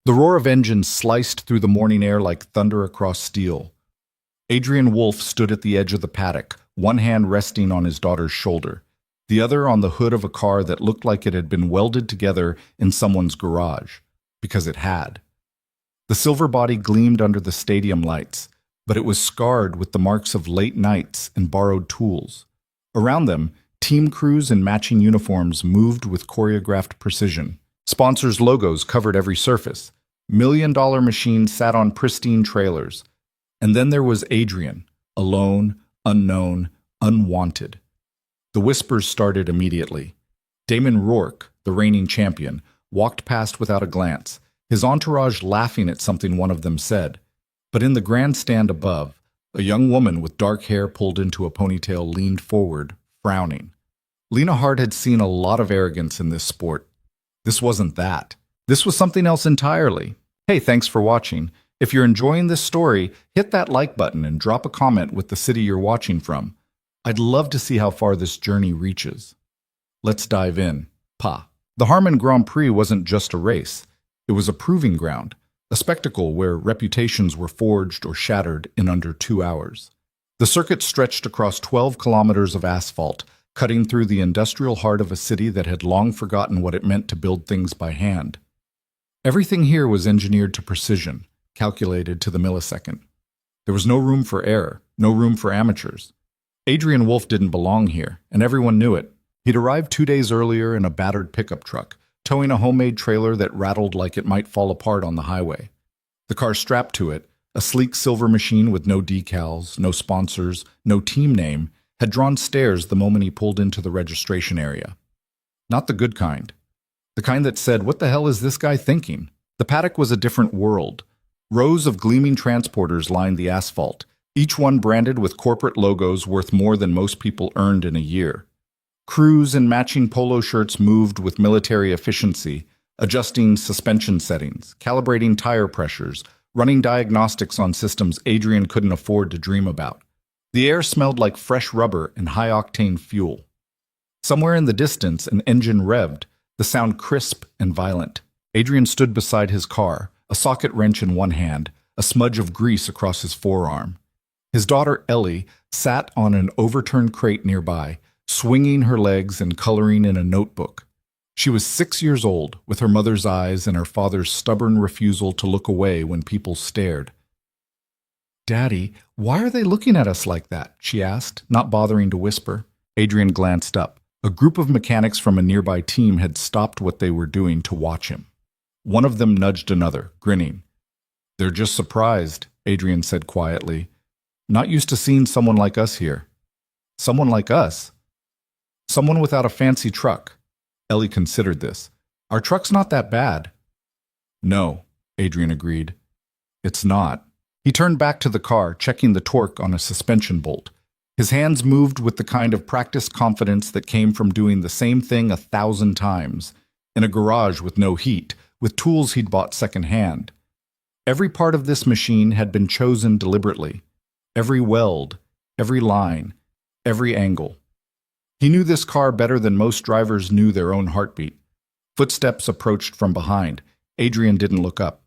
The roar of engines sliced through the morning air like thunder across steel. Adrian Wolfe stood at the edge of the paddock, one hand resting on his daughter's shoulder, the other on the hood of a car that looked like it had been welded together in someone's garage, because it had. The silver body gleamed under the stadium lights, but it was scarred with the marks of late nights and borrowed tools. Around them, team crews in matching uniforms moved with choreographed precision. Sponsors' logos covered every surface. Million-dollar machines sat on pristine trailers. And then there was Adrian, alone, unknown, unwanted. The whispers started immediately. Damon Rourke, the reigning champion, walked past without a glance, his entourage laughing at something one of them said. But in the grandstand above, a young woman with dark hair pulled into a ponytail leaned forward, frowning. Lena Hart had seen a lot of arrogance in this sport. This wasn't that. This was something else entirely. Hey, thanks for watching. If you're enjoying this story, hit that like button and drop a comment with the city you're watching from. I'd love to see how far this journey reaches. Let's dive in. The Harmon Grand Prix wasn't just a race. It was a proving ground, a spectacle where reputations were forged or shattered in under 2 hours. The circuit stretched across 12 kilometers of asphalt, cutting through the industrial heart of a city that had long forgotten what it meant to build things by hand. Everything here was engineered to precision, calculated to the millisecond. There was no room for error, no room for amateurs. Adrian Wolfe didn't belong here, and everyone knew it. He'd arrived 2 days earlier in a battered pickup truck, towing a homemade trailer that rattled like it might fall apart on the highway. The car strapped to it, a sleek silver machine with no decals, no sponsors, no team name, had drawn stares the moment he pulled into the registration area. Not the good kind. The kind that said, "What the hell is this guy thinking?" The paddock was a different world. Rows of gleaming transporters lined the asphalt, each one branded with corporate logos worth more than most people earned in a year. Crews in matching polo shirts moved with military efficiency, adjusting suspension settings, calibrating tire pressures, running diagnostics on systems Adrian couldn't afford to dream about. The air smelled like fresh rubber and high-octane fuel. Somewhere in the distance, an engine revved, the sound crisp and violent. Adrian stood beside his car, a socket wrench in one hand, a smudge of grease across his forearm. His daughter, Ellie, sat on an overturned crate nearby, swinging her legs and coloring in a notebook. She was 6 years old, with her mother's eyes and her father's stubborn refusal to look away when people stared. "Daddy, why are they looking at us like that?" she asked, not bothering to whisper. Adrian glanced up. A group of mechanics from a nearby team had stopped what they were doing to watch him. One of them nudged another, grinning. "They're just surprised," Adrian said quietly. "Not used to seeing someone like us here." "Someone like us?" "Someone without a fancy truck." Ellie considered this. "Our truck's not that bad." "No," Adrian agreed. "It's not." He turned back to the car, checking the torque on a suspension bolt. His hands moved with the kind of practiced confidence that came from doing the same thing 1,000 times, in a garage with no heat, with tools he'd bought secondhand. Every part of this machine had been chosen deliberately. Every weld, every line, every angle. He knew this car better than most drivers knew their own heartbeat. Footsteps approached from behind. Adrian didn't look up.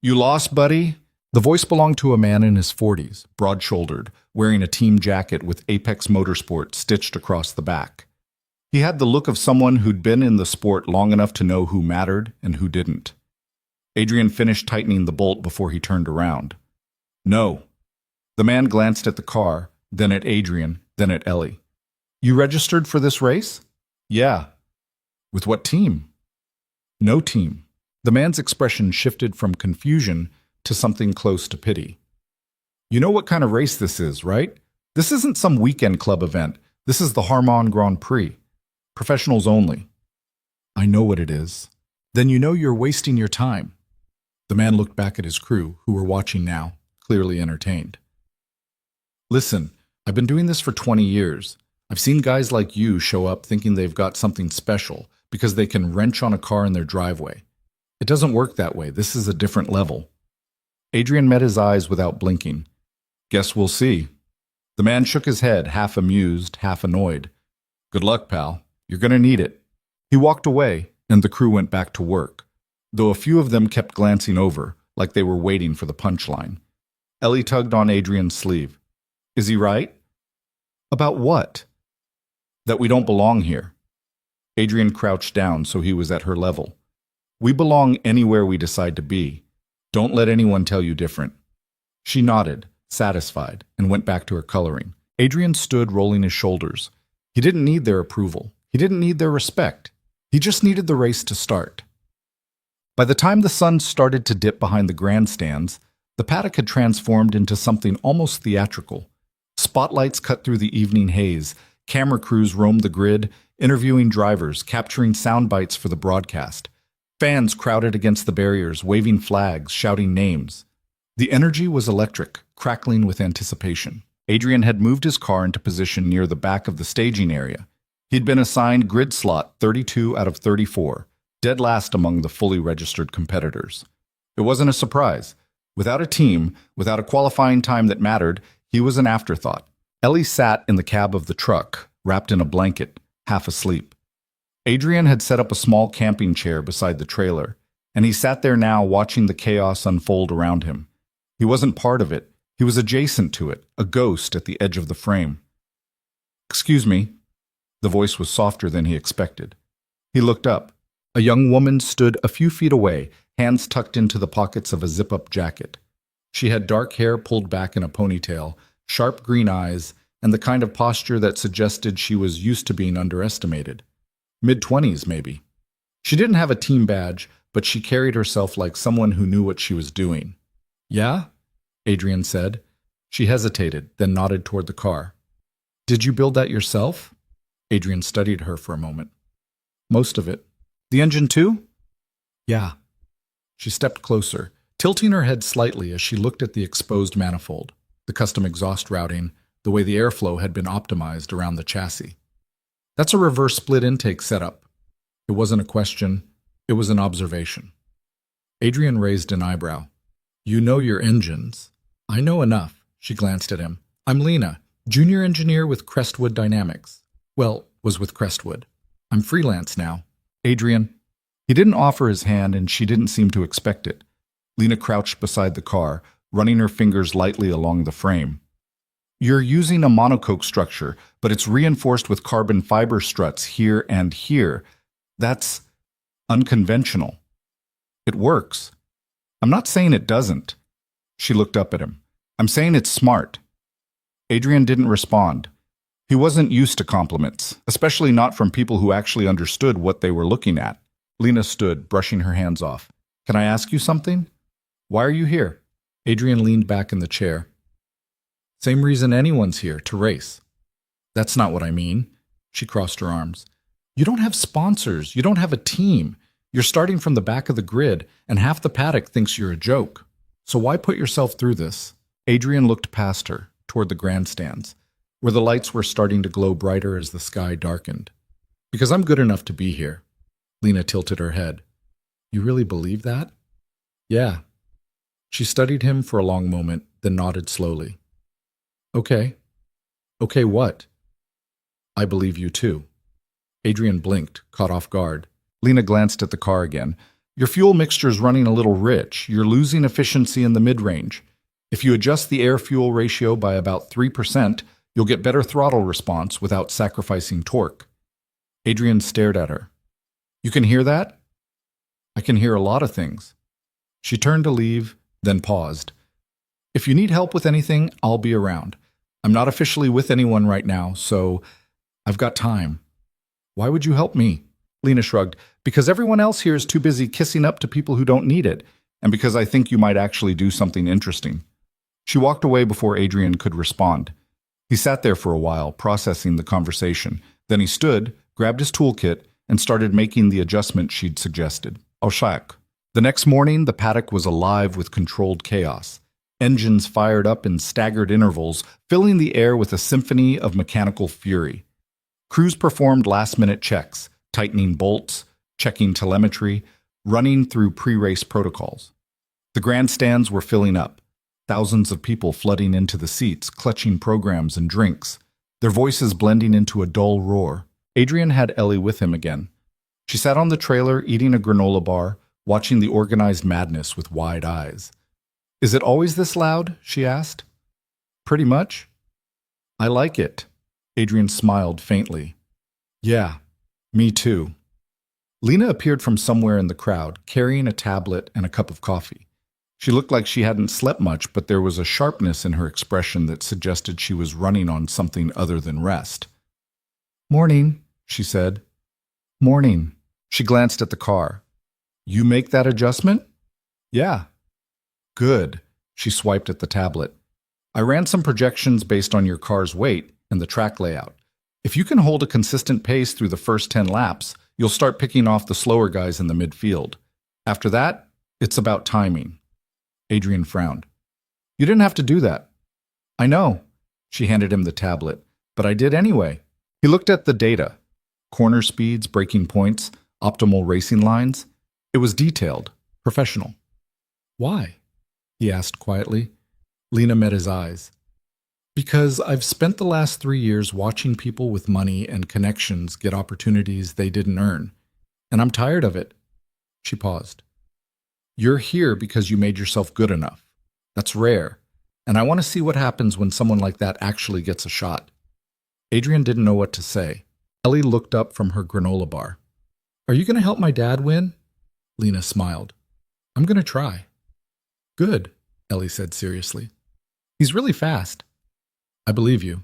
"You lost, buddy?" The voice belonged to a man in his 40s, broad-shouldered, wearing a team jacket with Apex Motorsport stitched across the back. He had the look of someone who'd been in the sport long enough to know who mattered and who didn't. Adrian finished tightening the bolt before he turned around. "No." The man glanced at the car, then at Adrian, then at Ellie. "You registered for this race?" "Yeah." "With what team?" "No team." The man's expression shifted from confusion to something close to pity. "You know what kind of race this is, right? This isn't some weekend club event. This is the Harmon Grand Prix. Professionals only." "I know what it is." "Then you know you're wasting your time." The man looked back at his crew, who were watching now, clearly entertained. "Listen, I've been doing this for 20 years. I've seen guys like you show up thinking they've got something special because they can wrench on a car in their driveway. It doesn't work that way. This is a different level." Adrian met his eyes without blinking. "Guess we'll see." The man shook his head, half amused, half annoyed. "Good luck, pal. You're going to need it." He walked away, and the crew went back to work. though a few of them kept glancing over, like they were waiting for the punchline. Ellie tugged on Adrian's sleeve. Is he right? About what? That we don't belong here. Adrian crouched down so he was at her level. We belong anywhere we decide to be. Don't let anyone tell you different. She nodded, satisfied, and went back to her coloring. Adrian stood rolling his shoulders. He didn't need their approval. He didn't need their respect. He just needed the race to start. By the time the sun started to dip behind the grandstands, the paddock had transformed into something almost theatrical. Spotlights cut through the evening haze. Camera crews roamed the grid, interviewing drivers, capturing sound bites for the broadcast. Fans crowded against the barriers, waving flags, shouting names. The energy was electric, crackling with anticipation. Adrian had moved his car into position near the back of the staging area. He'd been assigned grid slot 32 out of 34, dead last among the fully registered competitors. It wasn't a surprise. Without a team, without a qualifying time that mattered, he was an afterthought. Ellie sat in the cab of the truck, wrapped in a blanket, half asleep. Adrian had set up a small camping chair beside the trailer, and he sat there now watching the chaos unfold around him. He wasn't part of it. He was adjacent to it, a ghost at the edge of the frame. Excuse me. The voice was softer than he expected. He looked up. A young woman stood a few feet away, hands tucked into the pockets of a zip-up jacket. She had dark hair pulled back in a ponytail, sharp green eyes, and the kind of posture that suggested she was used to being underestimated. Mid-20s, maybe. She didn't have a team badge, but she carried herself like someone who knew what she was doing. Yeah? Adrian said. She hesitated, then nodded toward the car. Did you build that yourself? Adrian studied her for a moment. Most of it. The engine too? Yeah. She stepped closer, tilting her head slightly as she looked at the exposed manifold, the custom exhaust routing, the way the airflow had been optimized around the chassis. That's a reverse split intake setup. It wasn't a question, it was an observation. Adrian raised an eyebrow. You know your engines. I know enough, she glanced at him. I'm Lena, junior engineer with Crestwood Dynamics. Well, was with Crestwood. I'm freelance now. Adrian. He didn't offer his hand and she didn't seem to expect it. Lena crouched beside the car, running her fingers lightly along the frame. You're using a monocoque structure, but it's reinforced with carbon fiber struts here and here. That's unconventional. It works. I'm not saying it doesn't. She looked up at him. I'm saying it's smart. Adrian didn't respond. He wasn't used to compliments, especially not from people who actually understood what they were looking at. Lena stood, brushing her hands off. Can I ask you something? Why are you here? Adrian leaned back in the chair. Same reason anyone's here, to race. That's not what I mean. She crossed her arms. You don't have sponsors. You don't have a team. You're starting from the back of the grid, and half the paddock thinks you're a joke. So why put yourself through this? Adrian looked past her, toward the grandstands, where the lights were starting to glow brighter as the sky darkened. Because I'm good enough to be here. Lena tilted her head. You really believe that? Yeah. She studied him for a long moment, then nodded slowly. Okay. Okay, what? I believe you too. Adrian blinked, caught off guard. Lena glanced at the car again. Your fuel mixture's running a little rich. You're losing efficiency in the mid-range. If you adjust the air-fuel ratio by about 3%, you'll get better throttle response without sacrificing torque. Adrian stared at her. You can hear that? I can hear a lot of things. She turned to leave, then paused. If you need help with anything, I'll be around. I'm not officially with anyone right now, so I've got time. Why would you help me? Lena shrugged. Because everyone else here is too busy kissing up to people who don't need it, and because I think you might actually do something interesting. She walked away before Adrian could respond. He sat there for a while, processing the conversation. Then he stood, grabbed his toolkit, and started making the adjustment she'd suggested. Oshak. The next morning, the paddock was alive with controlled chaos. Engines fired up in staggered intervals, filling the air with a symphony of mechanical fury. Crews performed last-minute checks, tightening bolts, checking telemetry, running through pre-race protocols. The grandstands were filling up, thousands of people flooding into the seats, clutching programs and drinks, their voices blending into a dull roar. Adrian had Ellie with him again. She sat on the trailer eating a granola bar, watching the organized madness with wide eyes. "Is it always this loud?" she asked. "Pretty much." "I like it." Adrian smiled faintly. "Yeah, me too." Lena appeared from somewhere in the crowd, carrying a tablet and a cup of coffee. She looked like she hadn't slept much, but there was a sharpness in her expression that suggested she was running on something other than rest. "Morning," she said. "Morning." She glanced at the car. "You make that adjustment?" "Yeah." "Good." She swiped at the tablet. "I ran some projections based on your car's weight and the track layout. If you can hold a consistent pace through the first 10 laps, you'll start picking off the slower guys in the midfield. After that, it's about timing." Adrian frowned. "You didn't have to do that." "I know." She handed him the tablet. "But I did anyway." He looked at the data. Corner speeds, braking points, optimal racing lines. It was detailed, professional. "Why?" he asked quietly. Lena met his eyes. "Because I've spent the last 3 years watching people with money and connections get opportunities they didn't earn. And I'm tired of it." She paused. "You're here because you made yourself good enough. That's rare. And I want to see what happens when someone like that actually gets a shot." Adrian didn't know what to say. Ellie looked up from her granola bar. "Are you going to help my dad win?" Lena smiled. "I'm going to try." "Good," Ellie said seriously. "He's really fast." "I believe you."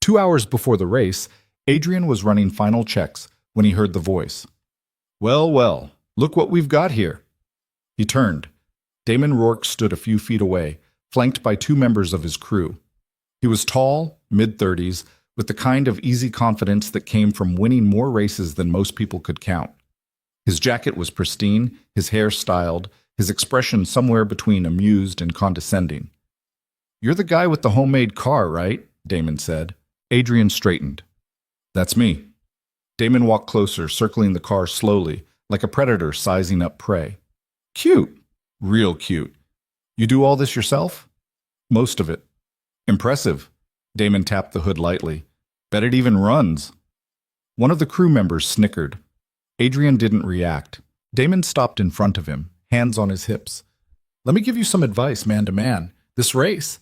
2 hours before the race, Adrian was running final checks when he heard the voice. "Well, well, look what we've got here." He turned. Damon Rourke stood a few feet away, flanked by 2 members of his crew. He was tall, mid-30s, with the kind of easy confidence that came from winning more races than most people could count. His jacket was pristine, his hair styled, his expression somewhere between amused and condescending. "You're the guy with the homemade car, right?" Damon said. Adrian straightened. "That's me." Damon walked closer, circling the car slowly, like a predator sizing up prey. "Cute. Real cute. You do all this yourself?" "Most of it." "Impressive." Damon tapped the hood lightly. "Bet it even runs." One of the crew members snickered. Adrian didn't react. Damon stopped in front of him, hands on his hips. "Let me give you some advice, man to man. This race,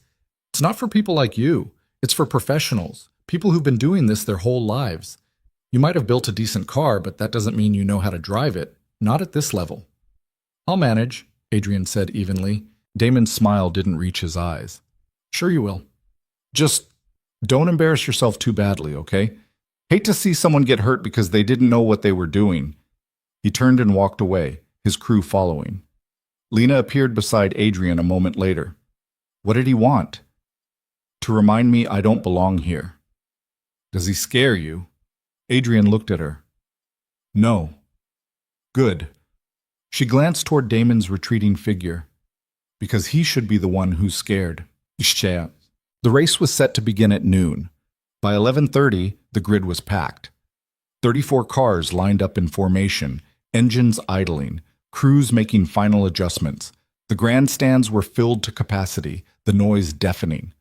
it's not for people like you. It's for professionals, people who've been doing this their whole lives. You might have built a decent car, but that doesn't mean you know how to drive it. Not at this level." "I'll manage," Adrian said evenly. Damon's smile didn't reach his eyes. "Sure you will. Just don't embarrass yourself too badly, okay? Hate to see someone get hurt because they didn't know what they were doing." He turned and walked away, his crew following. Lena appeared beside Adrian a moment later. "What did he want?" "To remind me I don't belong here." "Does he scare you?" Adrian looked at her. "No." "Good." She glanced toward Damon's retreating figure. "Because he should be the one who's scared." The race was set to begin at noon. By 11:30, the grid was packed. 34 cars lined up in formation, engines idling, crews making final adjustments. The grandstands were filled to capacity, the noise deafening.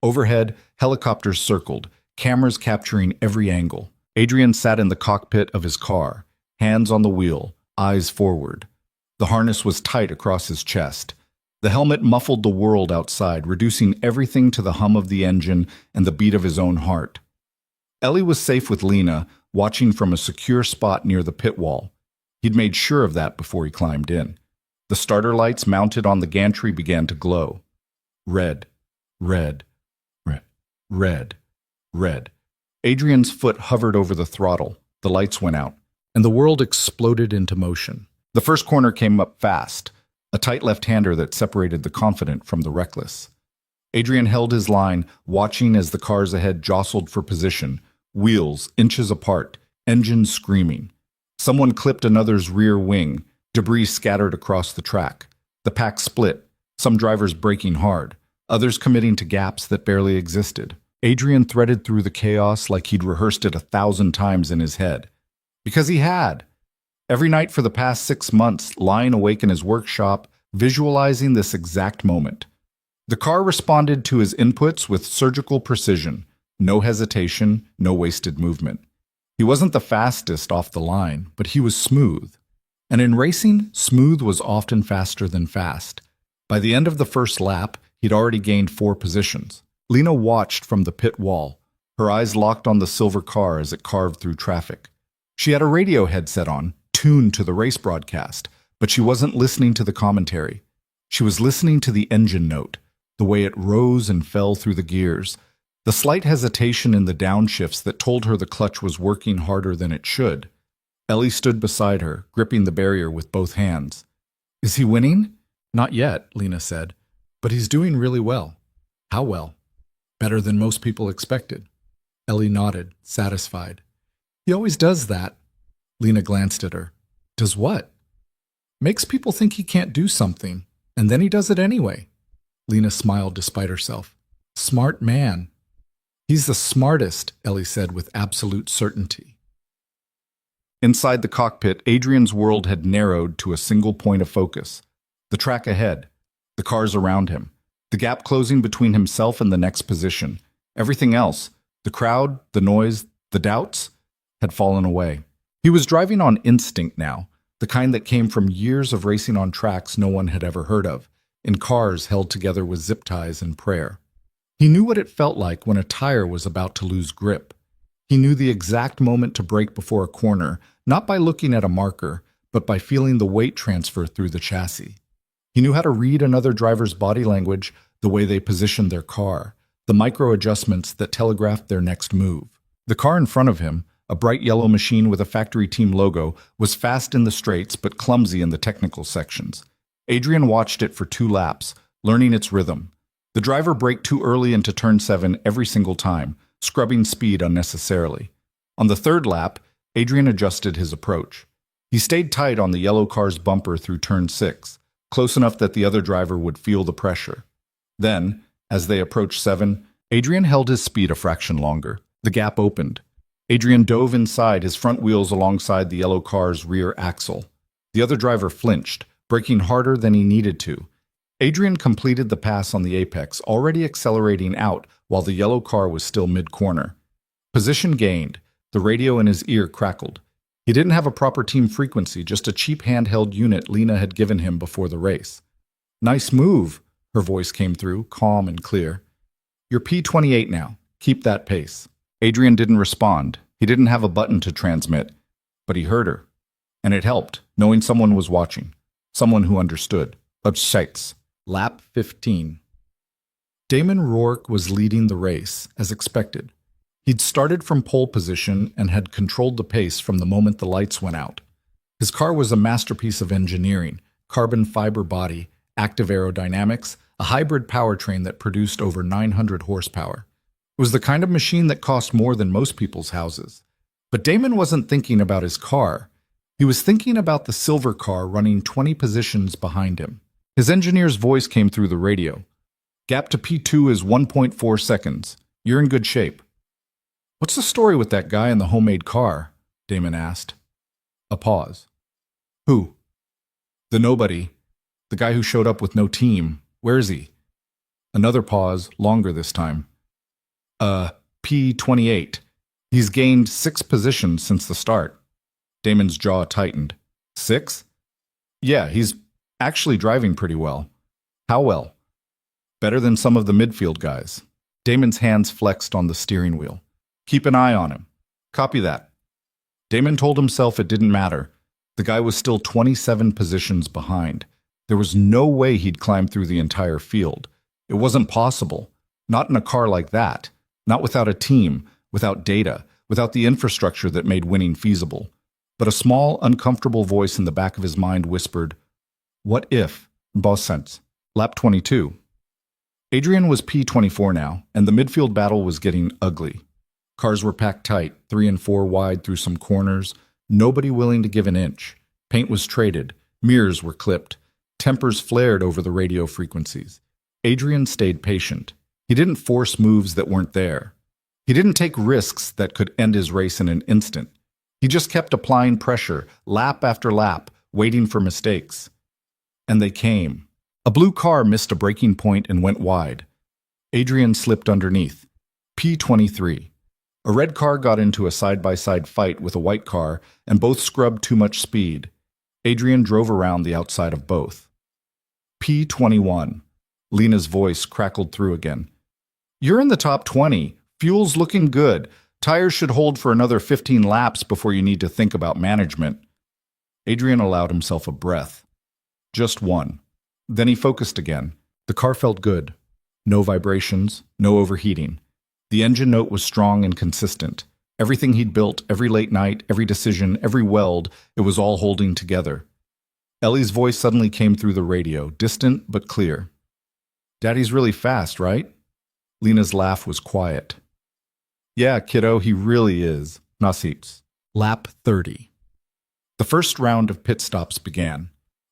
Overhead, helicopters circled, cameras capturing every angle. Adrian sat in the cockpit of his car, hands on the wheel, eyes forward. The harness was tight across his chest. The helmet muffled the world outside, reducing everything to the hum of the engine and the beat of his own heart. Ellie was safe with Lena, watching from a secure spot near the pit wall. He'd made sure of that before he climbed in. The starter lights mounted on the gantry began to glow. Red, red, red, red, red. Adrian's foot hovered over the throttle. The lights went out, and the world exploded into motion. The first corner came up fast, a tight left-hander that separated the confident from the reckless. Adrian held his line, watching as the cars ahead jostled for position, wheels inches apart, engines screaming. Someone clipped another's rear wing, debris scattered across the track. The pack split, some drivers braking hard, others committing to gaps that barely existed. Adrian threaded through the chaos like he'd rehearsed it 1,000 times in his head. Because he had. Every night for the past 6 months, lying awake in his workshop, visualizing this exact moment. The car responded to his inputs with surgical precision. No hesitation, no wasted movement. He wasn't the fastest off the line, but he was smooth. And in racing, smooth was often faster than fast. By the end of the first lap, he'd already gained 4 positions. Lena watched from the pit wall, her eyes locked on the silver car as it carved through traffic. She had a radio headset on, tuned to the race broadcast, but she wasn't listening to the commentary. She was listening to the engine note, the way it rose and fell through the gears, the slight hesitation in the downshifts that told her the clutch was working harder than it should. Ellie stood beside her, gripping the barrier with both hands. "Is he winning?" "Not yet," Lena said, "but he's doing really well." "How well?" "Better than most people expected." Ellie nodded, satisfied. "He always does that." Lena glanced at her. "Does what?" "Makes people think he can't do something, and then he does it anyway." Lena smiled despite herself. "Smart man." "He's the smartest," Ellie said with absolute certainty. Inside the cockpit, Adrian's world had narrowed to a single point of focus. The track ahead, the cars around him, the gap closing between himself and the next position. Everything else, the crowd, the noise, the doubts, had fallen away. He was driving on instinct now, the kind that came from years of racing on tracks no one had ever heard of, in cars held together with zip ties and prayer. He knew what it felt like when a tire was about to lose grip. He knew the exact moment to brake before a corner, not by looking at a marker, but by feeling the weight transfer through the chassis. He knew how to read another driver's body language, the way they positioned their car, the micro adjustments that telegraphed their next move. The car in front of him, a bright yellow machine with a factory team logo, was fast in the straights but clumsy in the technical sections. Adrian watched it for 2 laps, learning its rhythm. The driver braked too early into turn 7 every single time, scrubbing speed unnecessarily. On the 3rd lap, Adrian adjusted his approach. He stayed tight on the yellow car's bumper through turn 6, close enough that the other driver would feel the pressure. Then, as they approached 7, Adrian held his speed a fraction longer. The gap opened. Adrian dove inside, his front wheels alongside the yellow car's rear axle. The other driver flinched, braking harder than he needed to. Adrian completed the pass on the apex, already accelerating out while the yellow car was still mid-corner. Position gained. The radio in his ear crackled. He didn't have a proper team frequency, just a cheap handheld unit Lena had given him before the race. "Nice move," her voice came through, calm and clear. "You're P28 now. Keep that pace." Adrian didn't respond. He didn't have a button to transmit, but he heard her. And it helped, knowing someone was watching. Someone who understood. Obsites. Lap 15. Damon Rourke was leading the race, as expected. He'd started from pole position and had controlled the pace from the moment the lights went out. His car was a masterpiece of engineering, carbon fiber body, active aerodynamics, a hybrid powertrain that produced over 900 horsepower. It was the kind of machine that cost more than most people's houses. But Damon wasn't thinking about his car. He was thinking about the silver car running 20 positions behind him. His engineer's voice came through the radio. "Gap to P2 is 1.4 seconds. You're in good shape." "What's the story with that guy in the homemade car?" Damon asked. A pause. "Who?" "The nobody. The guy who showed up with no team. Where is he?" Another pause, longer this time. P28. He's gained 6 positions since the start." Damon's jaw tightened. 6? "Yeah, he's actually driving pretty well." "How well?" "Better than some of the midfield guys." Damon's hands flexed on the steering wheel. "Keep an eye on him." "Copy that." Damon told himself it didn't matter. The guy was still 27 positions behind. There was no way he'd climb through the entire field. It wasn't possible. Not in a car like that. Not without a team, without data, without the infrastructure that made winning feasible. But a small, uncomfortable voice in the back of his mind whispered, "What if?" Boss sense. Lap 22. Adrian was P24 now, and the midfield battle was getting ugly. Cars were packed tight, 3 and 4 wide through some corners, nobody willing to give an inch. Paint was traded, mirrors were clipped, tempers flared over the radio frequencies. Adrian stayed patient. He didn't force moves that weren't there. He didn't take risks that could end his race in an instant. He just kept applying pressure, lap after lap, waiting for mistakes. And they came. A blue car missed a braking point and went wide. Adrian slipped underneath. P23. A red car got into a side-by-side fight with a white car, and both scrubbed too much speed. Adrian drove around the outside of both. P21. Lena's voice crackled through again. You're in the top 20. Fuel's looking good. Tires should hold for another 15 laps before you need to think about management. Adrian allowed himself a breath. Just one. Then he focused again. The car felt good. No vibrations, no overheating. The engine note was strong and consistent. Everything he'd built, every late night, every decision, every weld, it was all holding together. Ellie's voice suddenly came through the radio, distant but clear. Daddy's really fast, right? Lena's laugh was quiet. Yeah, kiddo, he really is. Nasips. Lap 30. The first round of pit stops began.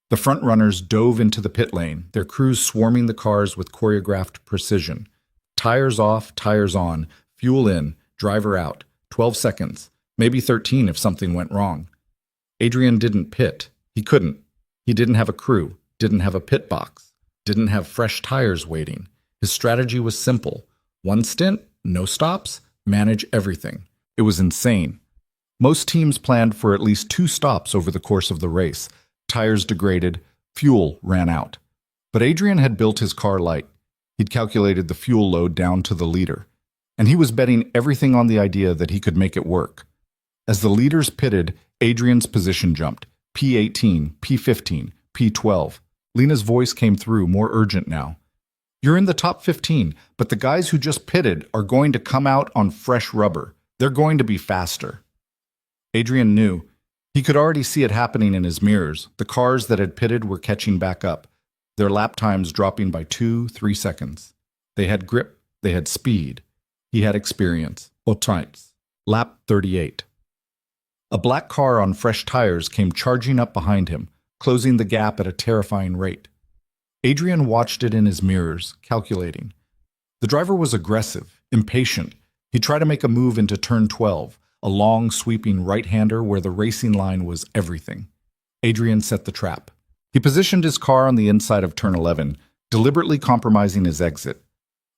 The front runners dove into the pit lane, their crews swarming the cars with choreographed precision. Tires off, tires on, fuel in, driver out. 12 seconds, maybe 13 if something went wrong. Adrian didn't pit. He couldn't. He didn't have a crew, didn't have a pit box, didn't have fresh tires waiting. His strategy was simple. One stint, no stops, manage everything. It was insane. Most teams planned for at least 2 stops over the course of the race. Tires degraded, fuel ran out. But Adrian had built his car light. He'd calculated the fuel load down to the liter. And he was betting everything on the idea that he could make it work. As the leaders pitted, Adrian's position jumped. P18, P15, P12. Lena's voice came through, more urgent now. You're in the top 15, but the guys who just pitted are going to come out on fresh rubber. They're going to be faster. Adrian knew. He could already see it happening in his mirrors. The cars that had pitted were catching back up, their lap times dropping by 2-3 seconds. They had grip, they had speed. He had experience. Otites. Lap 38. A black car on fresh tires came charging up behind him, closing the gap at a terrifying rate. Adrian watched it in his mirrors, calculating. The driver was aggressive, impatient. He tried to make a move into turn 12, a long, sweeping right-hander where the racing line was everything. Adrian set the trap. He positioned his car on the inside of turn 11, deliberately compromising his exit.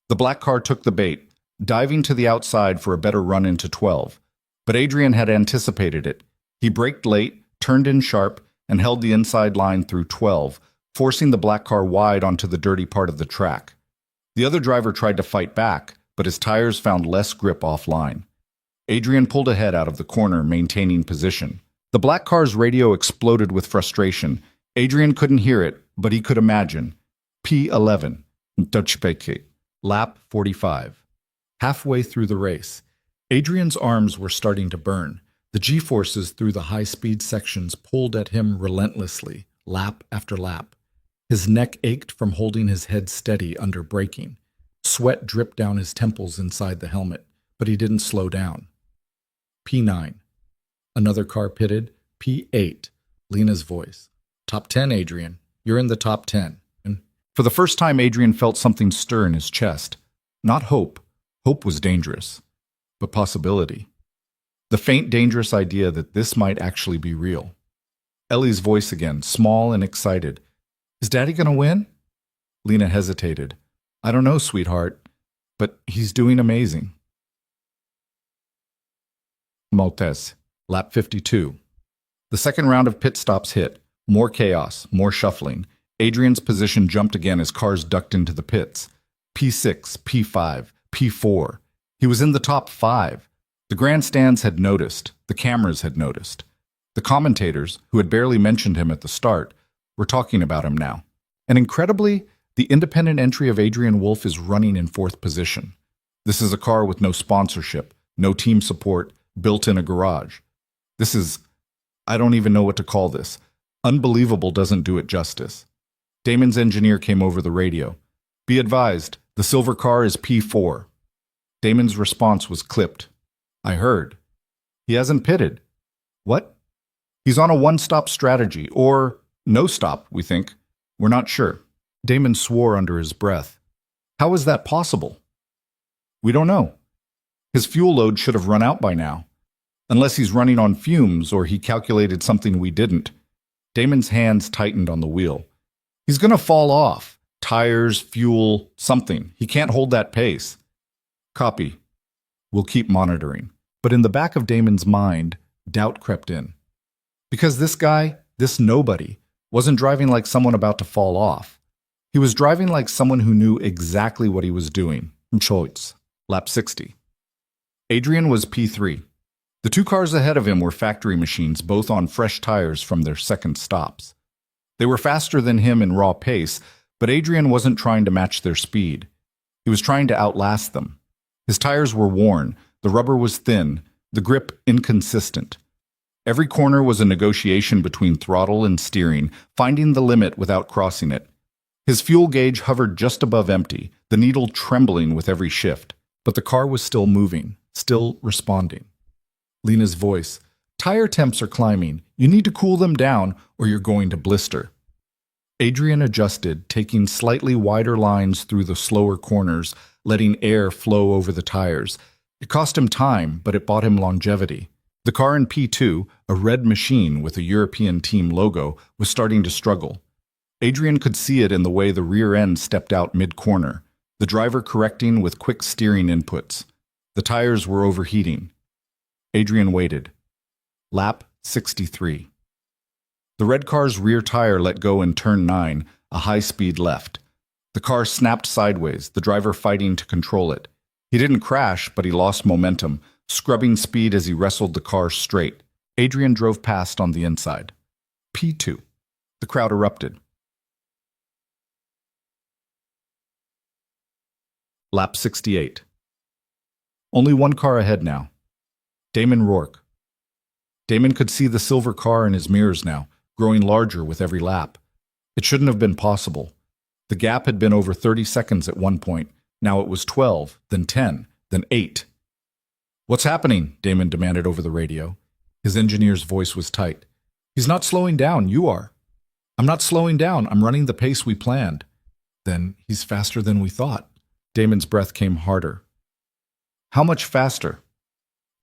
The black car took the bait, diving to the outside for a better run into 12. But Adrian had anticipated it. He braked late, turned in sharp, and held the inside line through 12, forcing the black car wide onto the dirty part of the track. The other driver tried to fight back, but his tires found less grip offline. Adrian pulled ahead out of the corner, maintaining position. The black car's radio exploded with frustration. Adrian couldn't hear it, but he could imagine. P11. Touchpeke. Lap 45. Halfway through the race, Adrian's arms were starting to burn. The G-forces through the high-speed sections pulled at him relentlessly, lap after lap. His neck ached from holding his head steady under braking. Sweat dripped down his temples inside the helmet, but he didn't slow down. P9. Another car pitted. P8. Lena's voice. Top 10, Adrian. You're in the top 10. And for the first time, Adrian felt something stir in his chest. Not hope. Hope was dangerous. But possibility. The faint, dangerous idea that this might actually be real. Ellie's voice again, small and excited. Is Daddy going to win? Lena hesitated. I don't know, sweetheart, but he's doing amazing. Maltese, lap 52. The second round of pit stops hit. More chaos, more shuffling. Adrian's position jumped again as cars ducked into the pits. P6, P5, P4. He was in the top 5. The grandstands had noticed. The cameras had noticed. The commentators, who had barely mentioned him at the start, were talking about him now. And incredibly, the independent entry of Adrian Wolf is running in 4th position. This is a car with no sponsorship, no team support, built in a garage. This is, I don't even know what to call this. Unbelievable doesn't do it justice. Damon's engineer came over the radio. Be advised, the silver car is P4. Damon's response was clipped. I heard. He hasn't pitted. What? He's on a one-stop strategy, or no stop, we think. We're not sure. Damon swore under his breath. How is that possible? We don't know. His fuel load should have run out by now. Unless he's running on fumes or he calculated something we didn't. Damon's hands tightened on the wheel. He's going to fall off. Tires, fuel, something. He can't hold that pace. Copy. We'll keep monitoring. But in the back of Damon's mind, doubt crept in. Because this guy, this nobody, wasn't driving like someone about to fall off. He was driving like someone who knew exactly what he was doing. Choice. Lap 60. Adrian was P3. The two cars ahead of him were factory machines, both on fresh tires from their second stops. They were faster than him in raw pace, but Adrian wasn't trying to match their speed. He was trying to outlast them. His tires were worn, the rubber was thin, the grip inconsistent. Every corner was a negotiation between throttle and steering, finding the limit without crossing it. His fuel gauge hovered just above empty, the needle trembling with every shift. But the car was still moving, still responding. Lena's voice. Tire temps are climbing. You need to cool them down or you're going to blister. Adrian adjusted, taking slightly wider lines through the slower corners, letting air flow over the tires. It cost him time, but it bought him longevity. The car in P2, a red machine with a European team logo, was starting to struggle. Adrian could see it in the way the rear end stepped out mid-corner, the driver correcting with quick steering inputs. The tires were overheating. Adrian waited. Lap 63. The red car's rear tire let go in turn 9, a high-speed left. The car snapped sideways, the driver fighting to control it. He didn't crash, but he lost momentum, scrubbing speed as he wrestled the car straight. Adrian drove past on the inside. P2. The crowd erupted. Lap 68. Only one car ahead now. Damon Rourke. Damon could see the silver car in his mirrors now, growing larger with every lap. It shouldn't have been possible. The gap had been over 30 seconds at one point. Now it was 12, then 10, then 8. What's happening? Damon demanded over the radio. His engineer's voice was tight. He's not slowing down, you are. I'm not slowing down, I'm running the pace we planned. Then he's faster than we thought. Damon's breath came harder. How much faster?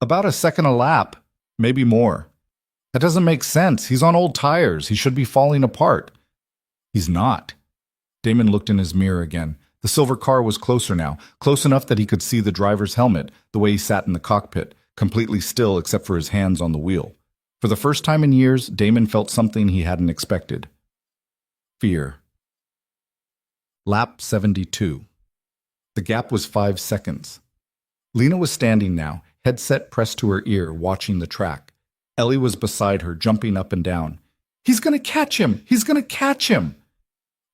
About a second a lap, maybe more. That doesn't make sense. He's on old tires. He should be falling apart. He's not. Damon looked in his mirror again. The silver car was closer now, close enough that he could see the driver's helmet, the way he sat in the cockpit, completely still except for his hands on the wheel. For the first time in years, Damon felt something he hadn't expected. Fear. Lap 72. The gap was 5 seconds. Lena was standing now, headset pressed to her ear, watching the track. Ellie was beside her, jumping up and down. He's going to catch him! He's going to catch him!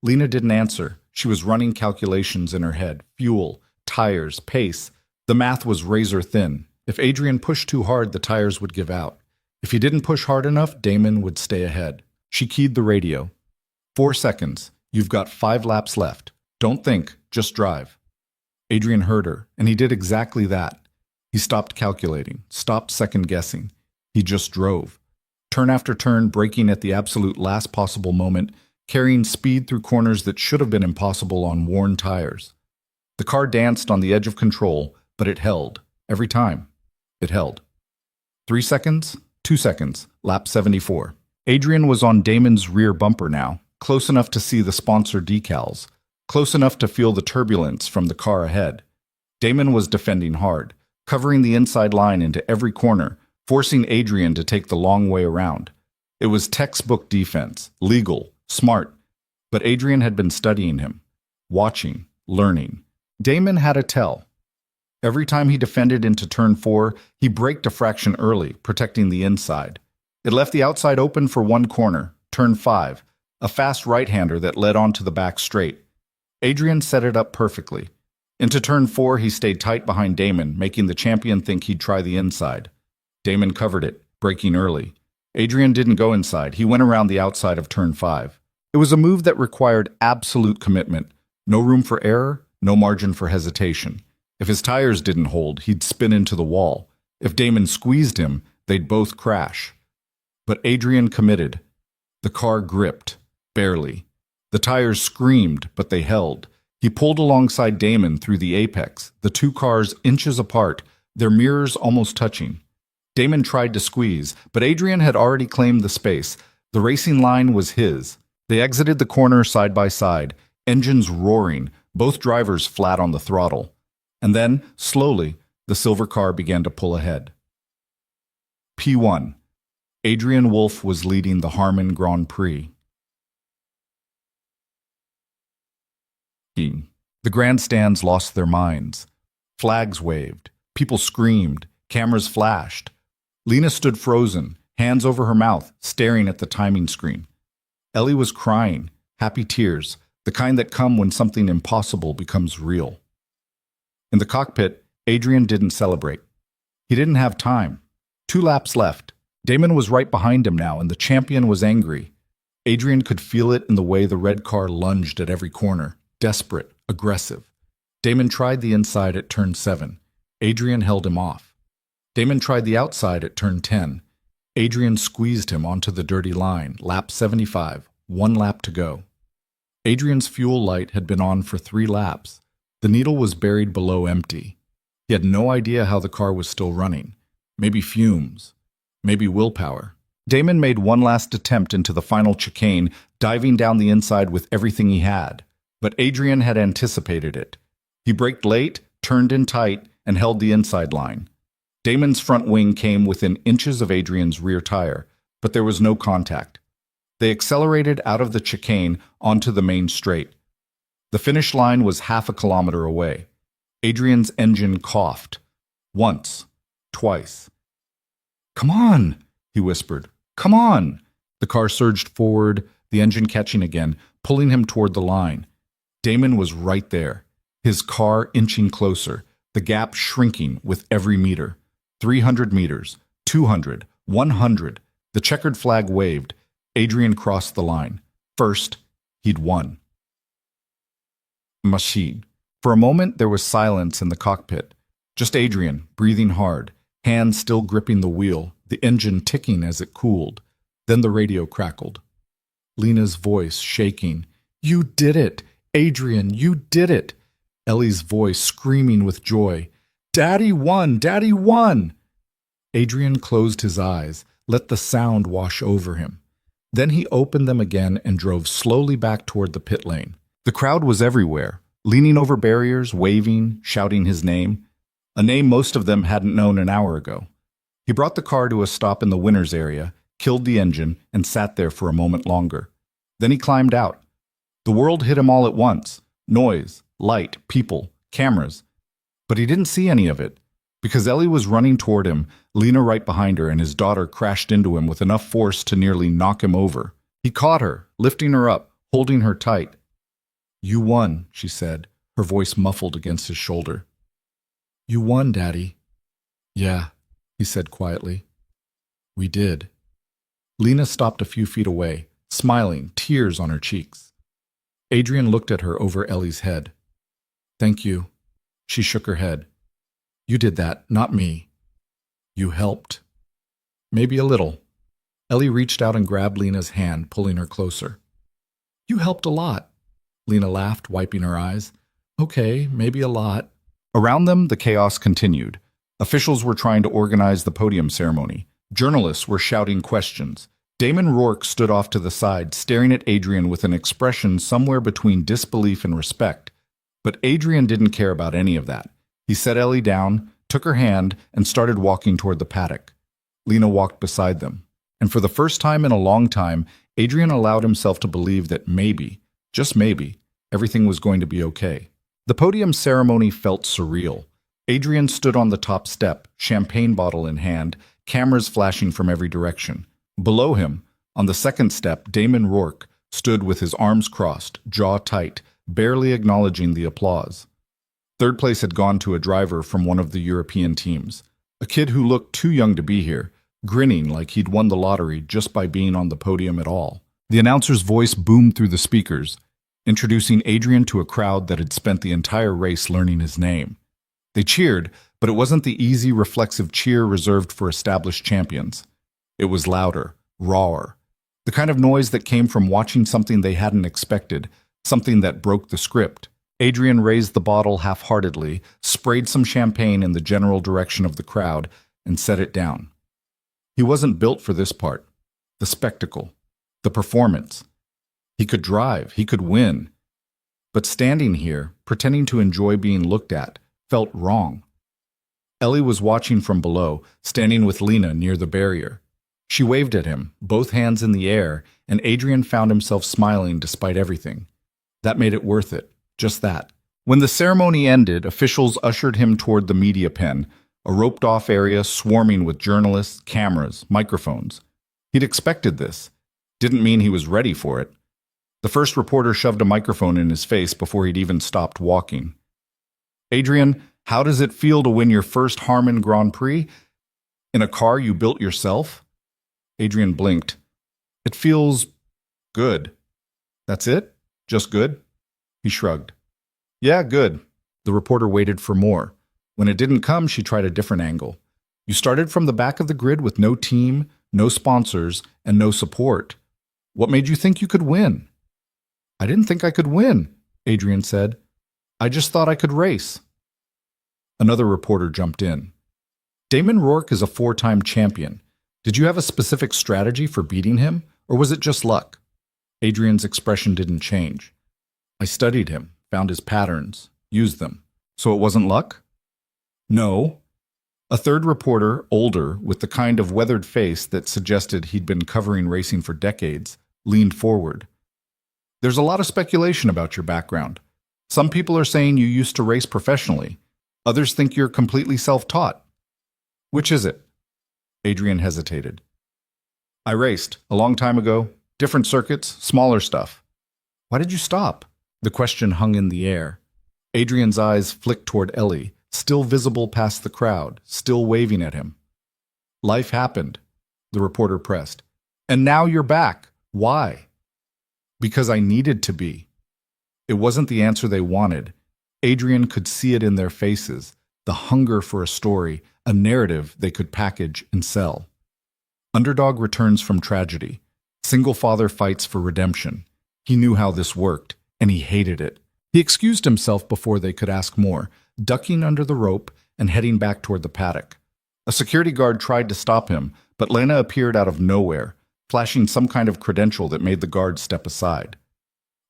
Lena didn't answer. She was running calculations in her head. Fuel, tires, pace. The math was razor thin. If Adrian pushed too hard, the tires would give out. If he didn't push hard enough, Damon would stay ahead. She keyed the radio. 4 seconds. You've got 5 laps left. Don't think, just drive. Adrian heard her, and he did exactly that. He stopped calculating, stopped second-guessing. He just drove. Turn after turn, braking at the absolute last possible moment, carrying speed through corners that should have been impossible on worn tires. The car danced on the edge of control, but it held. Every time. It held. 3 seconds, 2 seconds, lap 74. Adrian was on Damon's rear bumper now, close enough to see the sponsor decals, close enough to feel the turbulence from the car ahead. Damon was defending hard, covering the inside line into every corner, forcing Adrian to take the long way around. It was textbook defense, legal, smart, but Adrian had been studying him, watching, learning. Damon had a tell. Every time he defended into turn 4, he braked a fraction early, protecting the inside. It left the outside open for one corner, turn 5, a fast right-hander that led onto the back straight. Adrian set it up perfectly. Into turn 4, he stayed tight behind Damon, making the champion think he'd try the inside. Damon covered it, braking early. Adrian didn't go inside. He went around the outside of turn 5. It was a move that required absolute commitment. No room for error, no margin for hesitation. If his tires didn't hold, he'd spin into the wall. If Damon squeezed him, they'd both crash. But Adrian committed. The car gripped, barely. The tires screamed, but they held. He pulled alongside Damon through the apex, the two cars inches apart, their mirrors almost touching. Damon tried to squeeze, but Adrian had already claimed the space. The racing line was his. They exited the corner side by side, engines roaring, both drivers flat on the throttle. And then, slowly, The silver car began to pull ahead. P1. Adrian Wolf was leading the Harman Grand Prix. The grandstands lost their minds. Flags waved. People screamed. Cameras flashed. Lena stood frozen, hands over her mouth, staring at the timing screen. Ellie was crying, happy tears, the kind that come when something impossible becomes real. In the cockpit, Adrian didn't celebrate. He didn't have time. 2 laps left. Damon was right behind him now, and the champion was angry. Adrian could feel it in the way the red car lunged at every corner, desperate, aggressive. Damon tried the inside at turn 7. Adrian held him off. Damon tried the outside at turn 10. Adrian squeezed him onto the dirty line, lap 75, 1 lap to go. Adrian's fuel light had been on for 3 laps. The needle was buried below empty. He had no idea how the car was still running. Maybe fumes. Maybe willpower. Damon made one last attempt into the final chicane, diving down the inside with everything he had. But Adrian had anticipated it. He braked late, turned in tight, and held the inside line. Damon's front wing came within inches of Adrian's rear tire, but there was no contact. They accelerated out of the chicane onto the main straight. The finish line was half a kilometer away. Adrian's engine coughed. Once. Twice. "Come on," he whispered. "Come on." The car surged forward, the engine catching again, pulling him toward the line. Damon was right there, his car inching closer, the gap shrinking with every meter. 300 meters, 200, 100. The checkered flag waved. Adrian crossed the line. First, he'd won. Machine. For a moment, there was silence in the cockpit. Just Adrian, breathing hard, hands still gripping the wheel, the engine ticking as it cooled. Then the radio crackled. Lena's voice shaking. "You did it! Adrian, you did it!" Ellie's voice screaming with joy. "Daddy won! Daddy won!" Adrian closed his eyes, let the sound wash over him. Then he opened them again and drove slowly back toward the pit lane. The crowd was everywhere, leaning over barriers, waving, shouting his name, a name most of them hadn't known an hour ago. He brought the car to a stop in the winner's area, killed the engine, and sat there for a moment longer. Then he climbed out. The world hit him all at once. Noise, light, people, cameras. But he didn't see any of it. Because Ellie was running toward him, Lena right behind her, and his daughter crashed into him with enough force to nearly knock him over. He caught her, lifting her up, holding her tight. "You won," she said, her voice muffled against his shoulder. "You won, Daddy." "Yeah," he said quietly. "We did." Lena stopped a few feet away, smiling, tears on her cheeks. Adrian looked at her over Ellie's head. "Thank you." She shook her head. "You did that, not me. You helped." "Maybe a little." Ellie reached out and grabbed Lena's hand, pulling her closer. "You helped a lot." Lena laughed, wiping her eyes. "Okay, maybe a lot." Around them, the chaos continued. Officials were trying to organize the podium ceremony. Journalists were shouting questions. Damon Rourke stood off to the side, staring at Adrian with an expression somewhere between disbelief and respect. But Adrian didn't care about any of that. He set Ellie down, took her hand, and started walking toward the paddock. Lena walked beside them. And for the first time in a long time, Adrian allowed himself to believe that maybe, just maybe, everything was going to be okay. The podium ceremony felt surreal. Adrian stood on the top step, champagne bottle in hand, cameras flashing from every direction. Below him, on the second step, Damon Rourke stood with his arms crossed, jaw tight, barely acknowledging the applause. Third place had gone to a driver from one of the European teams, a kid who looked too young to be here, grinning like he'd won the lottery just by being on the podium at all. The announcer's voice boomed through the speakers, introducing Adrian to a crowd that had spent the entire race learning his name. They cheered, but it wasn't the easy, reflexive cheer reserved for established champions. It was louder, rawer, the kind of noise that came from watching something they hadn't expected, something that broke the script. Adrian raised the bottle half-heartedly, sprayed some champagne in the general direction of the crowd, and set it down. He wasn't built for this part, the spectacle, the performance. He could drive, he could win. But standing here, pretending to enjoy being looked at, felt wrong. Ellie was watching from below, standing with Lena near the barrier. She waved at him, both hands in the air, and Adrian found himself smiling despite everything. That made it worth it, just that. When the ceremony ended, officials ushered him toward the media pen, a roped-off area swarming with journalists, cameras, microphones. He'd expected this. Didn't mean he was ready for it. The first reporter shoved a microphone in his face before he'd even stopped walking. Adrian, how does it feel to win your first Harman Grand Prix? In a car you built yourself? Adrian blinked. It feels good. That's it? Just good? He shrugged. Yeah, good. The reporter waited for more. When it didn't come, she tried a different angle. You started from the back of the grid with no team, no sponsors, and no support. What made you think you could win? I didn't think I could win, Adrian said. I just thought I could race. Another reporter jumped in. Damon Rourke is a 4-time champion. Did you have a specific strategy for beating him, or was it just luck? Adrian's expression didn't change. I studied him, found his patterns, used them. So it wasn't luck? No. A third reporter, older, with the kind of weathered face that suggested he'd been covering racing for decades, leaned forward. There's a lot of speculation about your background. Some people are saying you used to race professionally. Others think you're completely self-taught. Which is it? Adrian hesitated. I raced, a long time ago. Different circuits, smaller stuff. Why did you stop? The question hung in the air. Adrian's eyes flicked toward Ellie, still visible past the crowd, still waving at him. Life happened, the reporter pressed. And now you're back. Why? Because I needed to be. It wasn't the answer they wanted. Adrian could see it in their faces, the hunger for a story, a narrative they could package and sell. Underdog returns from tragedy. Single father fights for redemption. He knew how this worked, and he hated it. He excused himself before they could ask more, ducking under the rope and heading back toward the paddock. A security guard tried to stop him, but Lena appeared out of nowhere, flashing some kind of credential that made the guard step aside.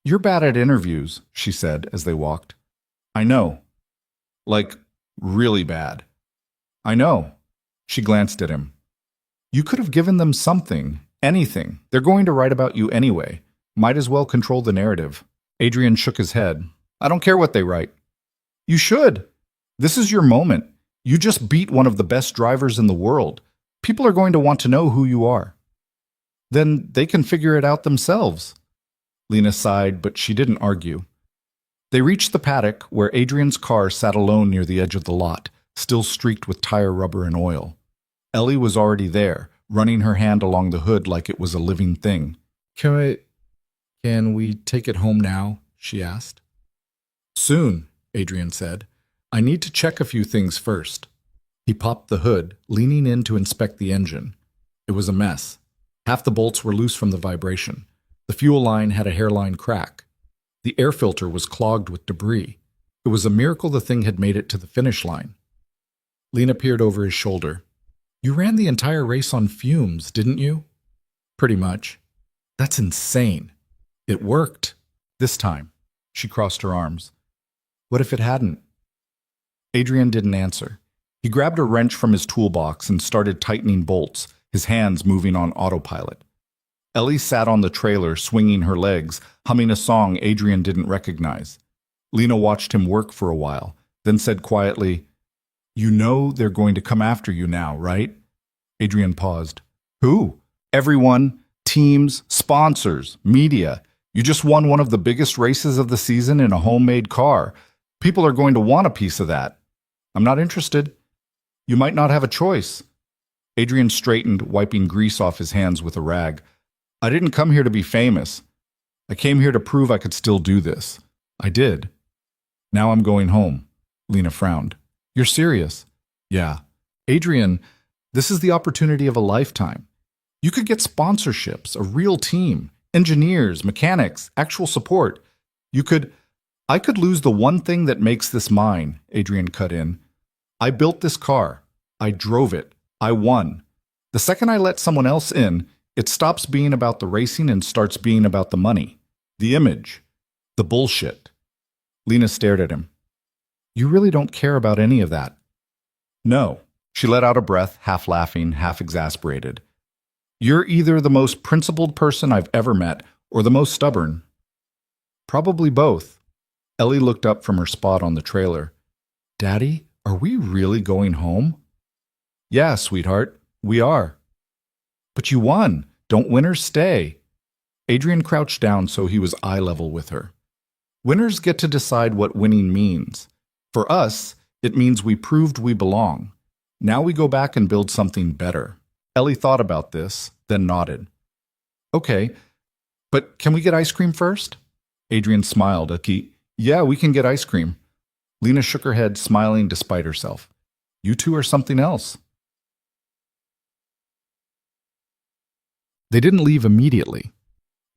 You're bad at interviews, she said as they walked. I know. Like, really bad. I know. She glanced at him. You could have given them something, anything. They're going to write about you anyway. Might as well control the narrative. Adrian shook his head. I don't care what they write. You should. This is your moment. You just beat one of the best drivers in the world. People are going to want to know who you are. Then they can figure it out themselves. Lena sighed, but she didn't argue. They reached the paddock, where Adrian's car sat alone near the edge of the lot, still streaked with tire rubber and oil. Ellie was already there, running her hand along the hood like it was a living thing. Can we take it home now? She asked. Soon, Adrian said. I need to check a few things first. He popped the hood, leaning in to inspect the engine. It was a mess. Half the bolts were loose from the vibration. The fuel line had a hairline crack. The air filter was clogged with debris. It was a miracle the thing had made it to the finish line. Lena peered over his shoulder. You ran the entire race on fumes, didn't you? Pretty much. That's insane. It worked. This time. She crossed her arms. What if it hadn't? Adrian didn't answer. He grabbed a wrench from his toolbox and started tightening bolts, his hands moving on autopilot. Ellie sat on the trailer, swinging her legs, humming a song Adrian didn't recognize. Lena watched him work for a while, then said quietly, You know they're going to come after you now, right? Adrian paused. Who? Everyone, teams, sponsors, media. You just won one of the biggest races of the season in a homemade car. People are going to want a piece of that. I'm not interested. You might not have a choice. Adrian straightened, wiping grease off his hands with a rag. I didn't come here to be famous. I came here to prove I could still do this. I did. Now I'm going home. Lena frowned. You're serious? Yeah. Adrian, this is the opportunity of a lifetime. You could get sponsorships, a real team, engineers, mechanics, actual support. I could lose the one thing that makes this mine, Adrian cut in. I built this car. I drove it. I won. The second I let someone else in, it stops being about the racing and starts being about the money, the image, the bullshit. Lena stared at him. You really don't care about any of that. No. She let out a breath, half laughing, half exasperated. You're either the most principled person I've ever met or the most stubborn. Probably both. Ellie looked up from her spot on the trailer. Daddy, are we really going home? Yeah, sweetheart, we are. But you won. Don't winners stay? Adrian crouched down so he was eye level with her. Winners get to decide what winning means. For us, it means we proved we belong. Now we go back and build something better. Ellie thought about this, then nodded. Okay, but can we get ice cream first? Adrian smiled. Yeah, we can get ice cream. Lena shook her head, smiling despite herself. You two are something else. They didn't leave immediately.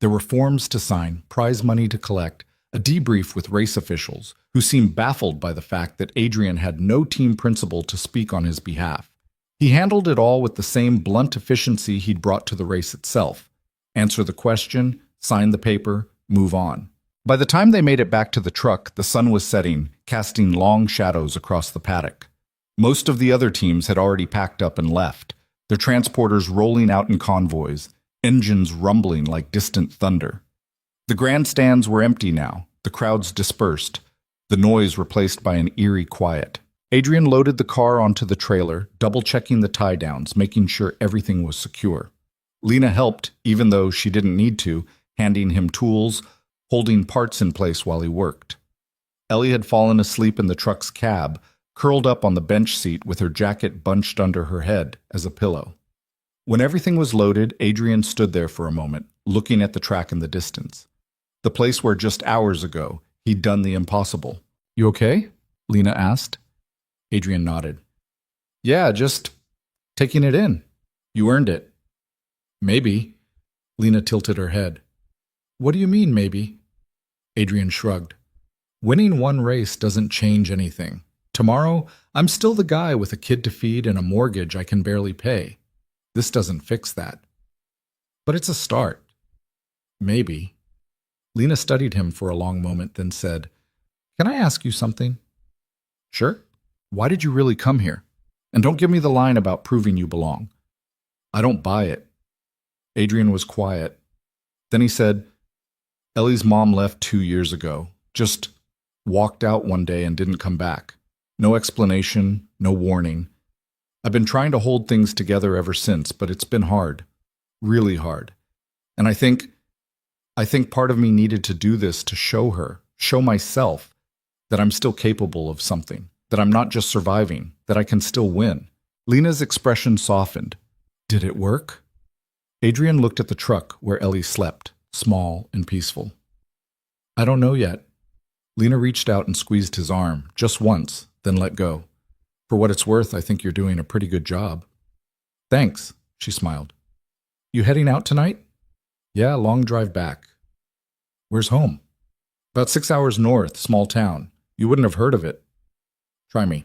There were forms to sign, prize money to collect, a debrief with race officials, who seemed baffled by the fact that Adrian had no team principal to speak on his behalf. He handled it all with the same blunt efficiency he'd brought to the race itself. Answer the question, sign the paper, move on. By the time they made it back to the truck, the sun was setting, casting long shadows across the paddock. Most of the other teams had already packed up and left, their transporters rolling out in convoys, engines rumbling like distant thunder. The grandstands were empty now, the crowds dispersed, the noise replaced by an eerie quiet. Adrian loaded the car onto the trailer, double-checking the tie-downs, making sure everything was secure. Lena helped, even though she didn't need to, handing him tools, holding parts in place while he worked. Ellie had fallen asleep in the truck's cab, curled up on the bench seat with her jacket bunched under her head as a pillow. When everything was loaded, Adrian stood there for a moment, looking at the track in the distance. The place where just hours ago he'd done the impossible. You okay? Lena asked. Adrian nodded. Yeah, just taking it in. You earned it. Maybe. Lena tilted her head. What do you mean, maybe? Adrian shrugged. Winning one race doesn't change anything. Tomorrow, I'm still the guy with a kid to feed and a mortgage I can barely pay. This doesn't fix that. But it's a start. Maybe. Lena studied him for a long moment, then said, Can I ask you something? Sure. Why did you really come here? And don't give me the line about proving you belong. I don't buy it. Adrian was quiet. Then he said, Ellie's mom left 2 years ago. Just walked out one day and didn't come back. No explanation, no warning. I've been trying to hold things together ever since, but it's been hard. Really hard. And I think part of me needed to do this to show her, show myself, that I'm still capable of something, that I'm not just surviving, that I can still win. Lena's expression softened. Did it work? Adrian looked at the truck where Ellie slept, small and peaceful. I don't know yet. Lena reached out and squeezed his arm, just once, then let go. For what it's worth, I think you're doing a pretty good job. Thanks, she smiled. You heading out tonight? Yeah, long drive back. Where's home? About 6 hours north, small town. You wouldn't have heard of it. Try me.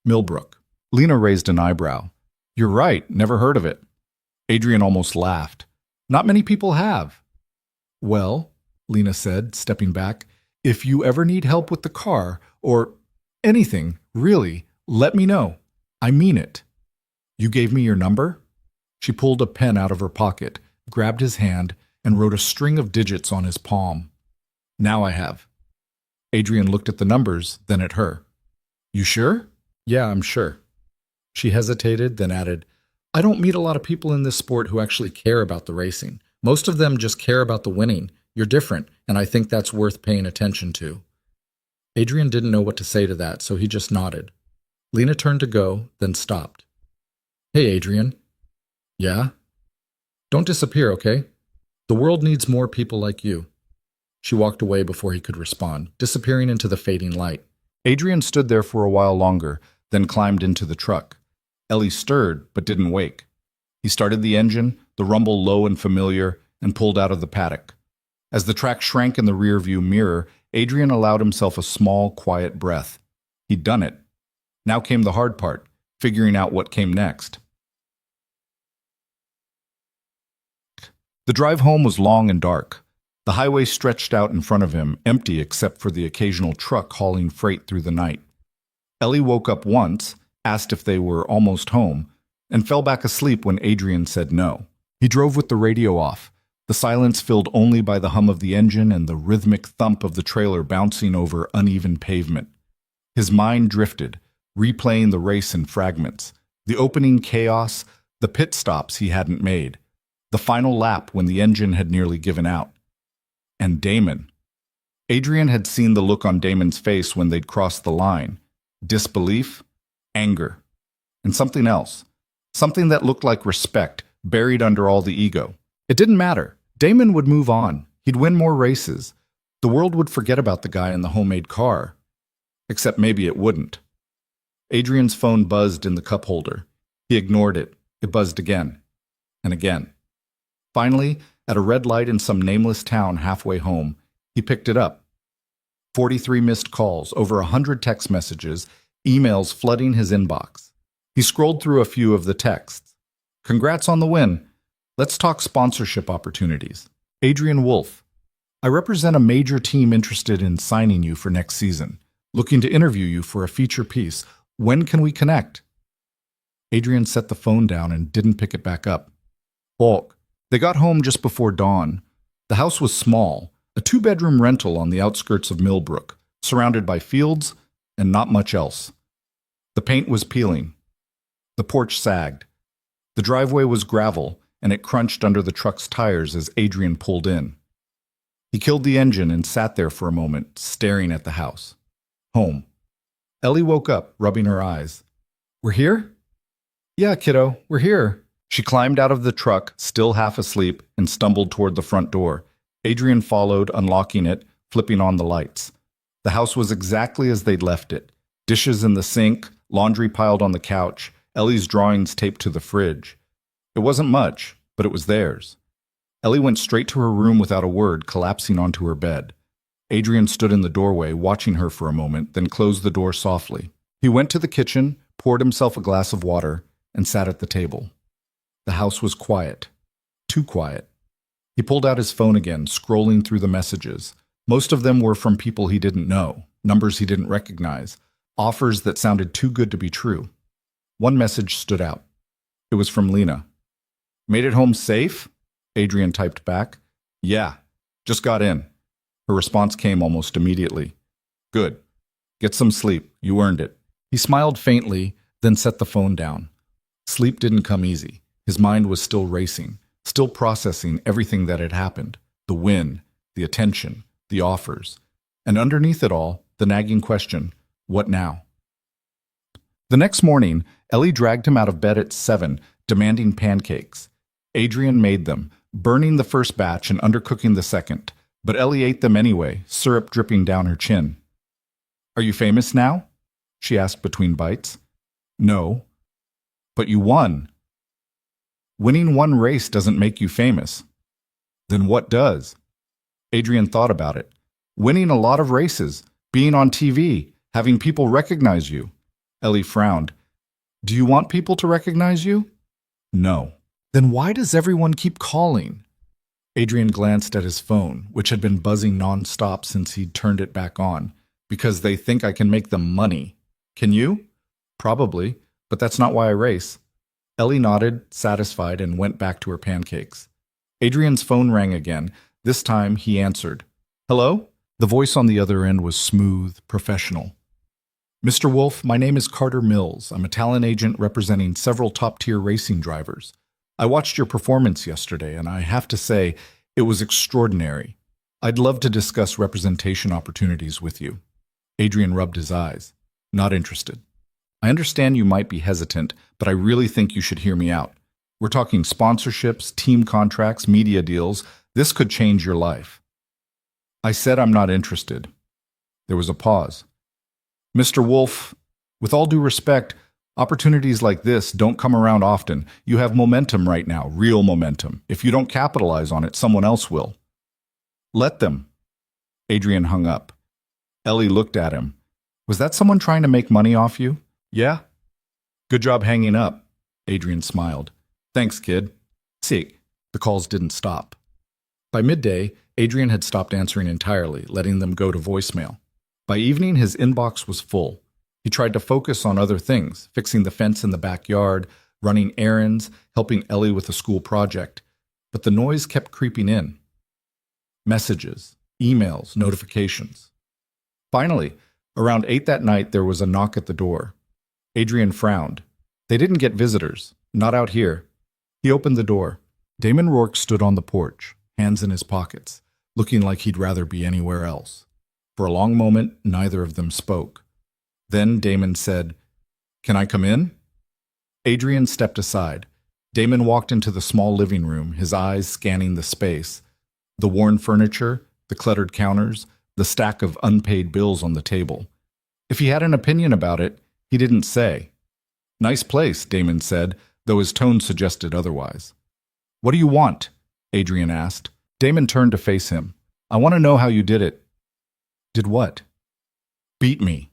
Millbrook. Lena raised an eyebrow. You're right, never heard of it. Adrian almost laughed. Not many people have. Well, Lena said, stepping back, if you ever need help with the car, or anything, really, let me know. I mean it. You gave me your number? She pulled a pen out of her pocket, grabbed his hand, and wrote a string of digits on his palm. Now I have. Adrian looked at the numbers, then at her. You sure? Yeah, I'm sure. She hesitated, then added, I don't meet a lot of people in this sport who actually care about the racing. Most of them just care about the winning. You're different, and I think that's worth paying attention to. Adrian didn't know what to say to that, so he just nodded. Lena turned to go, then stopped. Hey, Adrian. Yeah? Don't disappear, okay? The world needs more people like you. She walked away before he could respond, disappearing into the fading light. Adrian stood there for a while longer, then climbed into the truck. Ellie stirred, but didn't wake. He started the engine, the rumble low and familiar, and pulled out of the paddock. As the track shrank in the rearview mirror, Adrian allowed himself a small, quiet breath. He'd done it. Now came the hard part, figuring out what came next. The drive home was long and dark. The highway stretched out in front of him, empty except for the occasional truck hauling freight through the night. Ellie woke up once, asked if they were almost home, and fell back asleep when Adrian said no. He drove with the radio off, the silence filled only by the hum of the engine and the rhythmic thump of the trailer bouncing over uneven pavement. His mind drifted, replaying the race in fragments, the opening chaos, the pit stops he hadn't made, the final lap when the engine had nearly given out. And Damon. Adrian had seen the look on Damon's face when they'd crossed the line. Disbelief, anger, and something else. Something that looked like respect, buried under all the ego. It didn't matter. Damon would move on. He'd win more races. The world would forget about the guy in the homemade car. Except maybe it wouldn't. Adrian's phone buzzed in the cup holder. He ignored it. It buzzed again. And again. Finally, at a red light in some nameless town halfway home, he picked it up. 43 missed calls, over 100 text messages, emails flooding his inbox. He scrolled through a few of the texts. Congrats on the win. Let's talk sponsorship opportunities. Adrian Wolf. I represent a major team interested in signing you for next season. Looking to interview you for a feature piece. When can we connect? Adrian set the phone down and didn't pick it back up. Hulk. They got home just before dawn. The house was small, a 2-bedroom rental on the outskirts of Millbrook, surrounded by fields and not much else. The paint was peeling. The porch sagged. The driveway was gravel, and it crunched under the truck's tires as Adrian pulled in. He killed the engine and sat there for a moment, staring at the house. Home. Ellie woke up, rubbing her eyes. We're here? Yeah, kiddo, we're here. She climbed out of the truck, still half asleep, and stumbled toward the front door. Adrian followed, unlocking it, flipping on the lights. The house was exactly as they'd left it. Dishes in the sink, laundry piled on the couch, Ellie's drawings taped to the fridge. It wasn't much, but it was theirs. Ellie went straight to her room without a word, collapsing onto her bed. Adrian stood in the doorway, watching her for a moment, then closed the door softly. He went to the kitchen, poured himself a glass of water, and sat at the table. The house was quiet. Too quiet. He pulled out his phone again, scrolling through the messages. Most of them were from people he didn't know, numbers he didn't recognize, offers that sounded too good to be true. One message stood out. It was from Lena. Made it home safe? Adrian typed back. Yeah, just got in. Her response came almost immediately. Good. Get some sleep. You earned it. He smiled faintly, then set the phone down. Sleep didn't come easy. His mind was still racing, still processing everything that had happened. The win, the attention, the offers. And underneath it all, the nagging question, what now? The next morning, Ellie dragged him out of bed at 7, demanding pancakes. Adrian made them, burning the first batch and undercooking the second. But Ellie ate them anyway, syrup dripping down her chin. Are you famous now? She asked between bites. No. But you won. Winning one race doesn't make you famous. Then what does? Adrian thought about it. Winning a lot of races, being on TV, having people recognize you. Ellie frowned. Do you want people to recognize you? No. Then why does everyone keep calling? Adrian glanced at his phone, which had been buzzing non-stop since he'd turned it back on. Because they think I can make them money. Can you? Probably, but that's not why I race. Ellie nodded, satisfied, and went back to her pancakes. Adrian's phone rang again. This time, he answered. Hello? The voice on the other end was smooth, professional. Mr. Wolf, my name is Carter Mills. I'm a talent agent representing several top-tier racing drivers. I watched your performance yesterday, and I have to say, it was extraordinary. I'd love to discuss representation opportunities with you. Adrian rubbed his eyes. Not interested. I understand you might be hesitant, but I really think you should hear me out. We're talking sponsorships, team contracts, media deals. This could change your life. I said I'm not interested. There was a pause. Mr. Wolf, with all due respect, opportunities like this don't come around often. You have momentum right now, real momentum. If you don't capitalize on it, someone else will. Let them. Adrian hung up. Ellie looked at him. Was that someone trying to make money off you? Yeah? Good job hanging up. Adrian smiled. Thanks, kid. See, the calls didn't stop. By midday, Adrian had stopped answering entirely, letting them go to voicemail. By evening, his inbox was full. He tried to focus on other things, fixing the fence in the backyard, running errands, helping Ellie with a school project. But the noise kept creeping in. Messages, emails, notifications. Finally, around 8 that night, there was a knock at the door. Adrian frowned. They didn't get visitors, not out here. He opened the door. Damon Rourke stood on the porch, hands in his pockets, looking like he'd rather be anywhere else. For a long moment, neither of them spoke. Then Damon said, "Can I come in?" Adrian stepped aside. Damon walked into the small living room, his eyes scanning the space. The worn furniture, the cluttered counters, the stack of unpaid bills on the table. If he had an opinion about it, he didn't say. "Nice place," Damon said, though his tone suggested otherwise. "What do you want?" Adrian asked. Damon turned to face him. "I want to know how you did it." "Did what?" "Beat me."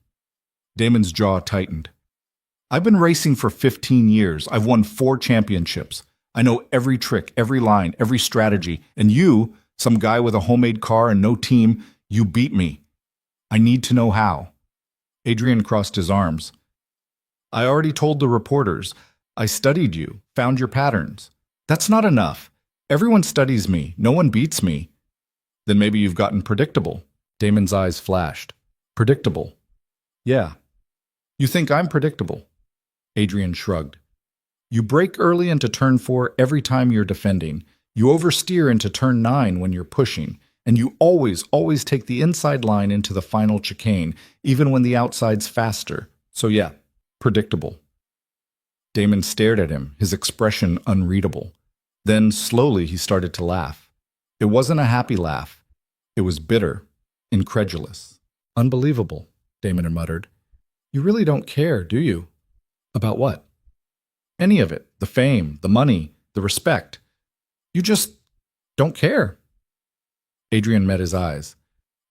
Damon's jaw tightened. "I've been racing for 15 years. I've won 4 championships. I know every trick, every line, every strategy. And you, some guy with a homemade car and no team, you beat me. I need to know how." Adrian crossed his arms. "I already told the reporters. I studied you, found your patterns. That's not enough. Everyone studies me. No one beats me." "Then maybe you've gotten predictable." Damon's eyes flashed. "Predictable?" "Yeah." "You think I'm predictable?" Adrian shrugged. "You break early into turn 4 every time you're defending. You oversteer into turn 9 when you're pushing. And you always take the inside line into the final chicane, even when the outside's faster. So yeah, predictable." Damon stared at him, his expression unreadable. Then, slowly, he started to laugh. It wasn't a happy laugh. It was bitter, incredulous. "Unbelievable," Damon muttered. "You really don't care, do you?" "About what?" "Any of it. The fame, the money, the respect. You just don't care." Adrian met his eyes.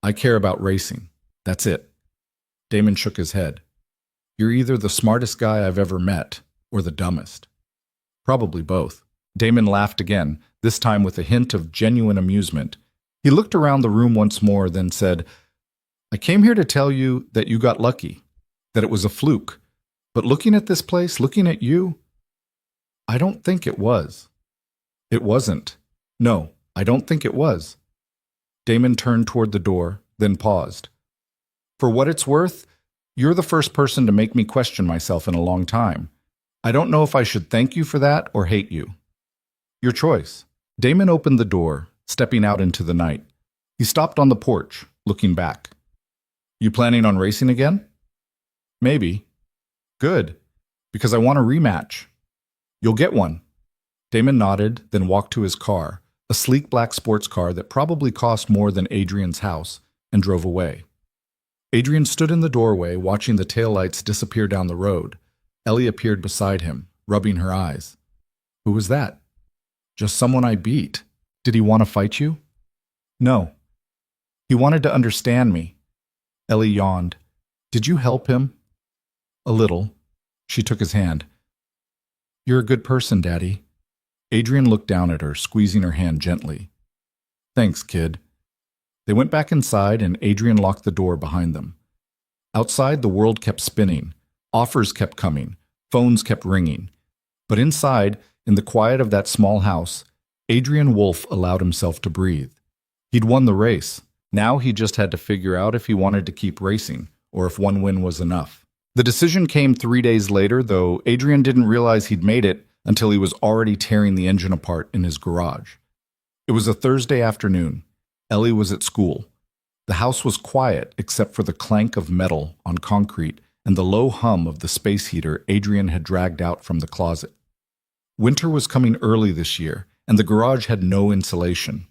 "I care about racing. That's it." Damon shook his head. "You're either the smartest guy I've ever met, or the dumbest." "Probably both." Damon laughed again, this time with a hint of genuine amusement. He looked around the room once more, then said, "I came here to tell you that you got lucky, that it was a fluke. But looking at this place, looking at you, I don't think it was." "It wasn't." "No, I don't think it was." Damon turned toward the door, then paused. "For what it's worth, you're the first person to make me question myself in a long time. I don't know if I should thank you for that or hate you. Your choice." Damon opened the door, stepping out into the night. He stopped on the porch, looking back. "You planning on racing again?" "Maybe." "Good, because I want a rematch." "You'll get one." Damon nodded, then walked to his car, a sleek black sports car that probably cost more than Adrian's house, and drove away. Adrian stood in the doorway, watching the taillights disappear down the road. Ellie appeared beside him, rubbing her eyes. "Who was that?" "Just someone I beat." "Did he want to fight you?" "No. He wanted to understand me." Ellie yawned. "Did you help him?" "A little." She took his hand. "You're a good person, Daddy." Adrian looked down at her, squeezing her hand gently. "Thanks, kid." They went back inside, and Adrian locked the door behind them. Outside, the world kept spinning. Offers kept coming. Phones kept ringing. But inside, in the quiet of that small house, Adrian Wolfe allowed himself to breathe. He'd won the race. Now he just had to figure out if he wanted to keep racing, or if one win was enough. The decision came 3 days later, though Adrian didn't realize he'd made it until he was already tearing the engine apart in his garage. It was a Thursday afternoon. Ellie was at school. The house was quiet except for the clank of metal on concrete and the low hum of the space heater Adrian had dragged out from the closet. Winter was coming early this year, and the garage had no insulation.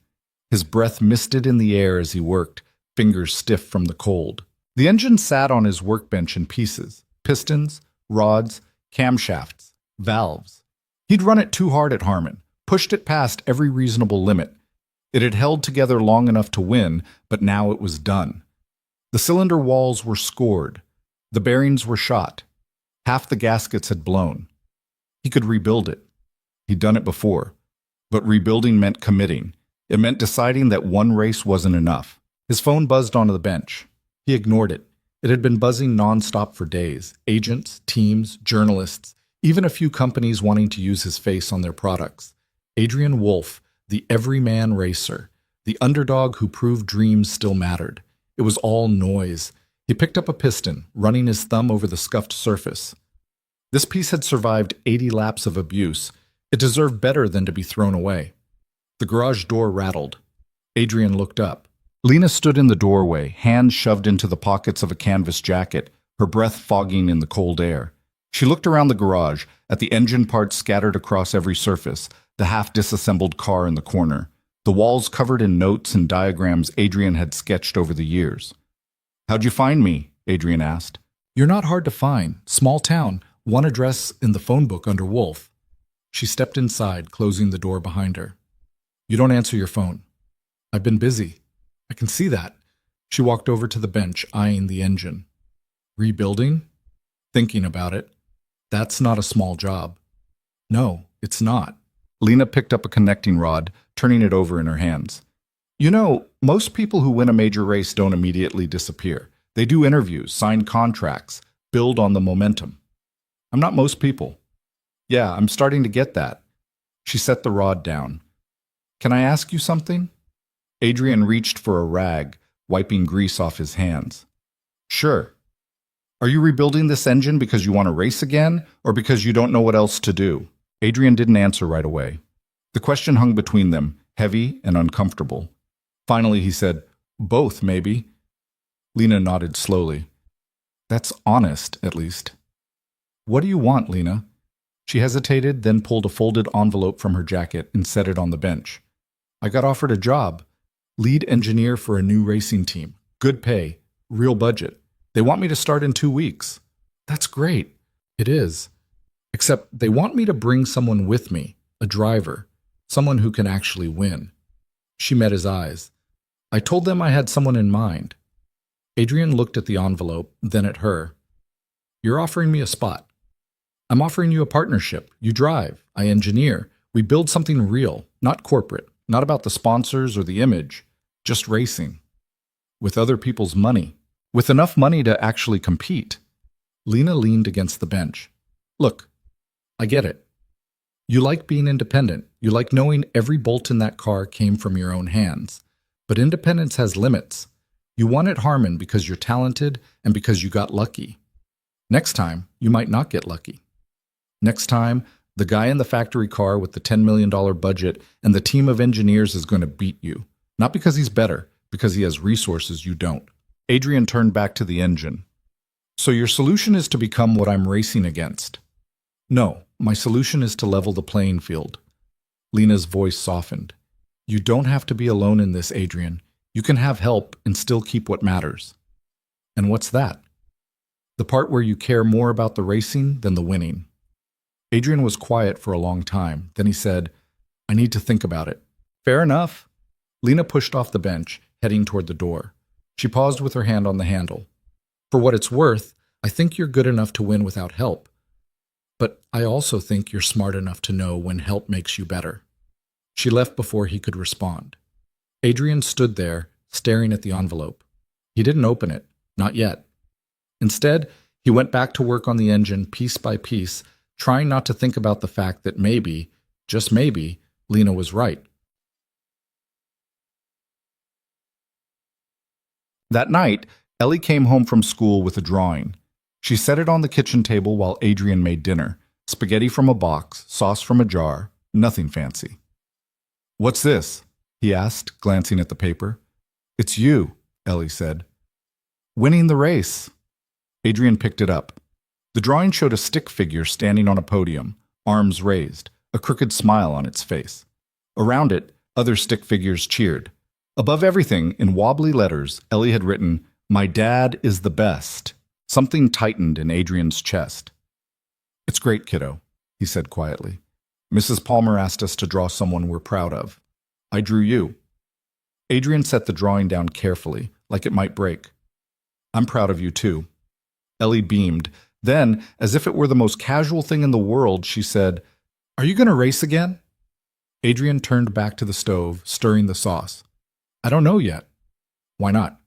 His breath misted in the air as he worked, fingers stiff from the cold. The engine sat on his workbench in pieces: pistons, rods, camshafts, valves. He'd run it too hard at Harmon, pushed it past every reasonable limit. It had held together long enough to win, but now it was done. The cylinder walls were scored. The bearings were shot. Half the gaskets had blown. He could rebuild it. He'd done it before. But rebuilding meant committing. It meant deciding that one race wasn't enough. His phone buzzed onto the bench. He ignored it. It had been buzzing nonstop for days. Agents, teams, journalists, even a few companies wanting to use his face on their products. Adrian Wolf, the everyman racer, the underdog who proved dreams still mattered. It was all noise. He picked up a piston, running his thumb over the scuffed surface. This piece had survived 80 laps of abuse. It deserved better than to be thrown away. The garage door rattled. Adrian looked up. Lena stood in the doorway, hands shoved into the pockets of a canvas jacket, her breath fogging in the cold air. She looked around the garage, at the engine parts scattered across every surface, the half-disassembled car in the corner, the walls covered in notes and diagrams Adrian had sketched over the years. "How'd you find me?" Adrian asked. "You're not hard to find. Small town. One address in the phone book under Wolf." She stepped inside, closing the door behind her. "You don't answer your phone." "I've been busy." "I can see that." She walked over to the bench, eyeing the engine. "Rebuilding?" "Thinking about it." "That's not a small job." "No, it's not." Lena picked up a connecting rod, turning it over in her hands. "You know, most people who win a major race don't immediately disappear. They do interviews, sign contracts, build on the momentum. I'm not most people." "Yeah, I'm starting to get that." She set the rod down. "Can I ask you something?" Adrian reached for a rag, wiping grease off his hands. "Sure." "Are you rebuilding this engine because you want to race again, or because you don't know what else to do?" Adrian didn't answer right away. The question hung between them, heavy and uncomfortable. Finally, he said, "Both, maybe." Lena nodded slowly. "That's honest, at least." "What do you want, Lena?" She hesitated, then pulled a folded envelope from her jacket and set it on the bench. "I got offered a job. Lead engineer for a new racing team. Good pay. Real budget. They want me to start in 2 weeks." "That's great." "It is. Except they want me to bring someone with me, a driver, someone who can actually win." She met his eyes. "I told them I had someone in mind." Adrian looked at the envelope, then at her. "You're offering me a spot." "I'm offering you a partnership. You drive, I engineer. We build something real, not corporate, not about the sponsors or the image, just racing. With other people's money. With enough money to actually compete." Lena leaned against the bench. "Look, I get it. You like being independent. You like knowing every bolt in that car came from your own hands. But independence has limits. You want it Harmon because you're talented and because you got lucky. Next time, you might not get lucky. Next time, the guy in the factory car with the $10 million budget and the team of engineers is going to beat you. Not because he's better, because he has resources you don't." Adrian turned back to the engine. "So your solution is to become what I'm racing against?" "No, my solution is to level the playing field." Lena's voice softened. "You don't have to be alone in this, Adrian. You can have help and still keep what matters." "And what's that?" "The part where you care more about the racing than the winning." Adrian was quiet for a long time. Then he said, "I need to think about it." "Fair enough." Lena pushed off the bench, heading toward the door. She paused with her hand on the handle. "For what it's worth, I think you're good enough to win without help. But I also think you're smart enough to know when help makes you better." She left before he could respond. Adrian stood there, staring at the envelope. He didn't open it, not yet. Instead, he went back to work on the engine piece by piece, trying not to think about the fact that maybe, just maybe, Lena was right. That night, Ellie came home from school with a drawing. She set it on the kitchen table while Adrian made dinner. Spaghetti from a box, sauce from a jar, nothing fancy. "What's this?" he asked, glancing at the paper. "It's you," Ellie said. "Winning the race." Adrian picked it up. The drawing showed a stick figure standing on a podium, arms raised, a crooked smile on its face. Around it, other stick figures cheered. Above everything, in wobbly letters, Ellie had written, "My dad is the best." Something tightened in Adrian's chest. "It's great, kiddo," he said quietly. "Mrs. Palmer asked us to draw someone we're proud of. I drew you." Adrian set the drawing down carefully, like it might break. "I'm proud of you, too." Ellie beamed. Then, as if it were the most casual thing in the world, she said, "Are you going to race again?" Adrian turned back to the stove, stirring the sauce. "I don't know yet." "Why not?"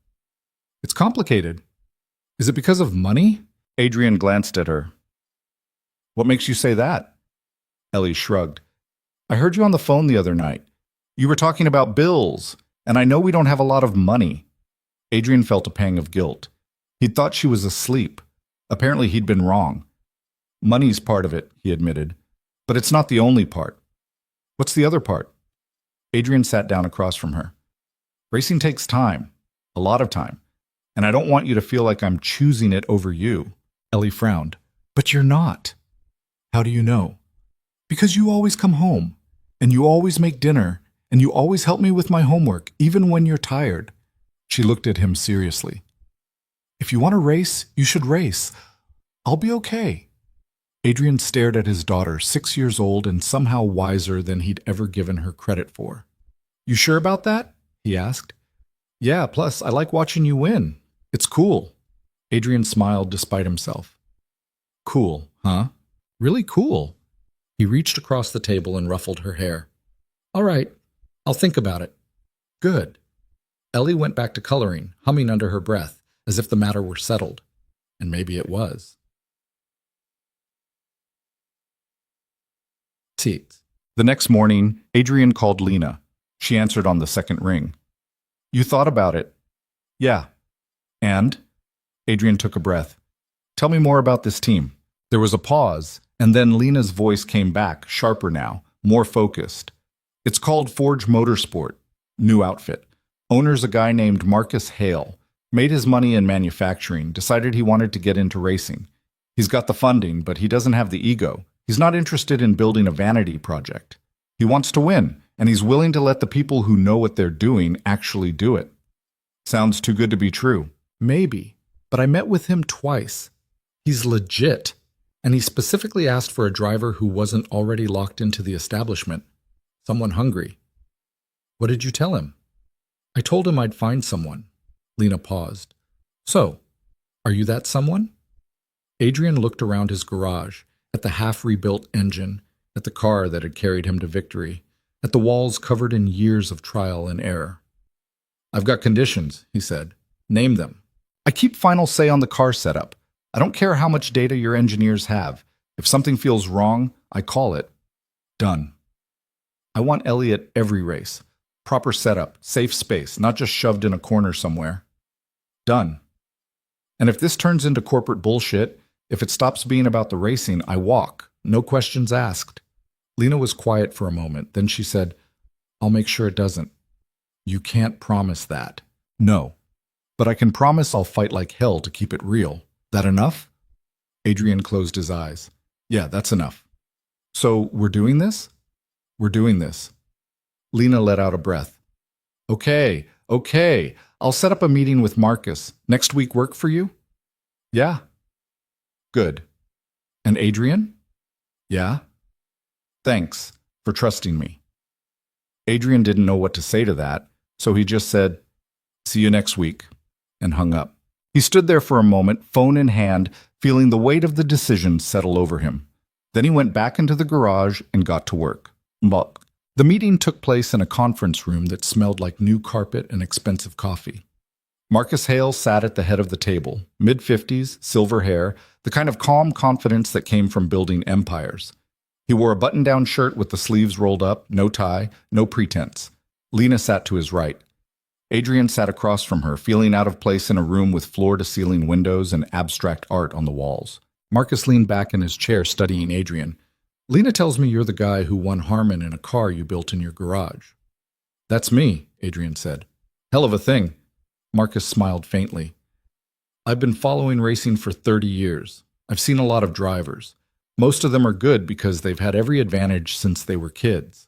"It's complicated." Is it because of money? Adrian glanced at her. What makes you say that? Ellie shrugged. I heard you on the phone the other night. You were talking about bills, and I know we don't have a lot of money. Adrian felt a pang of guilt. He'd thought she was asleep. Apparently he'd been wrong. Money's part of it, he admitted. But it's not the only part. What's the other part? Adrian sat down across from her. Racing takes time. A lot of time. And I don't want you to feel like I'm choosing it over you. Ellie frowned. But you're not. How do you know? Because you always come home, and you always make dinner, and you always help me with my homework, even when you're tired. She looked at him seriously. If you want to race, you should race. I'll be okay. Adrian stared at his daughter, 6 years old and somehow wiser than he'd ever given her credit for. You sure about that? He asked. Yeah, plus I like watching you win. It's cool. Adrian smiled despite himself. Cool, huh? Really cool. He reached across the table and ruffled her hair. All right, I'll think about it. Good. Ellie went back to coloring, humming under her breath, as if the matter were settled. And maybe it was. The next morning, Adrian called Lena. She answered on the second ring. You thought about it? Yeah. And? Adrian took a breath. Tell me more about this team. There was a pause, and then Lena's voice came back, sharper now, more focused. It's called Forge Motorsport. New outfit. Owner's a guy named Marcus Hale. Made his money in manufacturing, decided he wanted to get into racing. He's got the funding, but he doesn't have the ego. He's not interested in building a vanity project. He wants to win, and he's willing to let the people who know what they're doing actually do it. Sounds too good to be true. Maybe, but I met with him twice. He's legit, and he specifically asked for a driver who wasn't already locked into the establishment. Someone hungry. What did you tell him? I told him I'd find someone. Lena paused. So, are you that someone? Adrian looked around his garage, at the half-rebuilt engine, at the car that had carried him to victory, at the walls covered in years of trial and error. I've got conditions, he said. Name them. I keep final say on the car setup. I don't care how much data your engineers have. If something feels wrong, I call it. Done. I want Ellie at every race. Proper setup, safe space, not just shoved in a corner somewhere. Done. And if this turns into corporate bullshit, if it stops being about the racing, I walk. No questions asked. Lena was quiet for a moment. Then she said, I'll make sure it doesn't. You can't promise that. No. But I can promise I'll fight like hell to keep it real. That enough? Adrian closed his eyes. Yeah, that's enough. So we're doing this? We're doing this. Lena let out a breath. Okay. I'll set up a meeting with Marcus. Next week work for you? Yeah. Good. And Adrian? Yeah? Thanks for trusting me. Adrian didn't know what to say to that, so he just said, see you next week, and hung up. He stood there for a moment, phone in hand, feeling the weight of the decision settle over him. Then he went back into the garage and got to work. But the meeting took place in a conference room that smelled like new carpet and expensive coffee. Marcus Hale sat at the head of the table, mid-50s, silver hair, the kind of calm confidence that came from building empires. He wore a button-down shirt with the sleeves rolled up, no tie, no pretense. Lena sat to his right. Adrian sat across from her, feeling out of place in a room with floor-to-ceiling windows and abstract art on the walls. Marcus leaned back in his chair, studying Adrian. Lena tells me you're the guy who won Harmon in a car you built in your garage. That's me, Adrian said. Hell of a thing. Marcus smiled faintly. I've been following racing for 30 years. I've seen a lot of drivers. Most of them are good because they've had every advantage since they were kids.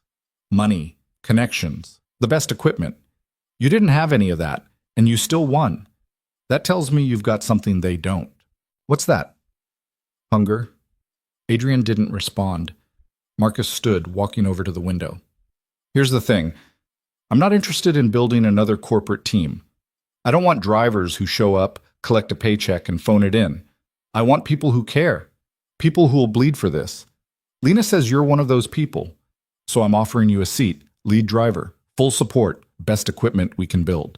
Money, connections, the best equipment. You didn't have any of that, and you still won. That tells me you've got something they don't. What's that? Hunger. Adrian didn't respond. Marcus stood, walking over to the window. Here's the thing. I'm not interested in building another corporate team. I don't want drivers who show up, collect a paycheck, and phone it in. I want people who care. People who will bleed for this. Lena says you're one of those people. So I'm offering you a seat, lead driver, full support, best equipment we can build.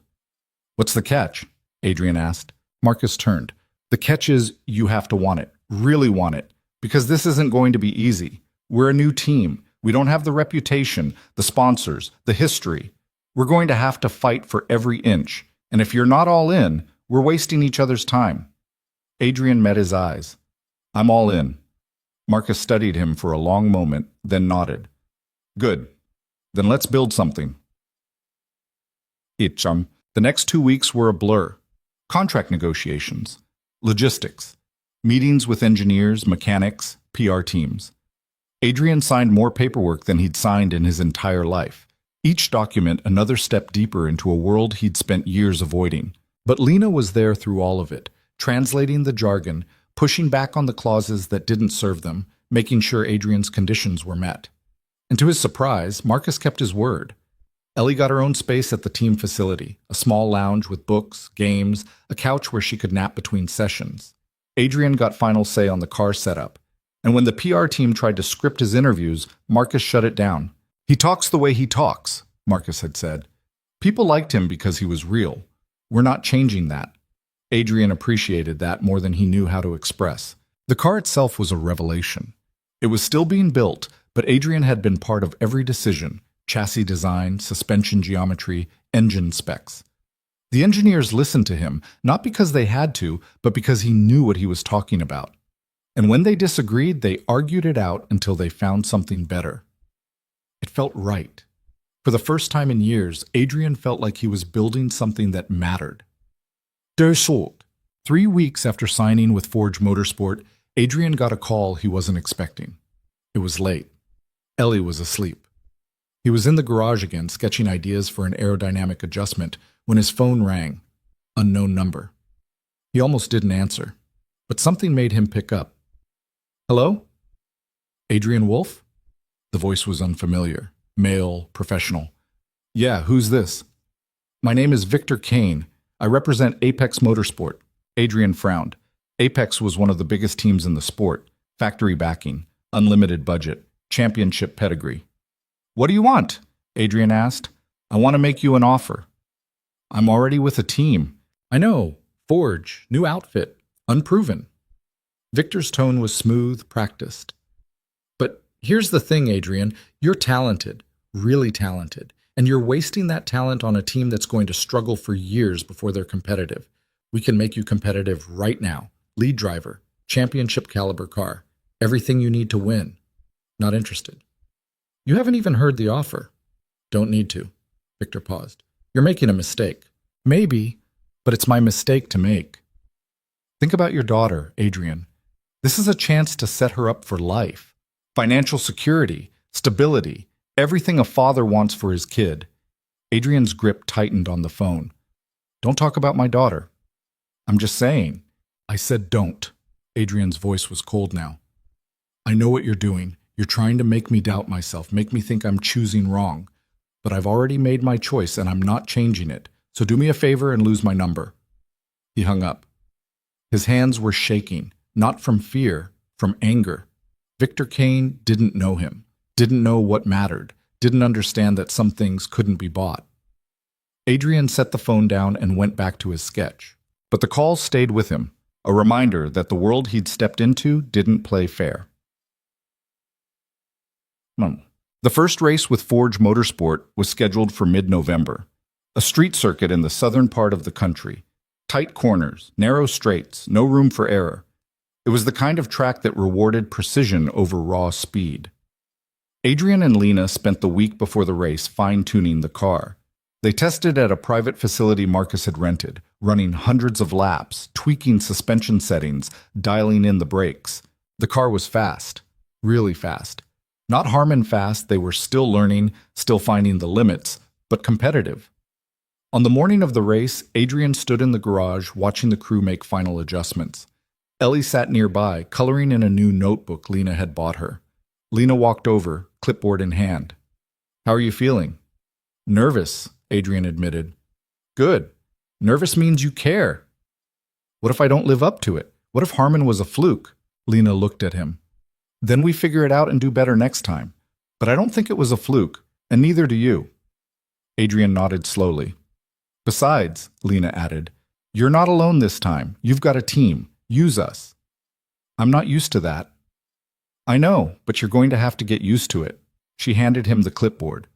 What's the catch? Adrian asked. Marcus turned. The catch is you have to want it, really want it, because this isn't going to be easy. We're a new team. We don't have the reputation, the sponsors, the history. We're going to have to fight for every inch. And if you're not all in, we're wasting each other's time. Adrian met his eyes. I'm all in. Marcus studied him for a long moment, then nodded. Good. Then let's build something. The next 2 weeks were a blur. Contract negotiations, logistics, meetings with engineers, mechanics, PR teams. Adrian signed more paperwork than he'd signed in his entire life. Each document another step deeper into a world he'd spent years avoiding. But Lena was there through all of it, translating the jargon, pushing back on the clauses that didn't serve them, making sure Adrian's conditions were met. And to his surprise, Marcus kept his word. Ellie got her own space at the team facility, a small lounge with books, games, a couch where she could nap between sessions. Adrian got final say on the car setup. And when the PR team tried to script his interviews, Marcus shut it down. He talks the way he talks, Marcus had said. People liked him because he was real. We're not changing that. Adrian appreciated that more than he knew how to express. The car itself was a revelation. It was still being built, but Adrian had been part of every decision: chassis design, suspension geometry, engine specs. The engineers listened to him, not because they had to, but because he knew what he was talking about. And when they disagreed, they argued it out until they found something better. It felt right. For the first time in years, Adrian felt like he was building something that mattered. Short. 3 weeks after signing with Forge Motorsport, Adrian got a call he wasn't expecting. It was late. Ellie was asleep. He was in the garage again, sketching ideas for an aerodynamic adjustment, when his phone rang. Unknown number. He almost didn't answer, but something made him pick up. Hello? Adrian Wolf? The voice was unfamiliar. Male, professional. Yeah, who's this? My name is Victor Kane. I represent Apex Motorsport. Adrian frowned. Apex was one of the biggest teams in the sport. Factory backing, unlimited budget, championship pedigree. What do you want? Adrian asked. I want to make you an offer. I'm already with a team. I know. Forge, new outfit, unproven. Victor's tone was smooth, practiced. But here's the thing, Adrian. You're talented, really talented, and you're wasting that talent on a team that's going to struggle for years before they're competitive. We can make you competitive right now. Lead driver, championship caliber car, everything you need to win. Not interested. You haven't even heard the offer. Don't need to. Victor paused. You're making a mistake. Maybe, but it's my mistake to make. Think about your daughter, Adrian. This is a chance to set her up for life. Financial security, stability, everything a father wants for his kid. Adrian's grip tightened on the phone. Don't talk about my daughter. I'm just saying. I said don't. Adrian's voice was cold now. I know what you're doing. You're trying to make me doubt myself, make me think I'm choosing wrong. But I've already made my choice and I'm not changing it. So do me a favor and lose my number. He hung up. His hands were shaking, not from fear, from anger. Victor Kane didn't know him, didn't know what mattered, didn't understand that some things couldn't be bought. Adrian set the phone down and went back to his sketch. But the call stayed with him, a reminder that the world he'd stepped into didn't play fair. The first race with Forge Motorsport was scheduled for mid-November. A street circuit in the southern part of the country. Tight corners, narrow straights, no room for error. It was the kind of track that rewarded precision over raw speed. Adrian and Lena spent the week before the race fine-tuning the car. They tested at a private facility Marcus had rented, running hundreds of laps, tweaking suspension settings, dialing in the brakes. The car was fast, really fast. Not Harmon fast, they were still learning, still finding the limits, but competitive. On the morning of the race, Adrian stood in the garage watching the crew make final adjustments. Ellie sat nearby, coloring in a new notebook Lena had bought her. Lena walked over, clipboard in hand. How are you feeling? Nervous, Adrian admitted. Good. Nervous means you care. What if I don't live up to it? What if Harmon was a fluke? Lena looked at him. Then we figure it out and do better next time. But I don't think it was a fluke, and neither do you. Adrian nodded slowly. Besides, Lena added, you're not alone this time. You've got a team. Use us. I'm not used to that. I know, but you're going to have to get used to it. She handed him the clipboard.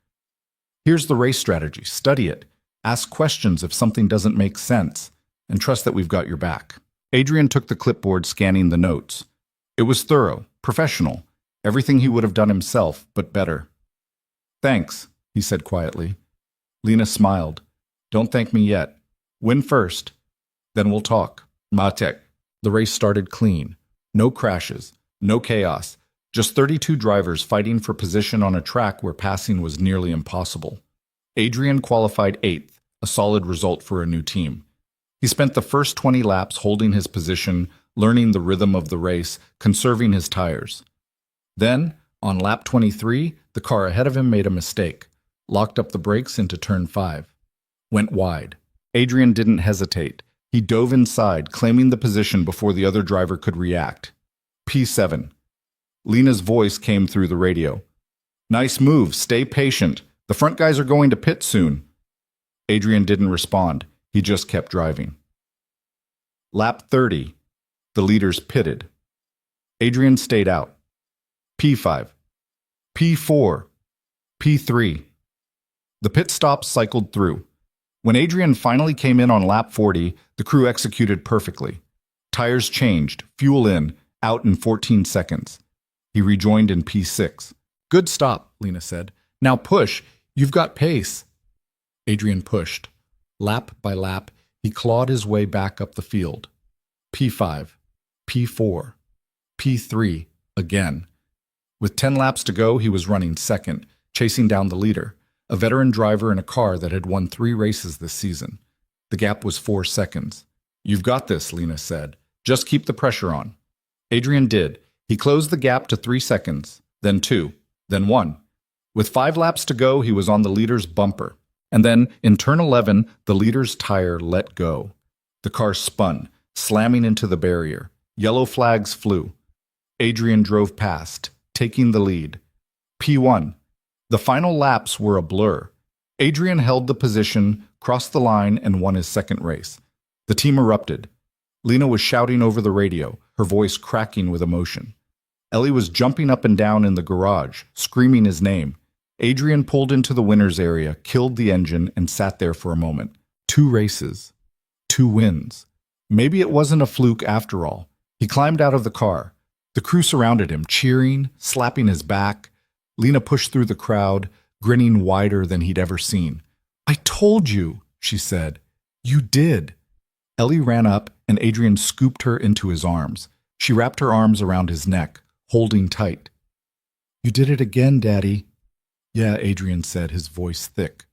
Here's the race strategy. Study it. Ask questions if something doesn't make sense, and trust that we've got your back. Adrian took the clipboard, scanning the notes. It was thorough, professional, everything he would have done himself, but better. Thanks, he said quietly. Lena smiled. Don't thank me yet. Win first. Then we'll talk. Matek. The race started clean. No crashes. No chaos. Just 32 drivers fighting for position on a track where passing was nearly impossible. Adrian qualified 8th, a solid result for a new team. He spent the first 20 laps holding his position, learning the rhythm of the race, conserving his tires. Then, on lap 23, the car ahead of him made a mistake, locked up the brakes into turn 5. Went wide. Adrian didn't hesitate. He dove inside, claiming the position before the other driver could react. P7. Lena's voice came through the radio. Nice move, stay patient. The front guys are going to pit soon. Adrian didn't respond. He just kept driving. Lap 30. The leaders pitted. Adrian stayed out. P5. P4. P3. The pit stops cycled through. When Adrian finally came in on lap 40, the crew executed perfectly. Tires changed, fuel in, out in 14 seconds. He rejoined in P6. Good stop, Lena said. Now push. You've got pace. Adrian pushed. Lap by lap, he clawed his way back up the field. P5. P4. P3. Again. With 10 laps to go, he was running second, chasing down the leader, a veteran driver in a car that had won 3 races this season. The gap was 4 seconds. You've got this, Lena said. Just keep the pressure on. Adrian did. He closed the gap to 3 seconds, then 2, then 1. With 5 laps to go, he was on the leader's bumper. And then, in turn 11, the leader's tire let go. The car spun, slamming into the barrier. Yellow flags flew. Adrian drove past, taking the lead. P1. The final laps were a blur. Adrian held the position, crossed the line, and won his second race. The team erupted. Lena was shouting over the radio, her voice cracking with emotion. Ellie was jumping up and down in the garage, screaming his name. Adrian pulled into the winner's area, killed the engine, and sat there for a moment. 2 races. 2 wins. Maybe it wasn't a fluke after all. He climbed out of the car. The crew surrounded him, cheering, slapping his back. Lena pushed through the crowd, grinning wider than he'd ever seen. I told you, she said. You did. Ellie ran up, and Adrian scooped her into his arms. She wrapped her arms around his neck, holding tight. You did it again, Daddy. Yeah, Adrian said, his voice thick.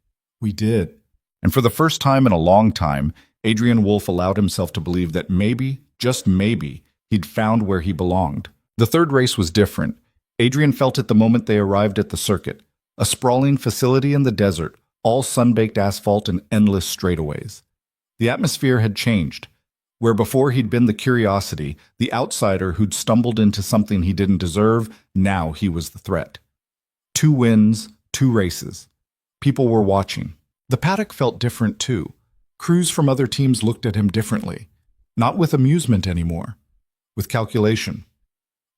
We did. And for the first time in a long time, Adrian Wolf allowed himself to believe that maybe, just maybe, he'd found where he belonged. The third race was different. Adrian felt it the moment they arrived at the circuit, a sprawling facility in the desert, all sun-baked asphalt and endless straightaways. The atmosphere had changed. Where before he'd been the curiosity, the outsider who'd stumbled into something he didn't deserve, now he was the threat. 2 wins, 2 races. People were watching. The paddock felt different too. Crews from other teams looked at him differently. Not with amusement anymore. With calculation.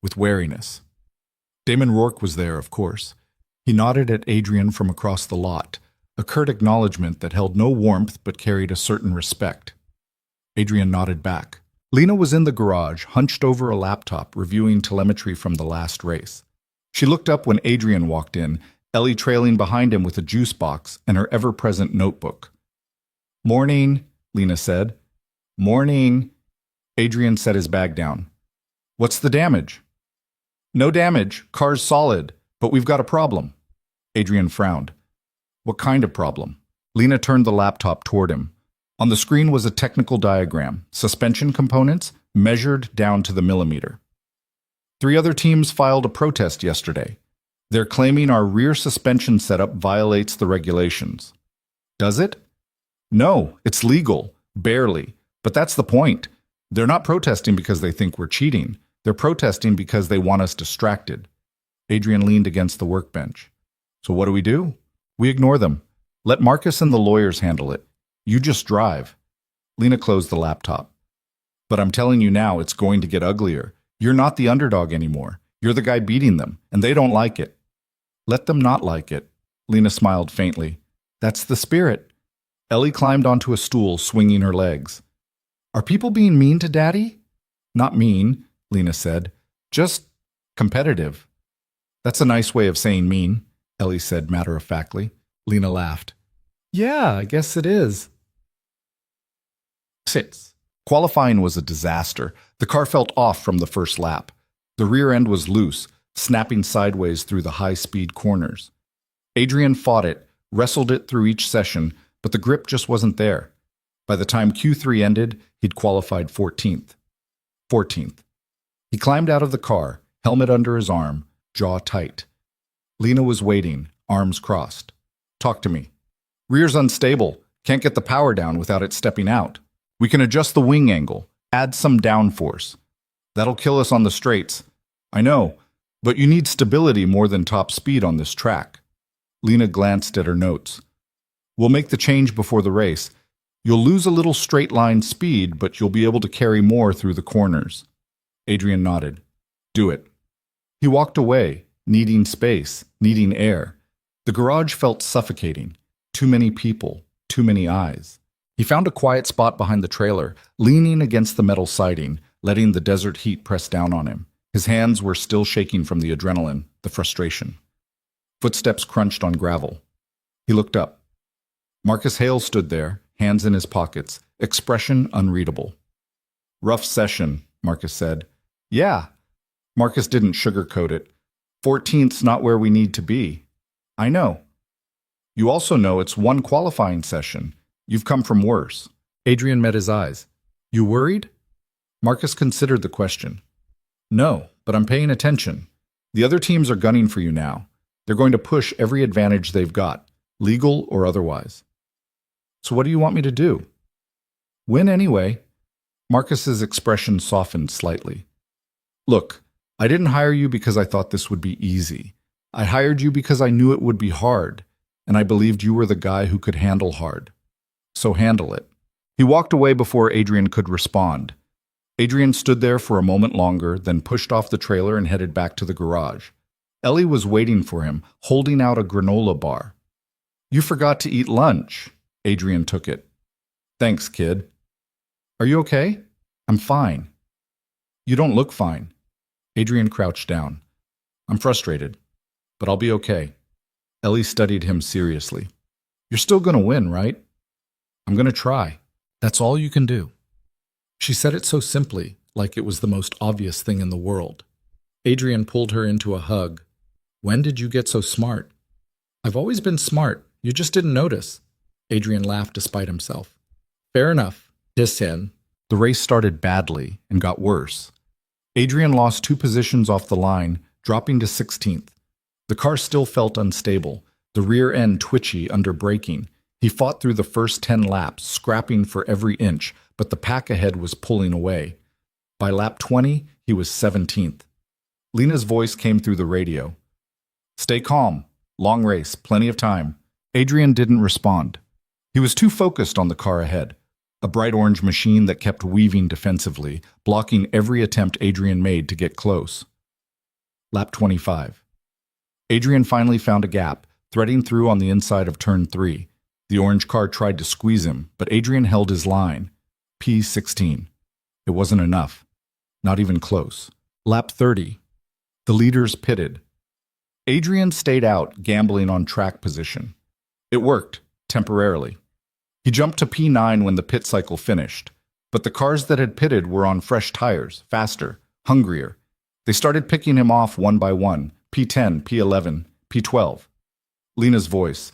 With wariness. Damon Rourke was there, of course. He nodded at Adrian from across the lot, a curt acknowledgement that held no warmth but carried a certain respect. Adrian nodded back. Lena was in the garage, hunched over a laptop, reviewing telemetry from the last race. She looked up when Adrian walked in, Ellie trailing behind him with a juice box and her ever-present notebook. Morning, Lena said. Morning. Adrian set his bag down. What's the damage? No damage, car's solid, but we've got a problem. Adrian frowned. What kind of problem? Lena turned the laptop toward him. On the screen was a technical diagram, suspension components measured down to the millimeter. 3 other teams filed a protest yesterday. They're claiming our rear suspension setup violates the regulations. Does it? No, it's legal, barely, but that's the point. They're not protesting because they think we're cheating. They're protesting because they want us distracted. Adrian leaned against the workbench. So what do? We ignore them. Let Marcus and the lawyers handle it. You just drive. Lena closed the laptop. But I'm telling you now, it's going to get uglier. You're not the underdog anymore. You're the guy beating them, and they don't like it. Let them not like it. Lena smiled faintly. That's the spirit. Ellie climbed onto a stool, swinging her legs. Are people being mean to Daddy? Not mean, Lena said. Just competitive. That's a nice way of saying mean, Ellie said matter-of-factly. Lena laughed. Yeah, I guess it is. Sits. Qualifying was a disaster. The car felt off from the first lap. The rear end was loose, snapping sideways through the high-speed corners. Adrian fought it, wrestled it through each session, but the grip just wasn't there. By the time Q3 ended, he'd qualified 14th. He climbed out of the car, helmet under his arm, jaw tight. Lena was waiting, arms crossed. Talk to me. Rear's unstable. Can't get the power down without it stepping out. We can adjust the wing angle, add some downforce. That'll kill us on the straights. I know, but you need stability more than top speed on this track. Lena glanced at her notes. We'll make the change before the race. You'll lose a little straight-line speed, but you'll be able to carry more through the corners. Adrian nodded. Do it. He walked away, needing space, needing air. The garage felt suffocating. Too many people, too many eyes. He found a quiet spot behind the trailer, leaning against the metal siding, letting the desert heat press down on him. His hands were still shaking from the adrenaline, the frustration. Footsteps crunched on gravel. He looked up. Marcus Hale stood there, hands in his pockets, expression unreadable. Rough session, Marcus said. Yeah. Marcus didn't sugarcoat it. 14th's not where we need to be. I know. You also know it's one qualifying session. You've come from worse. Adrian met his eyes. You worried? Marcus considered the question. No, but I'm paying attention. The other teams are gunning for you now. They're going to push every advantage they've got, legal or otherwise. So what do you want me to do? Win anyway. Marcus's expression softened slightly. Look, I didn't hire you because I thought this would be easy. I hired you because I knew it would be hard, and I believed you were the guy who could handle hard. So handle it. He walked away before Adrian could respond. Adrian stood there for a moment longer, then pushed off the trailer and headed back to the garage. Ellie was waiting for him, holding out a granola bar. You forgot to eat lunch. Adrian took it. Thanks, kid. Are you okay? I'm fine. You don't look fine. Adrian crouched down. I'm frustrated, but I'll be okay. Ellie studied him seriously. You're still going to win, right? I'm going to try. That's all you can do. She said it so simply, like it was the most obvious thing in the world. Adrian pulled her into a hug. When did you get so smart? I've always been smart. You just didn't notice. Adrian laughed despite himself. Fair enough. Diss in. The race started badly and got worse. Adrian lost 2 positions off the line, dropping to 16th. The car still felt unstable, the rear end twitchy under braking. He fought through the first 10 laps, scrapping for every inch, but the pack ahead was pulling away. By lap 20, he was 17th. Lena's voice came through the radio. Stay calm. Long race. Plenty of time. Adrian didn't respond. He was too focused on the car ahead, a bright orange machine that kept weaving defensively, blocking every attempt Adrian made to get close. Lap 25. Adrian finally found a gap, threading through on the inside of turn 3. The orange car tried to squeeze him, but Adrian held his line. P16. It wasn't enough. Not even close. Lap 30. The leaders pitted. Adrian stayed out, gambling on track position. It worked, temporarily. He jumped to P9 when the pit cycle finished, but the cars that had pitted were on fresh tires, faster, hungrier. They started picking him off one by one, P10, P11, P12. Lena's voice.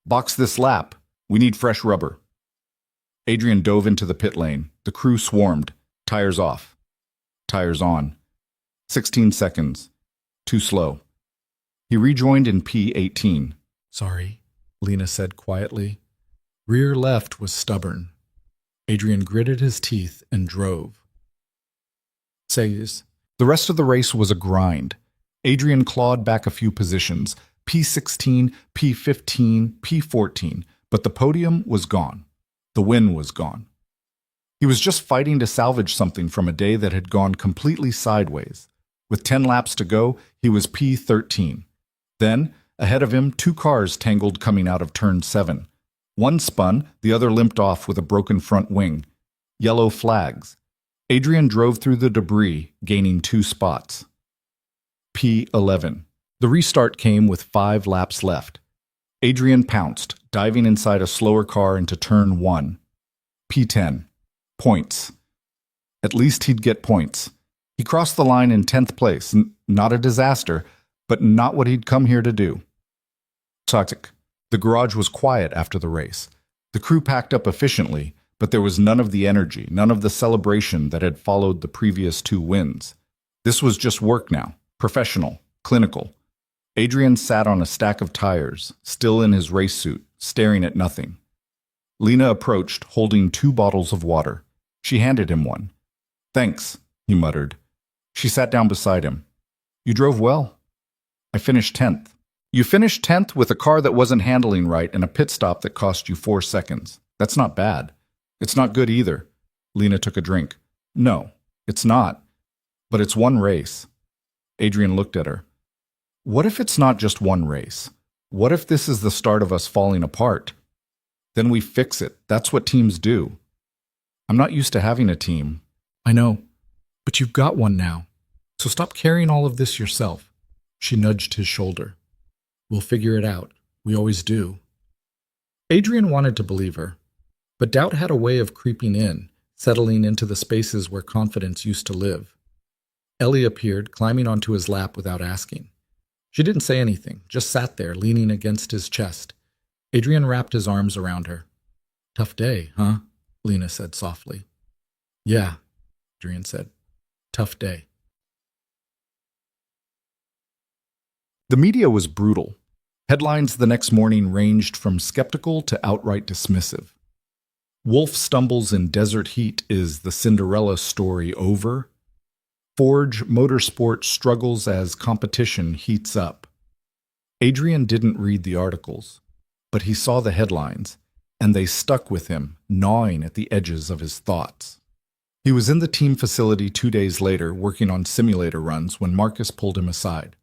Box this lap. We need fresh rubber. Adrian dove into the pit lane. The crew swarmed. Tires off. Tires on. 16 seconds. Too slow. He rejoined in P18. Sorry, Lena said quietly. Rear left was stubborn. Adrian gritted his teeth and drove. Says. The rest of the race was a grind. Adrian clawed back a few positions, P16, P15, P14, but the podium was gone. The win was gone. He was just fighting to salvage something from a day that had gone completely sideways. With 10 laps to go, he was P13. Then, ahead of him, 2 cars tangled coming out of turn 7. One spun, the other limped off with a broken front wing. Yellow flags. Adrian drove through the debris, gaining 2 spots. P11. The restart came with 5 laps left. Adrian pounced, diving inside a slower car into turn 1. P10. Points. At least he'd get points. He crossed the line in 10th place. Not a disaster, but not what he'd come here to do. Toxic. The garage was quiet after the race. The crew packed up efficiently, but there was none of the energy, none of the celebration that had followed the previous 2 wins. This was just work now, professional, clinical. Adrian sat on a stack of tires, still in his race suit, staring at nothing. Lena approached, holding 2 bottles of water. She handed him one. "Thanks," he muttered. She sat down beside him. "You drove well." "I finished 10th. "You finished 10th with a car that wasn't handling right and a pit stop that cost you 4 seconds. That's not bad." "It's not good either." Lena took a drink. "No, it's not. But it's one race." Adrian looked at her. "What if it's not just one race? What if this is the start of us falling apart? Then we fix it. That's what teams do." "I'm not used to having a team." "I know, but you've got one now. So stop carrying all of this yourself." She nudged his shoulder. "We'll figure it out. We always do." Adrian wanted to believe her, but doubt had a way of creeping in, settling into the spaces where confidence used to live. Ellie appeared, climbing onto his lap without asking. She didn't say anything, just sat there, leaning against his chest. Adrian wrapped his arms around her. "Tough day, huh?" Lena said softly. "Yeah," Adrian said. "Tough day." The media was brutal. Headlines the next morning ranged from skeptical to outright dismissive. Wolf stumbles in desert heat. Is the Cinderella story over? Forge Motorsport struggles as competition heats up. Adrian didn't read the articles, but he saw the headlines, and they stuck with him, gnawing at the edges of his thoughts. He was in the team facility 2 days later, working on simulator runs, when Marcus pulled him aside.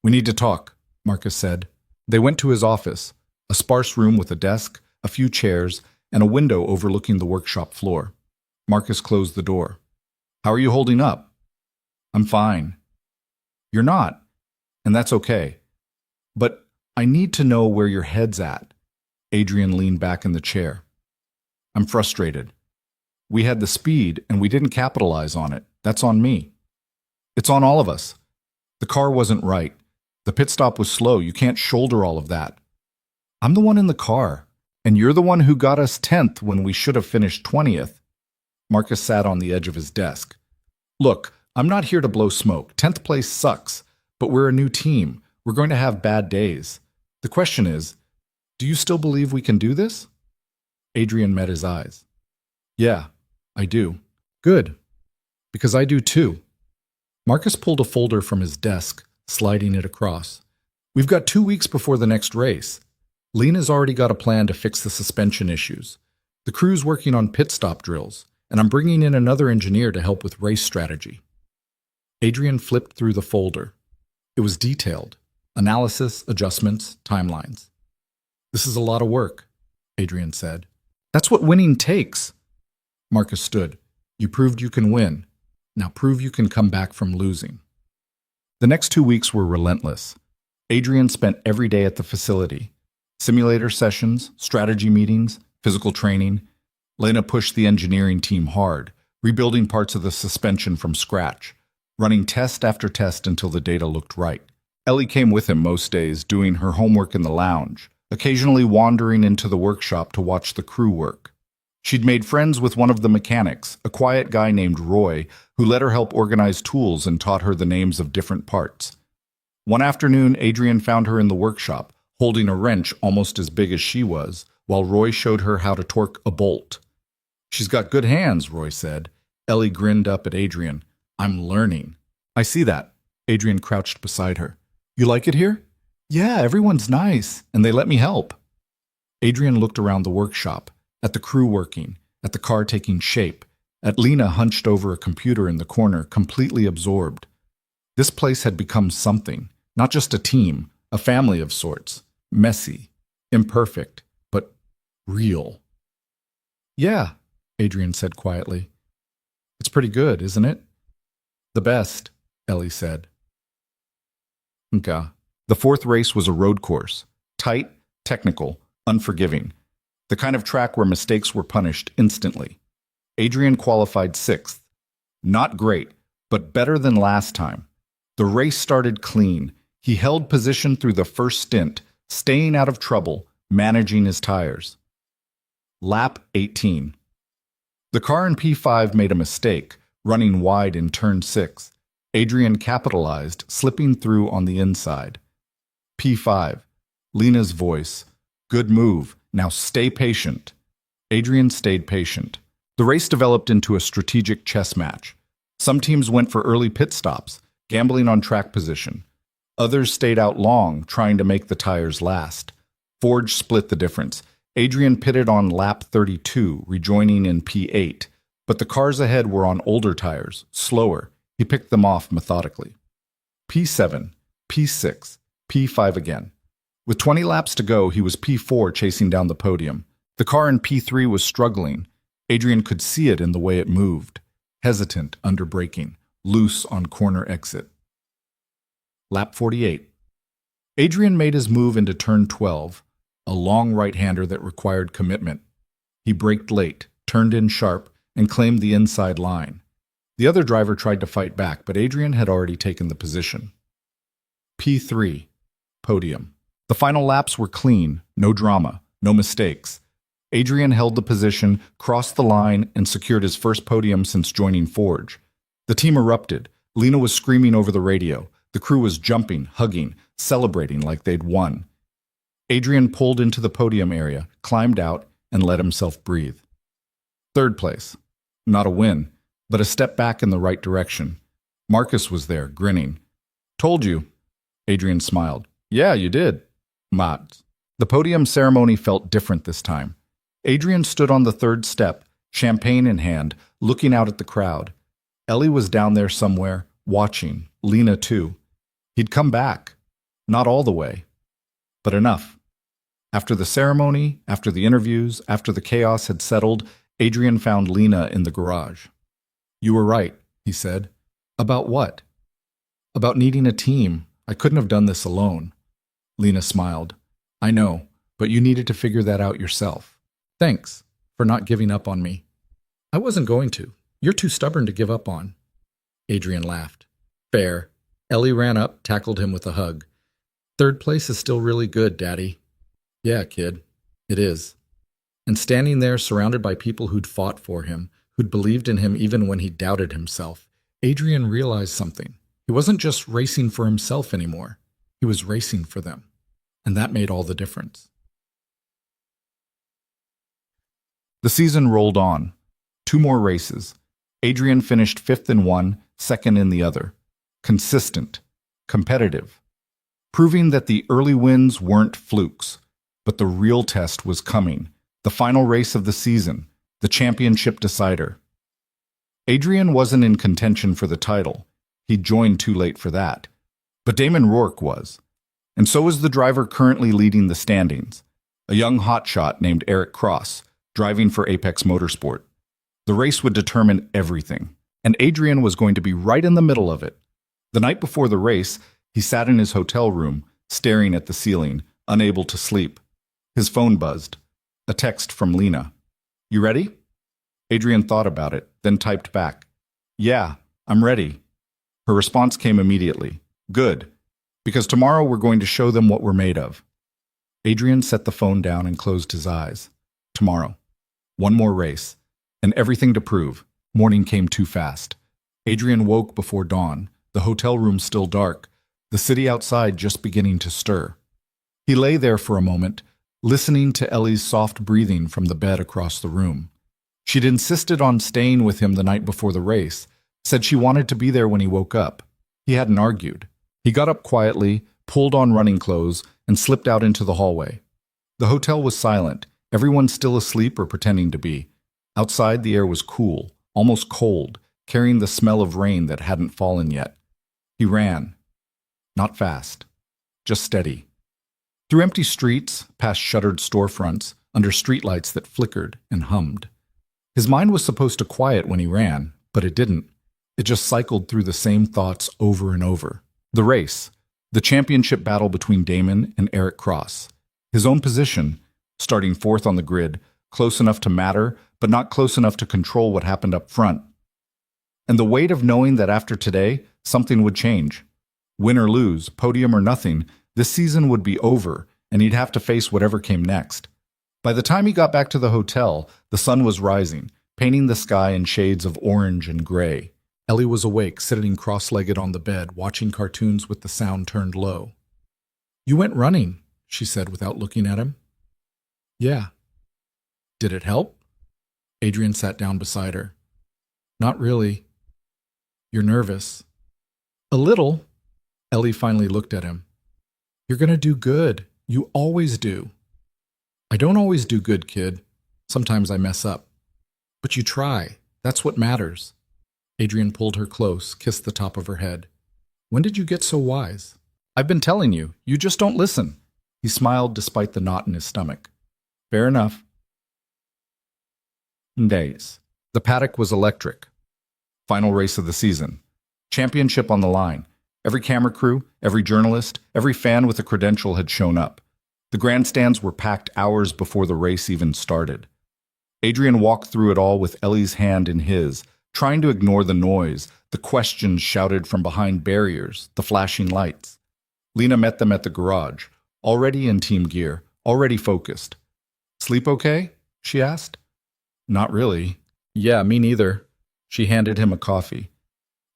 "We need to talk," Marcus said. They went to his office, a sparse room with a desk, a few chairs, and a window overlooking the workshop floor. Marcus closed the door. "How are you holding up?" "I'm fine." "You're not, and that's okay. But I need to know where your head's at." Adrian leaned back in the chair. "I'm frustrated. We had the speed, and we didn't capitalize on it. That's on me. It's on all of us. The car wasn't right. The pit stop was slow. You can't shoulder all of that. I'm the one in the car, and you're the one who got us 10th when we should have finished 20th. Marcus sat on the edge of his desk. "Look, I'm not here to blow smoke. 10th place sucks, but we're a new team. We're going to have bad days. The question is, do you still believe we can do this?" Adrian met his eyes. "Yeah, I do." "Good, because I do too." Marcus pulled a folder from his desk, sliding it across. "We've got 2 weeks before the next race. Lena's already got a plan to fix the suspension issues. The crew's working on pit stop drills, and I'm bringing in another engineer to help with race strategy." Adrian flipped through the folder. It was detailed. Analysis, adjustments, timelines. "This is a lot of work," Adrian said. "That's what winning takes." Marcus stood. "You proved you can win. Now prove you can come back from losing." The next 2 weeks were relentless. Adrian spent every day at the facility. Simulator sessions, strategy meetings, physical training. Lena pushed the engineering team hard, rebuilding parts of the suspension from scratch, running test after test until the data looked right. Ellie came with him most days, doing her homework in the lounge, occasionally wandering into the workshop to watch the crew work. She'd made friends with one of the mechanics, a quiet guy named Roy, who let her help organize tools and taught her the names of different parts. One afternoon, Adrian found her in the workshop, holding a wrench almost as big as she was, while Roy showed her how to torque a bolt. "She's got good hands," Roy said. Ellie grinned up at Adrian. "I'm learning." "I see that." Adrian crouched beside her. "You like it here?" "Yeah, everyone's nice, and they let me help." Adrian looked around the workshop, at the crew working, at the car taking shape, Lena hunched over a computer in the corner, completely absorbed. This place had become something, not just a team, a family of sorts. Messy, imperfect, but real. Yeah, Adrian said quietly. It's pretty good, isn't it? The best, Ellie said. Okay. The fourth race was a road course. Tight, technical, unforgiving. The kind of track where mistakes were punished instantly. Adrian qualified sixth. Not great, but better than last time. The race started clean. He held position through the first stint, staying out of trouble, managing his tires. Lap 18. The car in P5 made a mistake, running wide in turn 6. Adrian capitalized, slipping through on the inside. P5. Lena's voice. Good move. Now stay patient. Adrian stayed patient. The race developed into a strategic chess match. Some teams went for early pit stops, gambling on track position. Others stayed out long, trying to make the tires last. Forge split the difference. Adrian pitted on lap 32, rejoining in P8. But the cars ahead were on older tires, slower. He picked them off methodically. P7, P6, P5 again. With 20 laps to go, he was P4 chasing down the podium. The car in P3 was struggling. Adrian could see it in the way it moved. Hesitant under braking, loose on corner exit. Lap 48. Adrian made his move into turn 12, a long right-hander that required commitment. He braked late, turned in sharp, and claimed the inside line. The other driver tried to fight back, but Adrian had already taken the position. P3. Podium. The final laps were clean, no drama, no mistakes. Adrian held the position, crossed the line, and secured his first podium since joining Forge. The team erupted. Lena was screaming over the radio. The crew was jumping, hugging, celebrating like they'd won. Adrian pulled into the podium area, climbed out, and let himself breathe. Third place. Not a win, but a step back in the right direction. Marcus was there, grinning. Told you. Adrian smiled. Yeah, you did. Mats. The podium ceremony felt different this time. Adrian stood on the third step, champagne in hand, looking out at the crowd. Ellie was down there somewhere, watching, Lena too. He'd come back. Not all the way, but enough. After the ceremony, after the interviews, after the chaos had settled, Adrian found Lena in the garage. You were right, he said. About what? About needing a team. I couldn't have done this alone. Lena smiled. I know, but you needed to figure that out yourself. Thanks for not giving up on me. I wasn't going to. You're too stubborn to give up on. Adrian laughed. Fair. Ellie ran up, tackled him with a hug. Third place is still really good, Daddy. Yeah, kid. It is. And standing there surrounded by people who'd fought for him, who'd believed in him even when he doubted himself, Adrian realized something. He wasn't just racing for himself anymore. He was racing for them. And that made all the difference. The season rolled on. 2 more races. Adrian finished 5th in one, 2nd in the other. Consistent. Competitive. Proving that the early wins weren't flukes. But the real test was coming. The final race of the season. The championship decider. Adrian wasn't in contention for the title. He'd joined too late for that. But Damon Rourke was. And so was the driver currently leading the standings. A young hotshot named Eric Cross, driving for Apex Motorsport. The race would determine everything, and Adrian was going to be right in the middle of it. The night before the race, he sat in his hotel room, staring at the ceiling, unable to sleep. His phone buzzed. A text from Lena. You ready? Adrian thought about it, then typed back. Yeah, I'm ready. Her response came immediately. Good, because tomorrow we're going to show them what we're made of. Adrian set the phone down and closed his eyes. Tomorrow. 1 more race. And everything to prove. Morning came too fast. Adrian woke before dawn, the hotel room still dark, the city outside just beginning to stir. He lay there for a moment, listening to Ellie's soft breathing from the bed across the room. She'd insisted on staying with him the night before the race, said she wanted to be there when he woke up. He hadn't argued. He got up quietly, pulled on running clothes, and slipped out into the hallway. The hotel was silent, everyone still asleep or pretending to be. Outside, the air was cool, almost cold, carrying the smell of rain that hadn't fallen yet. He ran. Not fast. Just steady. Through empty streets, past shuttered storefronts, under streetlights that flickered and hummed. His mind was supposed to quiet when he ran, but it didn't. It just cycled through the same thoughts over and over. The race. The championship battle between Damon and Eric Cross. His own position, starting fourth on the grid, close enough to matter, but not close enough to control what happened up front. And the weight of knowing that after today, something would change. Win or lose, podium or nothing, this season would be over, and he'd have to face whatever came next. By the time he got back to the hotel, the sun was rising, painting the sky in shades of orange and gray. Ellie was awake, sitting cross-legged on the bed, watching cartoons with the sound turned low. "You went running," she said without looking at him. "Yeah." "Did it help?" Adrian sat down beside her. "Not really." "You're nervous." "A little." Ellie finally looked at him. "You're gonna do good. You always do." "I don't always do good, kid. Sometimes I mess up. But you try. That's what matters." Adrian pulled her close, kissed the top of her head. "When did you get so wise?" "I've been telling you. You just don't listen." He smiled despite the knot in his stomach. "Fair enough." Days. The paddock was electric. Final race of the season. Championship on the line. Every camera crew, every journalist, every fan with a credential had shown up. The grandstands were packed hours before the race even started. Adrian walked through it all with Ellie's hand in his, trying to ignore the noise, the questions shouted from behind barriers, the flashing lights. Lena met them at the garage, already in team gear, already focused. "Sleep okay?" she asked. "Not really." "Yeah, me neither." She handed him a coffee.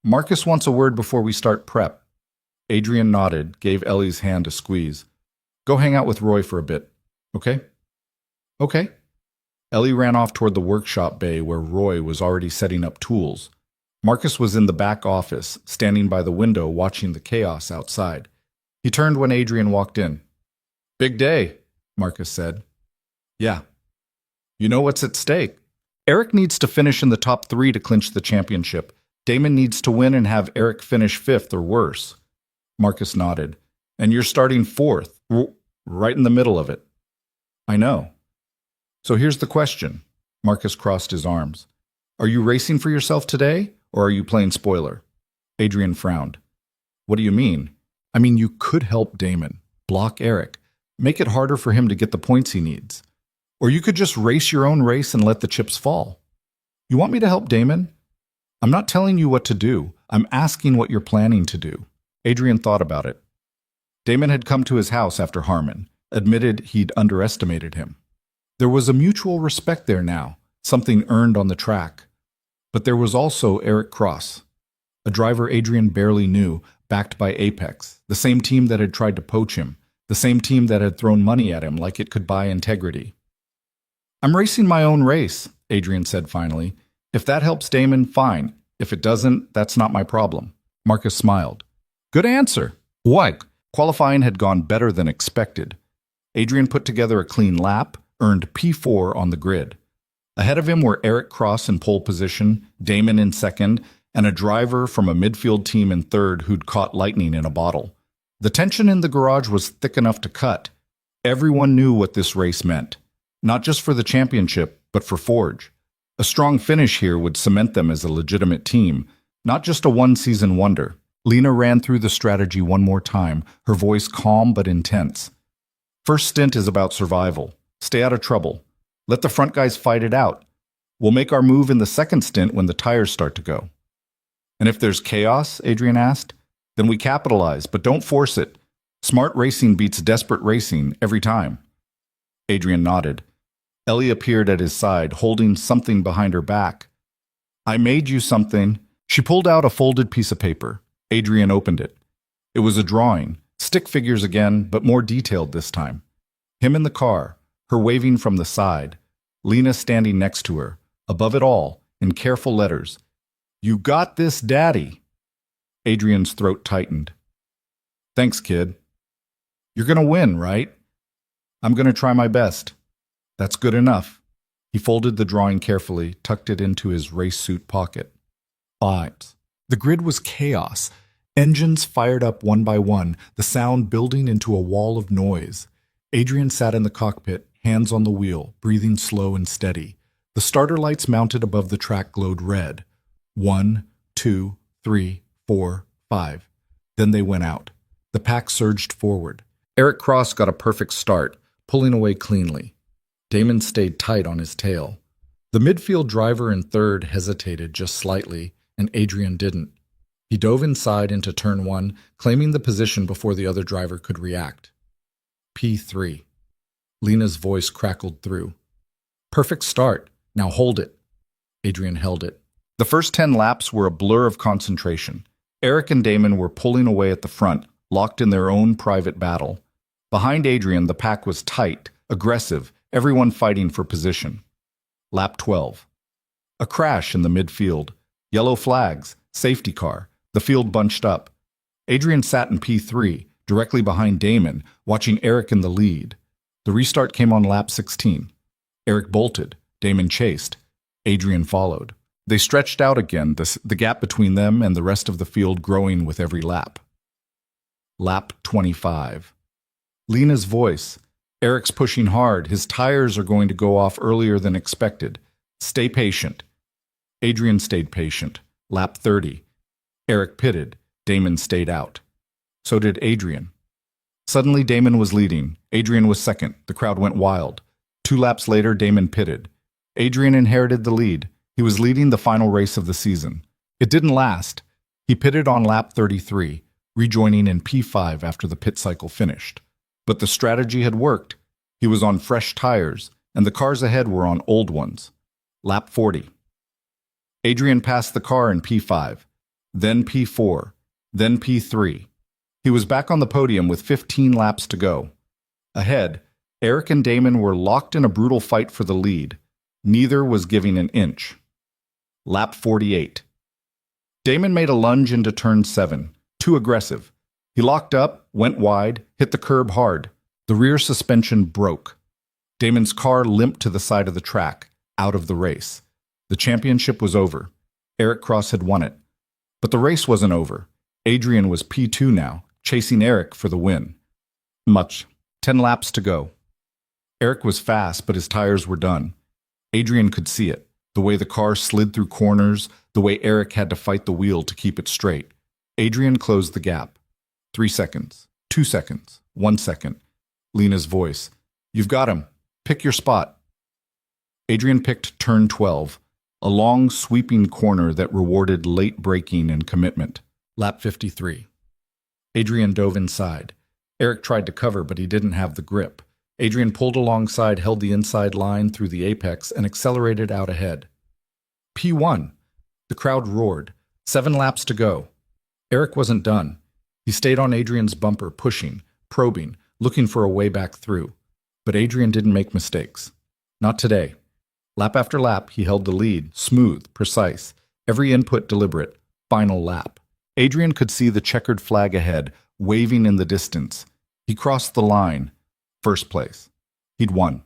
"Marcus wants a word before we start prep." Adrian nodded, gave Ellie's hand a squeeze. "Go hang out with Roy for a bit, okay?" "Okay." Ellie ran off toward the workshop bay where Roy was already setting up tools. Marcus was in the back office, standing by the window watching the chaos outside. He turned when Adrian walked in. "Big day," Marcus said. "Yeah." "You know what's at stake? Eric needs to finish in the top 3 to clinch the championship. Damon needs to win and have Eric finish 5th or worse." Marcus nodded. "And you're starting 4th, right in the middle of it." "I know." "So here's the question." Marcus crossed his arms. "Are you racing for yourself today, or are you playing spoiler?" Adrian frowned. "What do you mean?" "I mean, you could help Damon, block Eric, make it harder for him to get the points he needs. Or you could just race your own race and let the chips fall. You want me to help Damon? I'm not telling you what to do. I'm asking what you're planning to do." Adrian thought about it. Damon had come to his house after Harmon, admitted he'd underestimated him. There was a mutual respect there now, something earned on the track. But there was also Eric Cross, a driver Adrian barely knew, backed by Apex, the same team that had tried to poach him, the same team that had thrown money at him like it could buy integrity. "I'm racing my own race," Adrian said finally. "If that helps Damon, fine. If it doesn't, that's not my problem." Marcus smiled. "Good answer." Why? Qualifying had gone better than expected. Adrian put together a clean lap, earned P4 on the grid. Ahead of him were Eric Cross in pole position, Damon in second, and a driver from a midfield team in third who'd caught lightning in a bottle. The tension in the garage was thick enough to cut. Everyone knew what this race meant. Not just for the championship, but for Forge. A strong finish here would cement them as a legitimate team, not just a one-season wonder. Lena ran through the strategy one more time, her voice calm but intense. "First stint is about survival. Stay out of trouble. Let the front guys fight it out. We'll make our move in the second stint when the tires start to go." "And if there's chaos," Adrian asked, "then we capitalize, but don't force it. Smart racing beats desperate racing every time." Adrian nodded. Ellie appeared at his side, holding something behind her back. "I made you something." She pulled out a folded piece of paper. Adrian opened it. It was a drawing, stick figures again, but more detailed this time. Him in the car, her waving from the side, Lena standing next to her, above it all, in careful letters. "You got this, Daddy." Adrian's throat tightened. "Thanks, kid." "You're gonna win, right?" "I'm gonna try my best." "That's good enough." He folded the drawing carefully, tucked it into his race suit pocket. Vibes. The grid was chaos. Engines fired up one by one, the sound building into a wall of noise. Adrian sat in the cockpit, hands on the wheel, breathing slow and steady. The starter lights mounted above the track glowed red. 1, 2, 3, 4, 5. Then they went out. The pack surged forward. Eric Cross got a perfect start, pulling away cleanly. Damon stayed tight on his tail. The midfield driver in third hesitated just slightly, and Adrian didn't. He dove inside into turn 1, claiming the position before the other driver could react. P3. Lena's voice crackled through. Perfect start. Now hold it. Adrian held it. The first 10 laps were a blur of concentration. Eric and Damon were pulling away at the front, locked in their own private battle. Behind Adrian, the pack was tight, aggressive, everyone fighting for position. Lap 12. A crash in the midfield. Yellow flags, safety car. The field bunched up. Adrian sat in P3, directly behind Damon, watching Eric in the lead. The restart came on lap 16. Eric bolted. Damon chased. Adrian followed. They stretched out again, the gap between them and the rest of the field growing with every lap. Lap 25. Lena's voice. Eric's pushing hard. His tires are going to go off earlier than expected. Stay patient. Adrian stayed patient. Lap 30. Eric pitted. Damon stayed out. So did Adrian. Suddenly, Damon was leading. Adrian was second. The crowd went wild. 2 laps later, Damon pitted. Adrian inherited the lead. He was leading the final race of the season. It didn't last. He pitted on lap 33, rejoining in P5 after the pit cycle finished. But the strategy had worked. He was on fresh tires, and the cars ahead were on old ones. Lap 40. Adrian passed the car in P5, then P4, then P3. He was back on the podium with 15 laps to go. Ahead, Eric and Damon were locked in a brutal fight for the lead. Neither was giving an inch. Lap 48. Damon made a lunge into turn 7, too aggressive. He locked up, went wide, hit the curb hard. The rear suspension broke. Damon's car limped to the side of the track, out of the race. The championship was over. Eric Cross had won it. But the race wasn't over. Adrian was P2 now, chasing Eric for the win. 10 laps to go. Eric was fast, but his tires were done. Adrian could see it, the way the car slid through corners, the way Eric had to fight the wheel to keep it straight. Adrian closed the gap. 3 seconds, 2 seconds, 1 second. Lena's voice. You've got him. Pick your spot. Adrian picked turn 12, a long, sweeping corner that rewarded late braking and commitment. Lap 53. Adrian dove inside. Eric tried to cover, but he didn't have the grip. Adrian pulled alongside, held the inside line through the apex, and accelerated out ahead. P1. The crowd roared. 7 laps to go. Eric wasn't done. He stayed on Adrian's bumper, pushing, probing, looking for a way back through. But Adrian didn't make mistakes. Not today. Lap after lap, he held the lead, smooth, precise, every input deliberate. Final lap. Adrian could see the checkered flag ahead, waving in the distance. He crossed the line. First place. He'd won.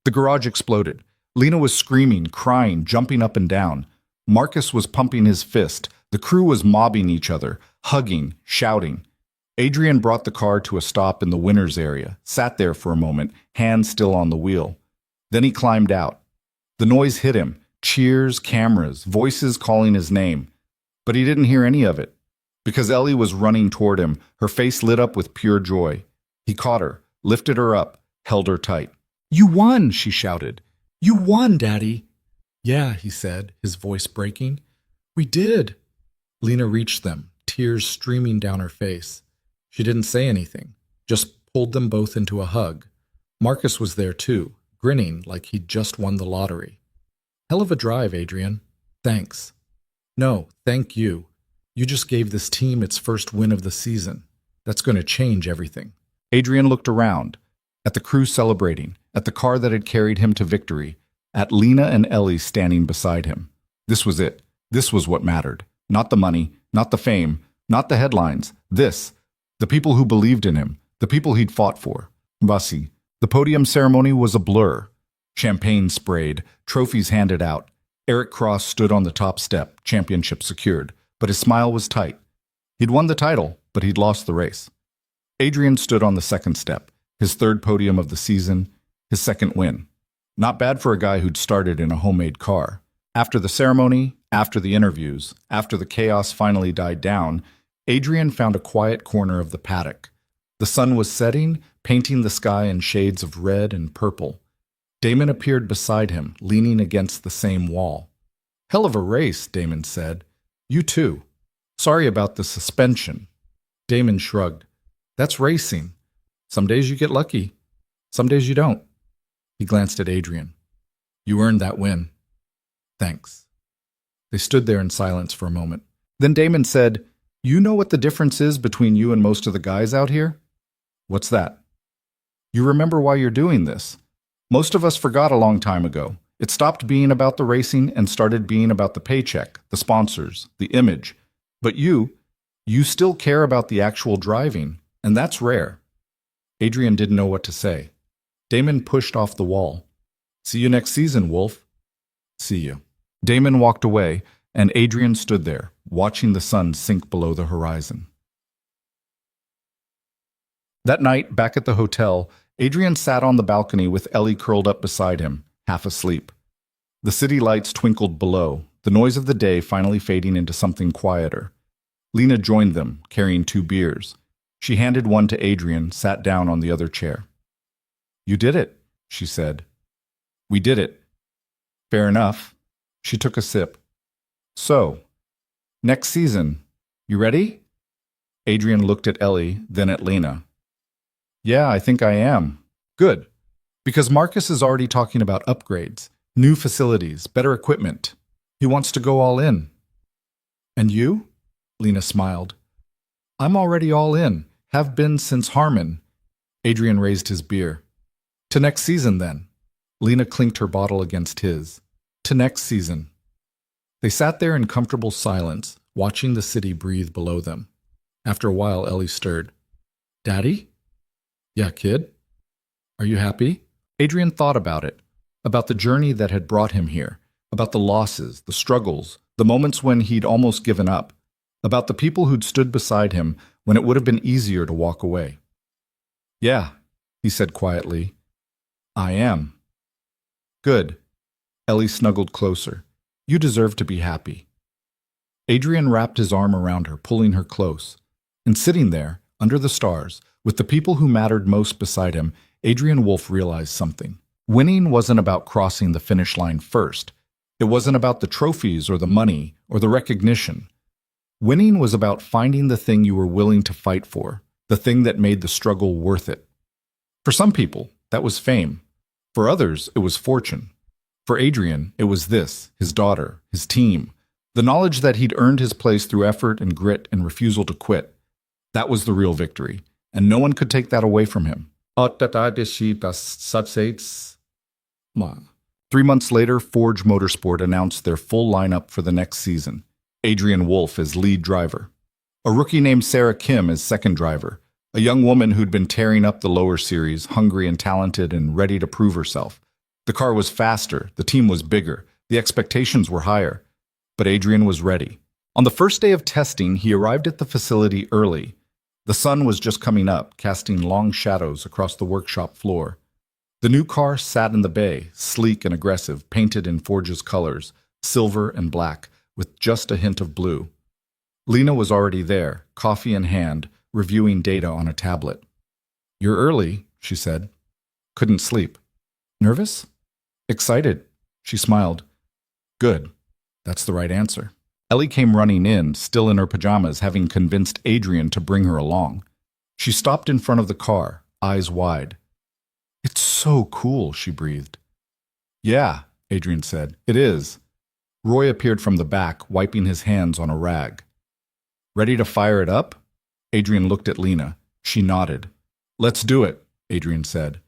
The garage exploded. Lena was screaming, crying, jumping up and down. Marcus was pumping his fist. The crew was mobbing each other, hugging, shouting. Adrian brought the car to a stop in the winner's area, sat there for a moment, hands still on the wheel. Then he climbed out. The noise hit him. Cheers, cameras, voices calling his name. But he didn't hear any of it. Because Ellie was running toward him, her face lit up with pure joy. He caught her, lifted her up, held her tight. "You won!" she shouted. "You won, Daddy!" "Yeah," he said, his voice breaking. "We did!" Lena reached them, tears streaming down her face. She didn't say anything, just pulled them both into a hug. Marcus was there too, grinning like he'd just won the lottery. "Hell of a drive, Adrian. Thanks." "No, thank you. You just gave this team its first win of the season. That's going to change everything." Adrian looked around, at the crew celebrating, at the car that had carried him to victory, at Lena and Ellie standing beside him. This was it. This was what mattered. Not the money, not the fame, not the headlines. This. The people who believed in him, the people he'd fought for. Basi, The podium ceremony was a blur. Champagne sprayed, trophies handed out. Eric Cross stood on the top step, championship secured, but his smile was tight. He'd won the title, but he'd lost the race. Adrian stood on the second step, his third podium of the season, his second win. Not bad for a guy who'd started in a homemade car. After the ceremony, after the interviews, after the chaos finally died down, Adrian found a quiet corner of the paddock. The sun was setting, painting the sky in shades of red and purple. Damon appeared beside him, leaning against the same wall. "Hell of a race," Damon said. "You too. Sorry about the suspension." Damon shrugged. "That's racing. Some days you get lucky. Some days you don't." He glanced at Adrian. "You earned that win." "Thanks." They stood there in silence for a moment. Then Damon said, "You know what the difference is between you and most of the guys out here?" "What's that?" "You remember why you're doing this. Most of us forgot a long time ago. It stopped being about the racing and started being about the paycheck, the sponsors, the image. But you still care about the actual driving, and that's rare." Adrian didn't know what to say. Damon pushed off the wall. "See you next season, Wolf." "See you." Damon walked away, and Adrian stood there, watching the sun sink below the horizon. That night, back at the hotel, Adrian sat on the balcony with Ellie curled up beside him, half asleep. The city lights twinkled below, the noise of the day finally fading into something quieter. Lena joined them, carrying 2 beers. She handed one to Adrian, sat down on the other chair. "You did it," she said. "We did it." "Fair enough." She took a sip. "So, next season, you ready?" Adrian looked at Ellie, then at Lena. "Yeah, I think I am." "Good. Because Marcus is already talking about upgrades, new facilities, better equipment. He wants to go all in." "And you?" Lena smiled. "I'm already all in, have been since Harmon." Adrian raised his beer. "To next season, then." Lena clinked her bottle against his. "To next season." They sat there in comfortable silence, watching the city breathe below them. After a while, Ellie stirred. "Daddy?" "Yeah, kid? Are you happy?" Adrian thought about it, about the journey that had brought him here, about the losses, the struggles, the moments when he'd almost given up, about the people who'd stood beside him when it would have been easier to walk away. "Yeah," he said quietly. "I am." "Good." Ellie snuggled closer. "You deserve to be happy." Adrian wrapped his arm around her, pulling her close. And sitting there, under the stars, with the people who mattered most beside him, Adrian Wolf realized something. Winning wasn't about crossing the finish line first. It wasn't about the trophies or the money or the recognition. Winning was about finding the thing you were willing to fight for, the thing that made the struggle worth it. For some people, that was fame. For others, it was fortune. For Adrian, it was this, his daughter, his team, the knowledge that he'd earned his place through effort and grit and refusal to quit. That was the real victory, and no one could take that away from him. 3 months later, Forge Motorsport announced their full lineup for the next season. Adrian Wolf as lead driver. A rookie named Sarah Kim as second driver. A young woman who'd been tearing up the lower series, hungry and talented and ready to prove herself. The car was faster, the team was bigger, the expectations were higher. But Adrian was ready. On the first day of testing, he arrived at the facility early. The sun was just coming up, casting long shadows across the workshop floor. The new car sat in the bay, sleek and aggressive, painted in Forge's colors, silver and black, with just a hint of blue. Lena was already there, coffee in hand, reviewing data on a tablet. "You're early," she said. "Couldn't sleep." "Nervous?" "Excited." She smiled. "Good. That's the right answer." Ellie came running in, still in her pajamas, having convinced Adrian to bring her along. She stopped in front of the car, eyes wide. "It's so cool," she breathed. "Yeah," Adrian said. "It is." Roy appeared from the back, wiping his hands on a rag. "Ready to fire it up?" Adrian looked at Lena. She nodded. "Let's do it," Adrian said.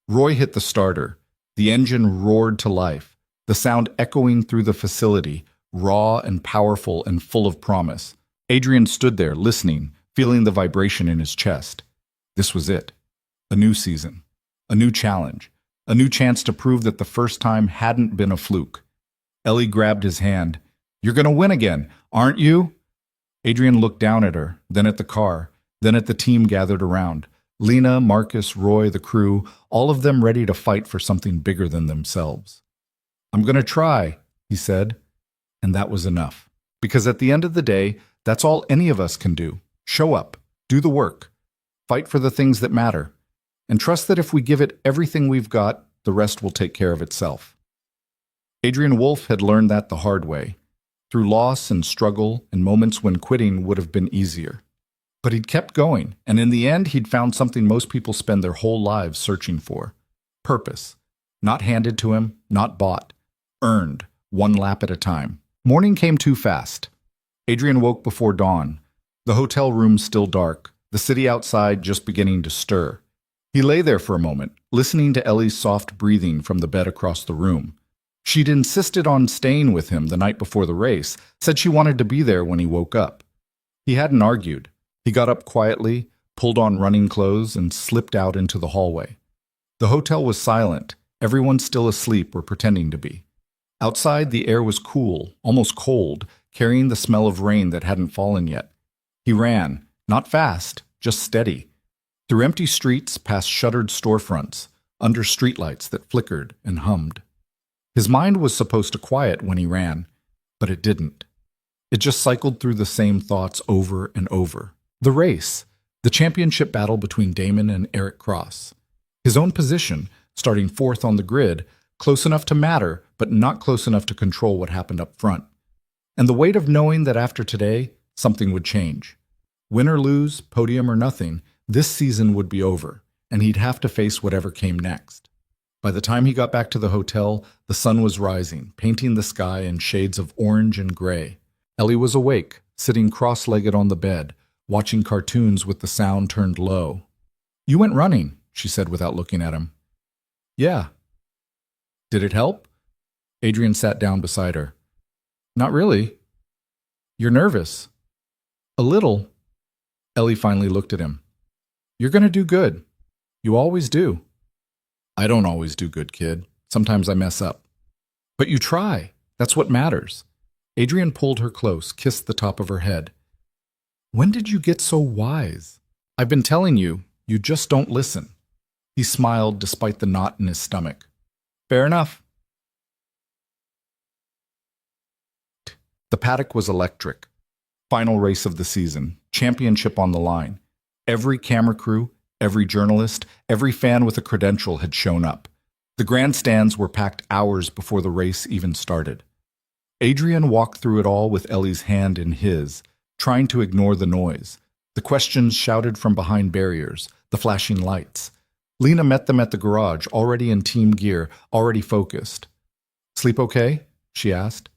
Roy hit the starter. The engine roared to life, the sound echoing through the facility, raw and powerful and full of promise. Adrian stood there, listening, feeling the vibration in his chest. This was it. A new season. a new challenge, a new chance to prove that the first time hadn't been a fluke. Ellie grabbed his hand. "You're going to win again, aren't you?" Adrian looked down at her, then at the car, then at the team gathered around. Lena, Marcus, Roy, the crew, all of them ready to fight for something bigger than themselves. "I'm going to try," he said. And that was enough. Because at the end of the day, that's all any of us can do. Show up, do the work, fight for the things that matter, and trust that if we give it everything we've got, the rest will take care of itself. Adrian Wolf had learned that the hard way, through loss and struggle and moments when quitting would have been easier. But he'd kept going, and in the end he'd found something most people spend their whole lives searching for. Purpose. Not handed to him, not bought. Earned, one lap at a time. Morning came too fast. Adrian woke before dawn. The hotel room still dark, the city outside just beginning to stir. He lay there for a moment, listening to Ellie's soft breathing from the bed across the room. She'd insisted on staying with him the night before the race, said she wanted to be there when he woke up. He hadn't argued. He got up quietly, pulled on running clothes, and slipped out into the hallway. The hotel was silent, everyone still asleep or pretending to be. Outside, the air was cool, almost cold, carrying the smell of rain that hadn't fallen yet. He ran, not fast, just steady. Through empty streets, past shuttered storefronts, under streetlights that flickered and hummed. His mind was supposed to quiet when he ran, but it didn't. It just cycled through the same thoughts over and over. The race, the championship battle between Damon and Eric Cross. His own position, starting fourth on the grid, close enough to matter, but not close enough to control what happened up front. And the weight of knowing that after today, something would change. Win or lose, podium or nothing, this season would be over, and he'd have to face whatever came next. By the time he got back to the hotel, the sun was rising, painting the sky in shades of orange and gray. Ellie was awake, sitting cross-legged on the bed, watching cartoons with the sound turned low. "You went running," she said without looking at him. "Yeah." "Did it help?" Adrian sat down beside her. "Not really." "You're nervous." "A little." Ellie finally looked at him. "You're going to do good. You always do." "I don't always do good, kid. Sometimes I mess up." "But you try. That's what matters." Adrian pulled her close, kissed the top of her head. "When did you get so wise?" "I've been telling you, you just don't listen." He smiled despite the knot in his stomach. "Fair enough." The paddock was electric. Final race of the season, championship on the line. Every camera crew, every journalist, every fan with a credential had shown up. The grandstands were packed hours before the race even started. Adrian walked through it all with Ellie's hand in his, trying to ignore the noise, the questions shouted from behind barriers, the flashing lights. Lena met them at the garage, already in team gear, already focused. "Sleep okay?" she asked.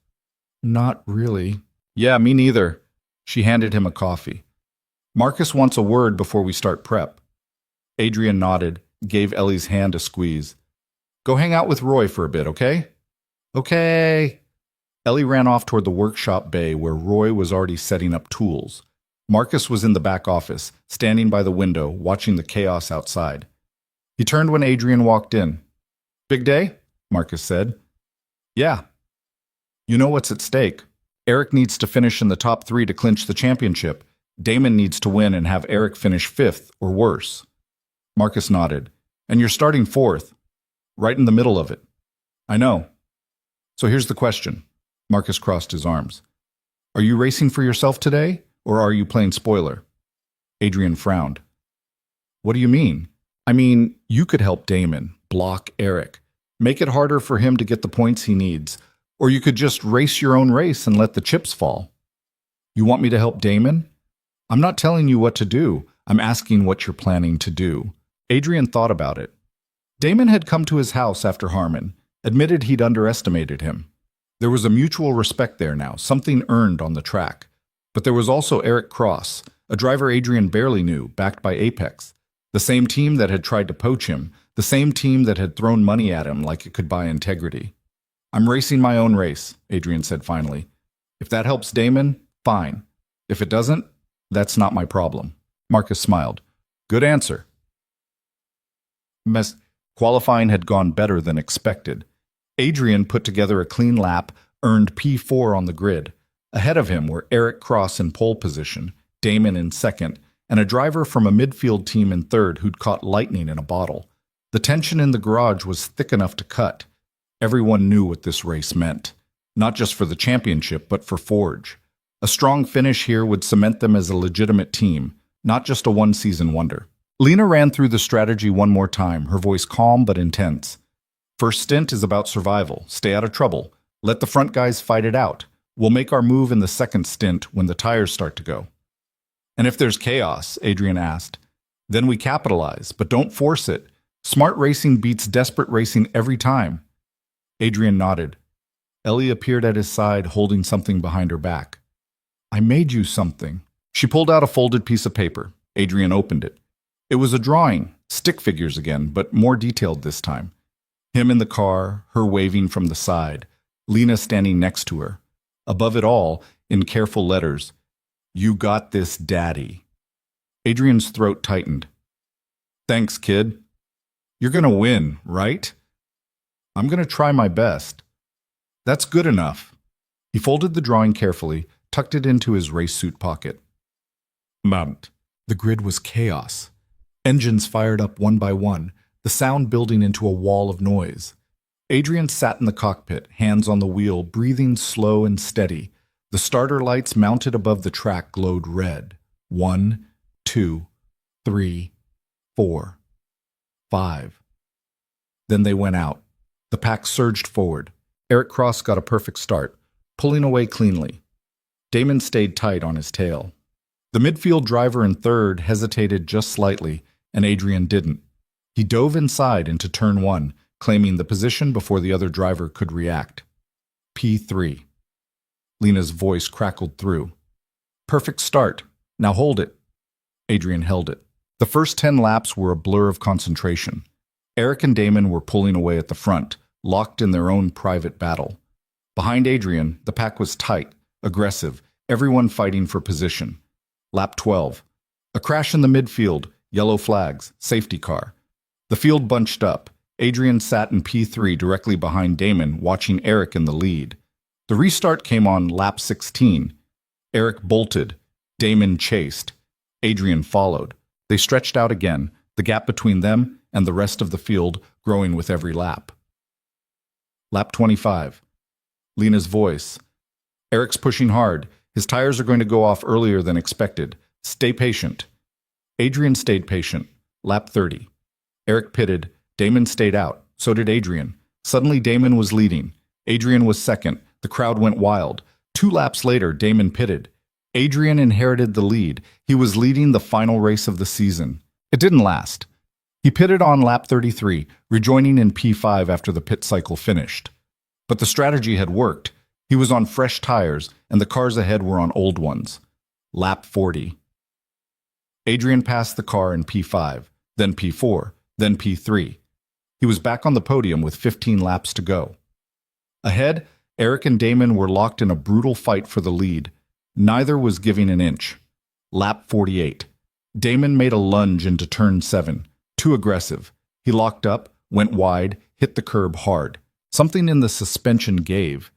"Not really." "Yeah, me neither." She handed him a coffee. "Marcus wants a word before we start prep." Adrian nodded, gave Ellie's hand a squeeze. "Go hang out with Roy for a bit, okay?" "Okay." Ellie ran off toward the workshop bay where Roy was already setting up tools. Marcus was in the back office, standing by the window, watching the chaos outside. He turned when Adrian walked in. "Big day?" Marcus said. "Yeah." "You know what's at stake. Eric needs to finish in the top 3 to clinch the championship. Damon needs to win and have Eric finish 5th or worse." Marcus nodded. "And you're starting 4th. Right in the middle of it." "I know. So here's the question." Marcus crossed his arms. "Are you racing for yourself today, or are you playing spoiler?" Adrian frowned. "What do you mean?" "I mean, you could help Damon, block Eric, make it harder for him to get the points he needs, or you could just race your own race and let the chips fall." "You want me to help Damon?" "I'm not telling you what to do. I'm asking what you're planning to do." Adrian thought about it. Damon had come to his house after Harmon, admitted he'd underestimated him. There was a mutual respect there now, something earned on the track. But there was also Eric Cross, a driver Adrian barely knew, backed by Apex. The same team that had tried to poach him, the same team that had thrown money at him like it could buy integrity. "I'm racing my own race," Adrian said finally. "If that helps Damon, fine. If it doesn't, that's not my problem." Marcus smiled. "Good answer." Qualifying had gone better than expected. Adrian put together a clean lap, earned P4 on the grid. Ahead of him were Eric Cross in pole position, Damon in second, and a driver from a midfield team in third who'd caught lightning in a bottle. The tension in the garage was thick enough to cut. Everyone knew what this race meant, not just for the championship, but for Forge. A strong finish here would cement them as a legitimate team, not just a one-season wonder. Lena ran through the strategy one more time, her voice calm but intense. First stint is about survival. Stay out of trouble. Let the front guys fight it out. We'll make our move in the second stint when the tires start to go. And if there's chaos, Adrian asked, then we capitalize, but don't force it. Smart racing beats desperate racing every time. Adrian nodded. Ellie appeared at his side, holding something behind her back. I made you something. She pulled out a folded piece of paper. Adrian opened it. It was a drawing, stick figures again, but more detailed this time. Him in the car, her waving from the side, Lena standing next to her. Above it all, in careful letters, "You got this, Daddy." Adrian's throat tightened. Thanks, kid. You're gonna win, right? I'm gonna try my best. That's good enough. He folded the drawing carefully, tucked it into his race suit pocket. Mount. The grid was chaos. Engines fired up one by one, the sound building into a wall of noise. Adrian sat in the cockpit, hands on the wheel, breathing slow and steady. The starter lights mounted above the track glowed red. 1, 2, 3, 4, 5. Then they went out. The pack surged forward. Eric Cross got a perfect start, pulling away cleanly. Damon stayed tight on his tail. The midfield driver in third hesitated just slightly, and Adrian didn't. He dove inside into turn 1, claiming the position before the other driver could react. P3. Lena's voice crackled through. Perfect start. Now hold it. Adrian held it. The first 10 laps were a blur of concentration. Eric and Damon were pulling away at the front, locked in their own private battle. Behind Adrian, the pack was tight, aggressive, everyone fighting for position. Lap 12. A crash in the midfield, yellow flags, safety car. The field bunched up. Adrian sat in P3 directly behind Damon, watching Eric in the lead. The restart came on lap 16. Eric bolted. Damon chased. Adrian followed. They stretched out again, the gap between them and the rest of the field growing with every lap. Lap 25. Lena's voice. Eric's pushing hard. His tires are going to go off earlier than expected. Stay patient. Adrian stayed patient. Lap 30. Eric pitted. Damon stayed out. So did Adrian. Suddenly Damon was leading. Adrian was second. The crowd went wild. 2 laps later, Damon pitted. Adrian inherited the lead. He was leading the final race of the season. It didn't last. He pitted on lap 33, rejoining in P5 after the pit cycle finished. But the strategy had worked. He was on fresh tires, and the cars ahead were on old ones. Lap 40. Adrian passed the car in P5, then P4, then P3. He was back on the podium with 15 laps to go. Ahead, Eric and Damon were locked in a brutal fight for the lead. Neither was giving an inch. Lap 48. Damon made a lunge into turn 7. Too aggressive. He locked up, went wide, hit the curb hard. Something in the suspension gave.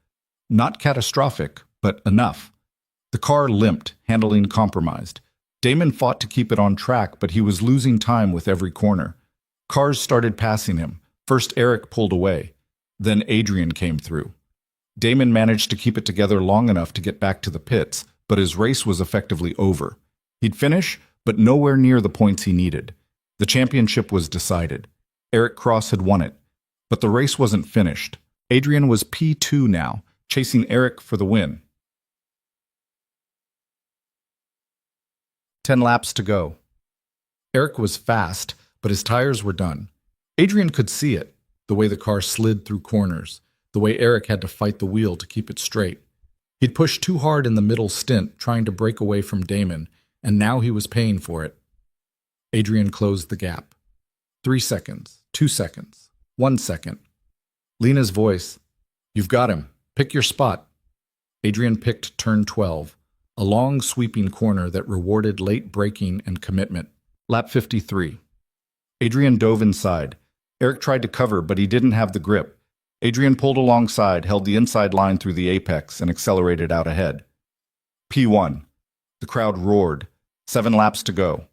Not catastrophic, but enough. The car limped, handling compromised. Damon fought to keep it on track, but he was losing time with every corner. Cars started passing him. First Eric pulled away. Then Adrian came through. Damon managed to keep it together long enough to get back to the pits, but his race was effectively over. He'd finish, but nowhere near the points he needed. The championship was decided. Eric Cross had won it. But the race wasn't finished. Adrian was P2 now, chasing Eric for the win. 10 laps to go. Eric was fast, but his tires were done. Adrian could see it, the way the car slid through corners, the way Eric had to fight the wheel to keep it straight. He'd pushed too hard in the middle stint, trying to break away from Damon, and now he was paying for it. Adrian closed the gap. 3 seconds, 2 seconds, 1 second. Lena's voice. You've got him. Pick your spot. Adrian picked turn 12, a long sweeping corner that rewarded late braking and commitment. Lap 53. Adrian dove inside. Eric tried to cover, but he didn't have the grip. Adrian pulled alongside, held the inside line through the apex, and accelerated out ahead. P1. The crowd roared. 7 laps to go.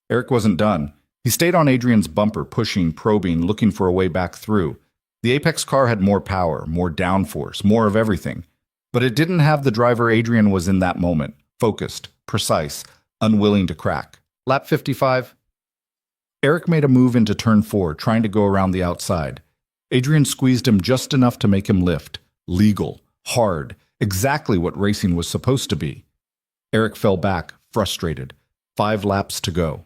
Eric wasn't done. He stayed on Adrian's bumper, pushing, probing, looking for a way back through. The Apex car had more power, more downforce, more of everything. But it didn't have the driver Adrian was in that moment. Focused, precise, unwilling to crack. Lap 55. Eric made a move into turn 4, trying to go around the outside. Adrian squeezed him just enough to make him lift. Legal, hard, exactly what racing was supposed to be. Eric fell back, frustrated. 5 laps to go.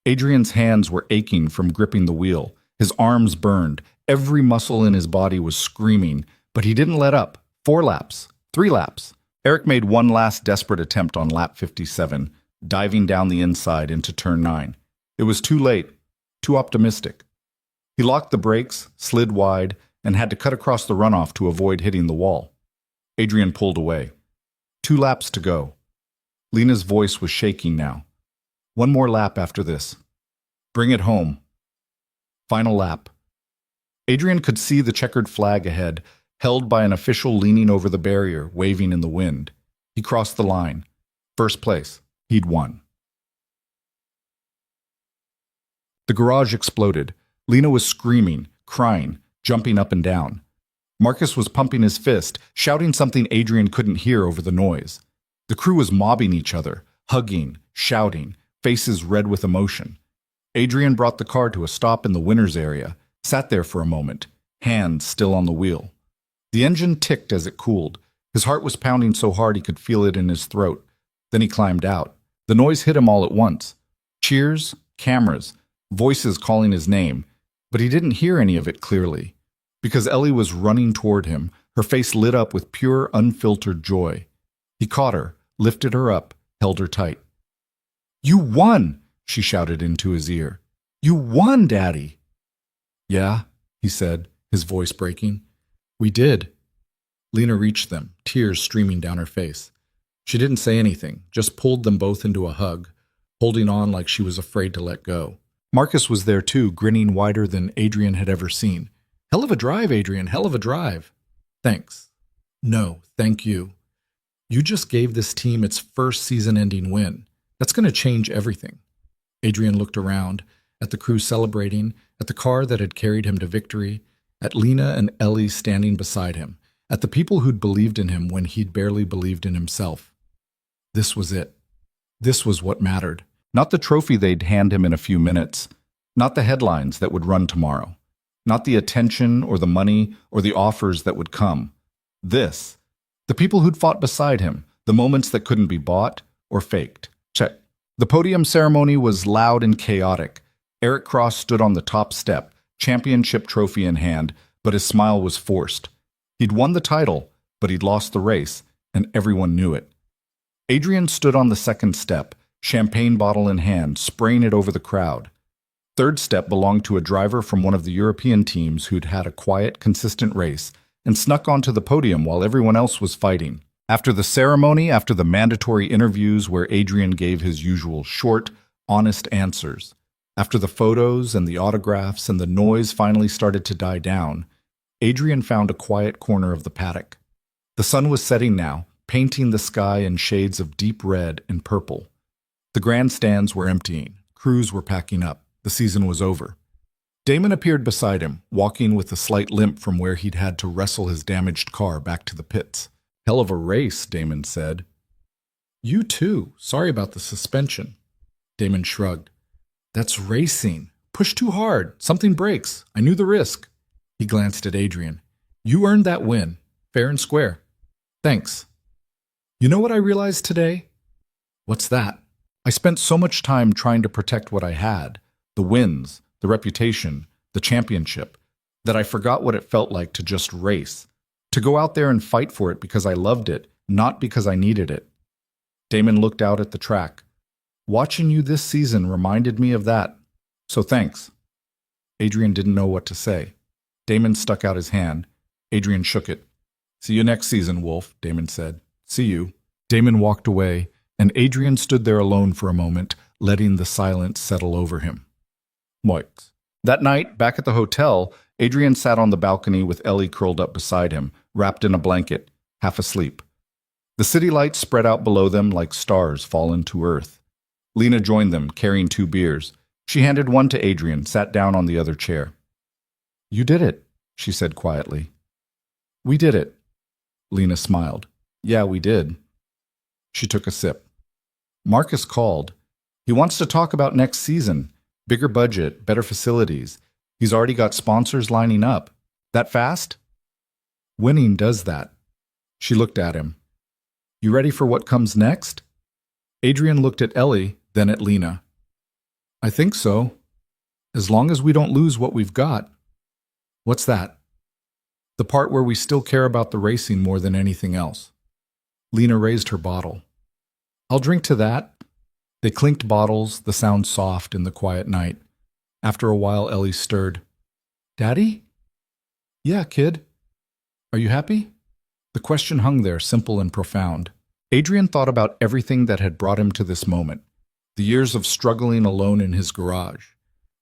Adrian's hands were aching from gripping the wheel. His arms burned. Every muscle in his body was screaming, but he didn't let up. 4 laps. 3 laps. Eric made one last desperate attempt on lap 57, diving down the inside into turn 9. It was too late, too optimistic. He locked the brakes, slid wide, and had to cut across the runoff to avoid hitting the wall. Adrian pulled away. 2 laps to go. Lena's voice was shaking now. 1 more lap after this. Bring it home. Final lap. Adrian could see the checkered flag ahead, held by an official leaning over the barrier, waving in the wind. He crossed the line. First place. He'd won. The garage exploded. Lena was screaming, crying, jumping up and down. Marcus was pumping his fist, shouting something Adrian couldn't hear over the noise. The crew was mobbing each other, hugging, shouting, faces red with emotion. Adrian brought the car to a stop in the winner's area, sat there for a moment, hands still on the wheel. The engine ticked as it cooled. His heart was pounding so hard he could feel it in his throat. Then he climbed out. The noise hit him all at once. Cheers, cameras, voices calling his name, but he didn't hear any of it clearly. Because Ellie was running toward him, her face lit up with pure, unfiltered joy. He caught her, lifted her up, held her tight. "You won!" she shouted into his ear. "You won, Daddy!" "Yeah," he said, his voice breaking. "We did." Lena reached them, tears streaming down her face. She didn't say anything, just pulled them both into a hug, holding on like she was afraid to let go. Marcus was there too, grinning wider than Adrian had ever seen. "Hell of a drive, Adrian, hell of a drive." "Thanks." "No, thank you. You just gave this team its first season-ending win. That's going to change everything." Adrian looked around, at the crew celebrating, at the car that had carried him to victory, at Lena and Ellie standing beside him, at the people who'd believed in him when he'd barely believed in himself. This was it. This was what mattered. Not the trophy they'd hand him in a few minutes, not the headlines that would run tomorrow, not the attention or the money or the offers that would come. This. The people who'd fought beside him, the moments that couldn't be bought or faked. Check. The podium ceremony was loud and chaotic. Eric Cross stood on the top step, championship trophy in hand, but his smile was forced. He'd won the title, but he'd lost the race, and everyone knew it. Adrian stood on the second step, champagne bottle in hand, spraying it over the crowd. Third step belonged to a driver from one of the European teams who'd had a quiet, consistent race and snuck onto the podium while everyone else was fighting. After the ceremony, after the mandatory interviews where Adrian gave his usual short, honest answers, after the photos and the autographs and the noise finally started to die down, Adrian found a quiet corner of the paddock. The sun was setting now, painting the sky in shades of deep red and purple. The grandstands were emptying. Crews were packing up. The season was over. Damon appeared beside him, walking with a slight limp from where he'd had to wrestle his damaged car back to the pits. "Hell of a race," Damon said. "You too. Sorry about the suspension." Damon shrugged. "That's racing. Push too hard. Something breaks. I knew the risk." He glanced at Adrian. "You earned that win. Fair and square." "Thanks." "You know what I realized today?" "What's that?" "I spent so much time trying to protect what I had, the wins, the reputation, the championship, that I forgot what it felt like to just race, to go out there and fight for it because I loved it, not because I needed it." Damon looked out at the track. "Watching you this season reminded me of that, so thanks." Adrian didn't know what to say. Damon stuck out his hand. Adrian shook it. "See you next season, Wolf," Damon said. "See you." Damon walked away, and Adrian stood there alone for a moment, letting the silence settle over him. Moix. That night, back at the hotel, Adrian sat on the balcony with Ellie curled up beside him, wrapped in a blanket, half asleep. The city lights spread out below them like stars fallen to earth. Lena joined them, carrying 2 beers. She handed one to Adrian, sat down on the other chair. "You did it," she said quietly. "We did it." Lena smiled. "Yeah, we did." She took a sip. "Marcus called. He wants to talk about next season. Bigger budget, better facilities. He's already got sponsors lining up. That fast?" "Winning does that." She looked at him. "You ready for what comes next?" Adrian looked at Ellie, then at Lena. "I think so. As long as we don't lose what we've got." "What's that?" "The part where we still care about the racing more than anything else." Lena raised her bottle. "I'll drink to that." They clinked bottles, the sound soft in the quiet night. After a while, Ellie stirred. "Daddy?" "Yeah, kid." "Are you happy?" The question hung there, simple and profound. Adrian thought about everything that had brought him to this moment. The years of struggling alone in his garage.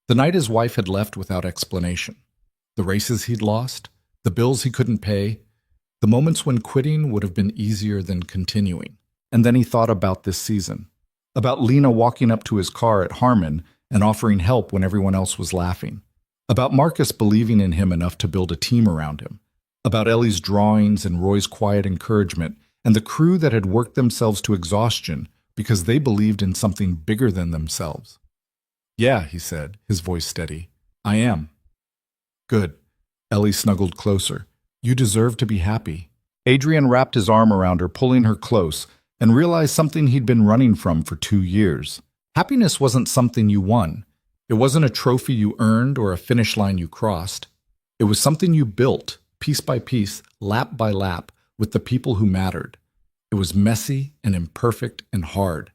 The night his wife had left without explanation. The races he'd lost. The bills he couldn't pay. The moments when quitting would have been easier than continuing. And then he thought about this season. About Lena walking up to his car at Harmon and offering help when everyone else was laughing. About Marcus believing in him enough to build a team around him. About Ellie's drawings and Roy's quiet encouragement, and the crew that had worked themselves to exhaustion because they believed in something bigger than themselves. "Yeah," he said, his voice steady. "I am." "Good." Ellie snuggled closer. "You deserve to be happy." Adrian wrapped his arm around her, pulling her close, and realized something he'd been running from for 2 years. Happiness wasn't something you won. It wasn't a trophy you earned or a finish line you crossed. It was something you built, piece by piece, lap by lap, with the people who mattered. It was messy and imperfect and hard.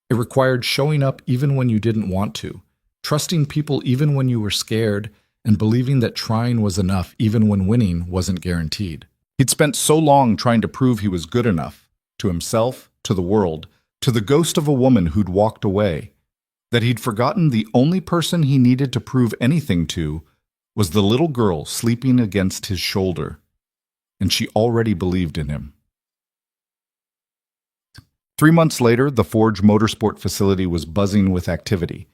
It required showing up even when you didn't want to, trusting people even when you were scared, and believing that trying was enough even when winning wasn't guaranteed. He'd spent so long trying to prove he was good enough, to himself, to the world, to the ghost of a woman who'd walked away, that he'd forgotten the only person he needed to prove anything to was the little girl sleeping against his shoulder, and she already believed in him. 3 months later, the Forge Motorsport facility was buzzing with activity.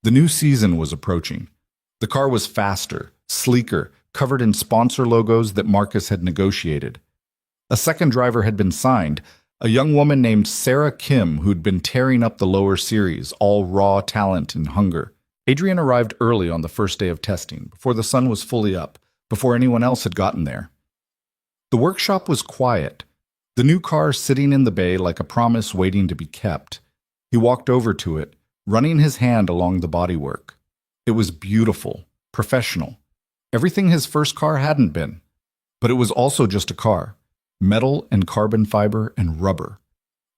The new season was approaching. The car was faster, sleeker, covered in sponsor logos that Marcus had negotiated. A second driver had been signed, a young woman named Sarah Kim who'd been tearing up the lower series, all raw talent and hunger. Adrian arrived early on the first day of testing, before the sun was fully up, before anyone else had gotten there. The workshop was quiet, the new car sitting in the bay like a promise waiting to be kept. He walked over to it, running his hand along the bodywork. It was beautiful, professional. Everything his first car hadn't been. But it was also just a car. Metal and carbon fiber and rubber.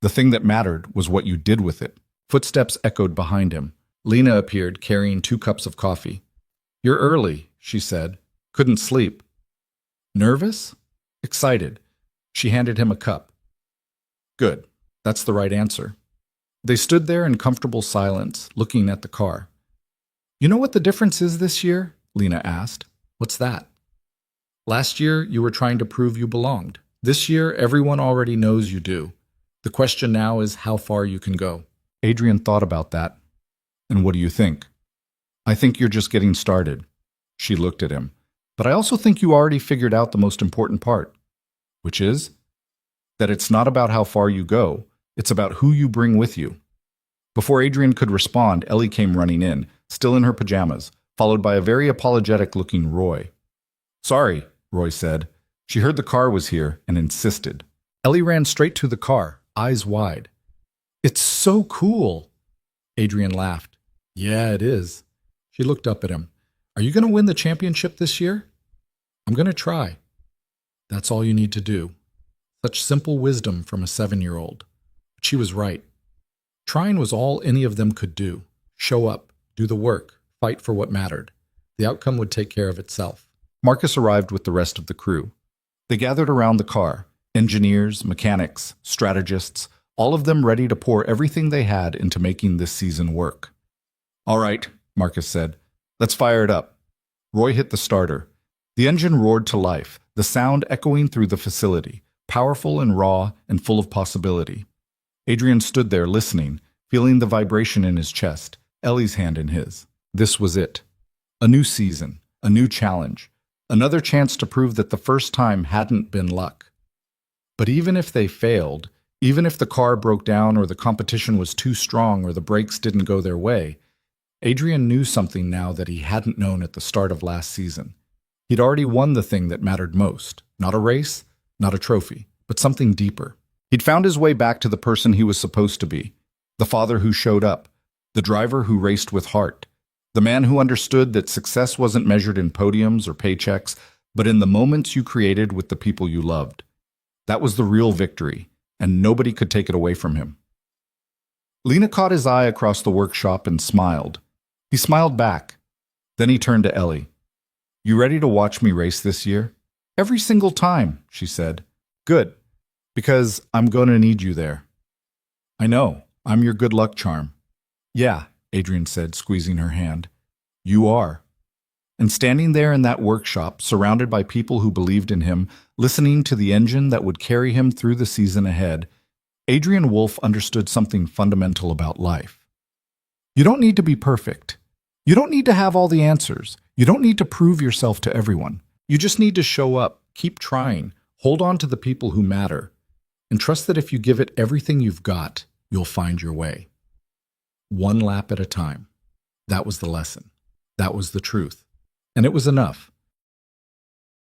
The thing that mattered was what you did with it. Footsteps echoed behind him. Lena appeared, carrying 2 cups of coffee. "You're early," she said. "Couldn't sleep." "Nervous?" "Excited." She handed him a cup. "Good. That's the right answer." They stood there in comfortable silence, looking at the car. "You know what the difference is this year?" Lena asked. "What's that?" "Last year, you were trying to prove you belonged. This year, everyone already knows you do. The question now is how far you can go." Adrian thought about that. "And what do you think?" "I think you're just getting started." She looked at him. "But I also think you already figured out the most important part." "Which is?" "That it's not about how far you go. It's about who you bring with you." Before Adrian could respond, Ellie came running in, still in her pajamas, followed by a very apologetic-looking Roy. "Sorry," Roy said. She heard the car was here and insisted. Ellie ran straight to the car, eyes wide. "It's so cool." Adrian laughed. "Yeah, it is." She looked up at him. "Are you going to win the championship this year?" "I'm going to try." That's all you need to do. Such simple wisdom from a 7-year-old. But she was right. Trying was all any of them could do. Show up, do the work, fight for what mattered. The outcome would take care of itself. Marcus arrived with the rest of the crew. They gathered around the car, engineers, mechanics, strategists, all of them ready to pour everything they had into making this season work. "All right," Marcus said. "Let's fire it up. Roy hit the starter. The engine roared to life, the sound echoing through the facility, powerful and raw and full of possibility. Adrian stood there listening, feeling the vibration in his chest, Ellie's hand in his. This was it. A new season, a new challenge, another chance to prove that the first time hadn't been luck. But even if they failed, even if the car broke down or the competition was too strong or the brakes didn't go their way, Adrian knew something now that he hadn't known at the start of last season. He'd already won the thing that mattered most. Not a race, not a trophy, but something deeper. He'd found his way back to the person he was supposed to be. The father who showed up. The driver who raced with heart. The man who understood that success wasn't measured in podiums or paychecks, but in the moments you created with the people you loved. That was the real victory, and nobody could take it away from him. Lena caught his eye across the workshop and smiled. He smiled back. Then he turned to Ellie. You ready to watch me race this year? Every single time, she said. Good, because I'm going to need you there. I know, I'm your good luck charm. Yeah, Adrian said, squeezing her hand. You are. And standing there in that workshop, surrounded by people who believed in him, listening to the engine that would carry him through the season ahead, Adrian Wolf understood something fundamental about life. You don't need to be perfect. You don't need to have all the answers. You don't need to prove yourself to everyone. You just need to show up, keep trying, hold on to the people who matter, and trust that if you give it everything you've got, you'll find your way. One lap at a time. That was the lesson. That was the truth. And it was enough.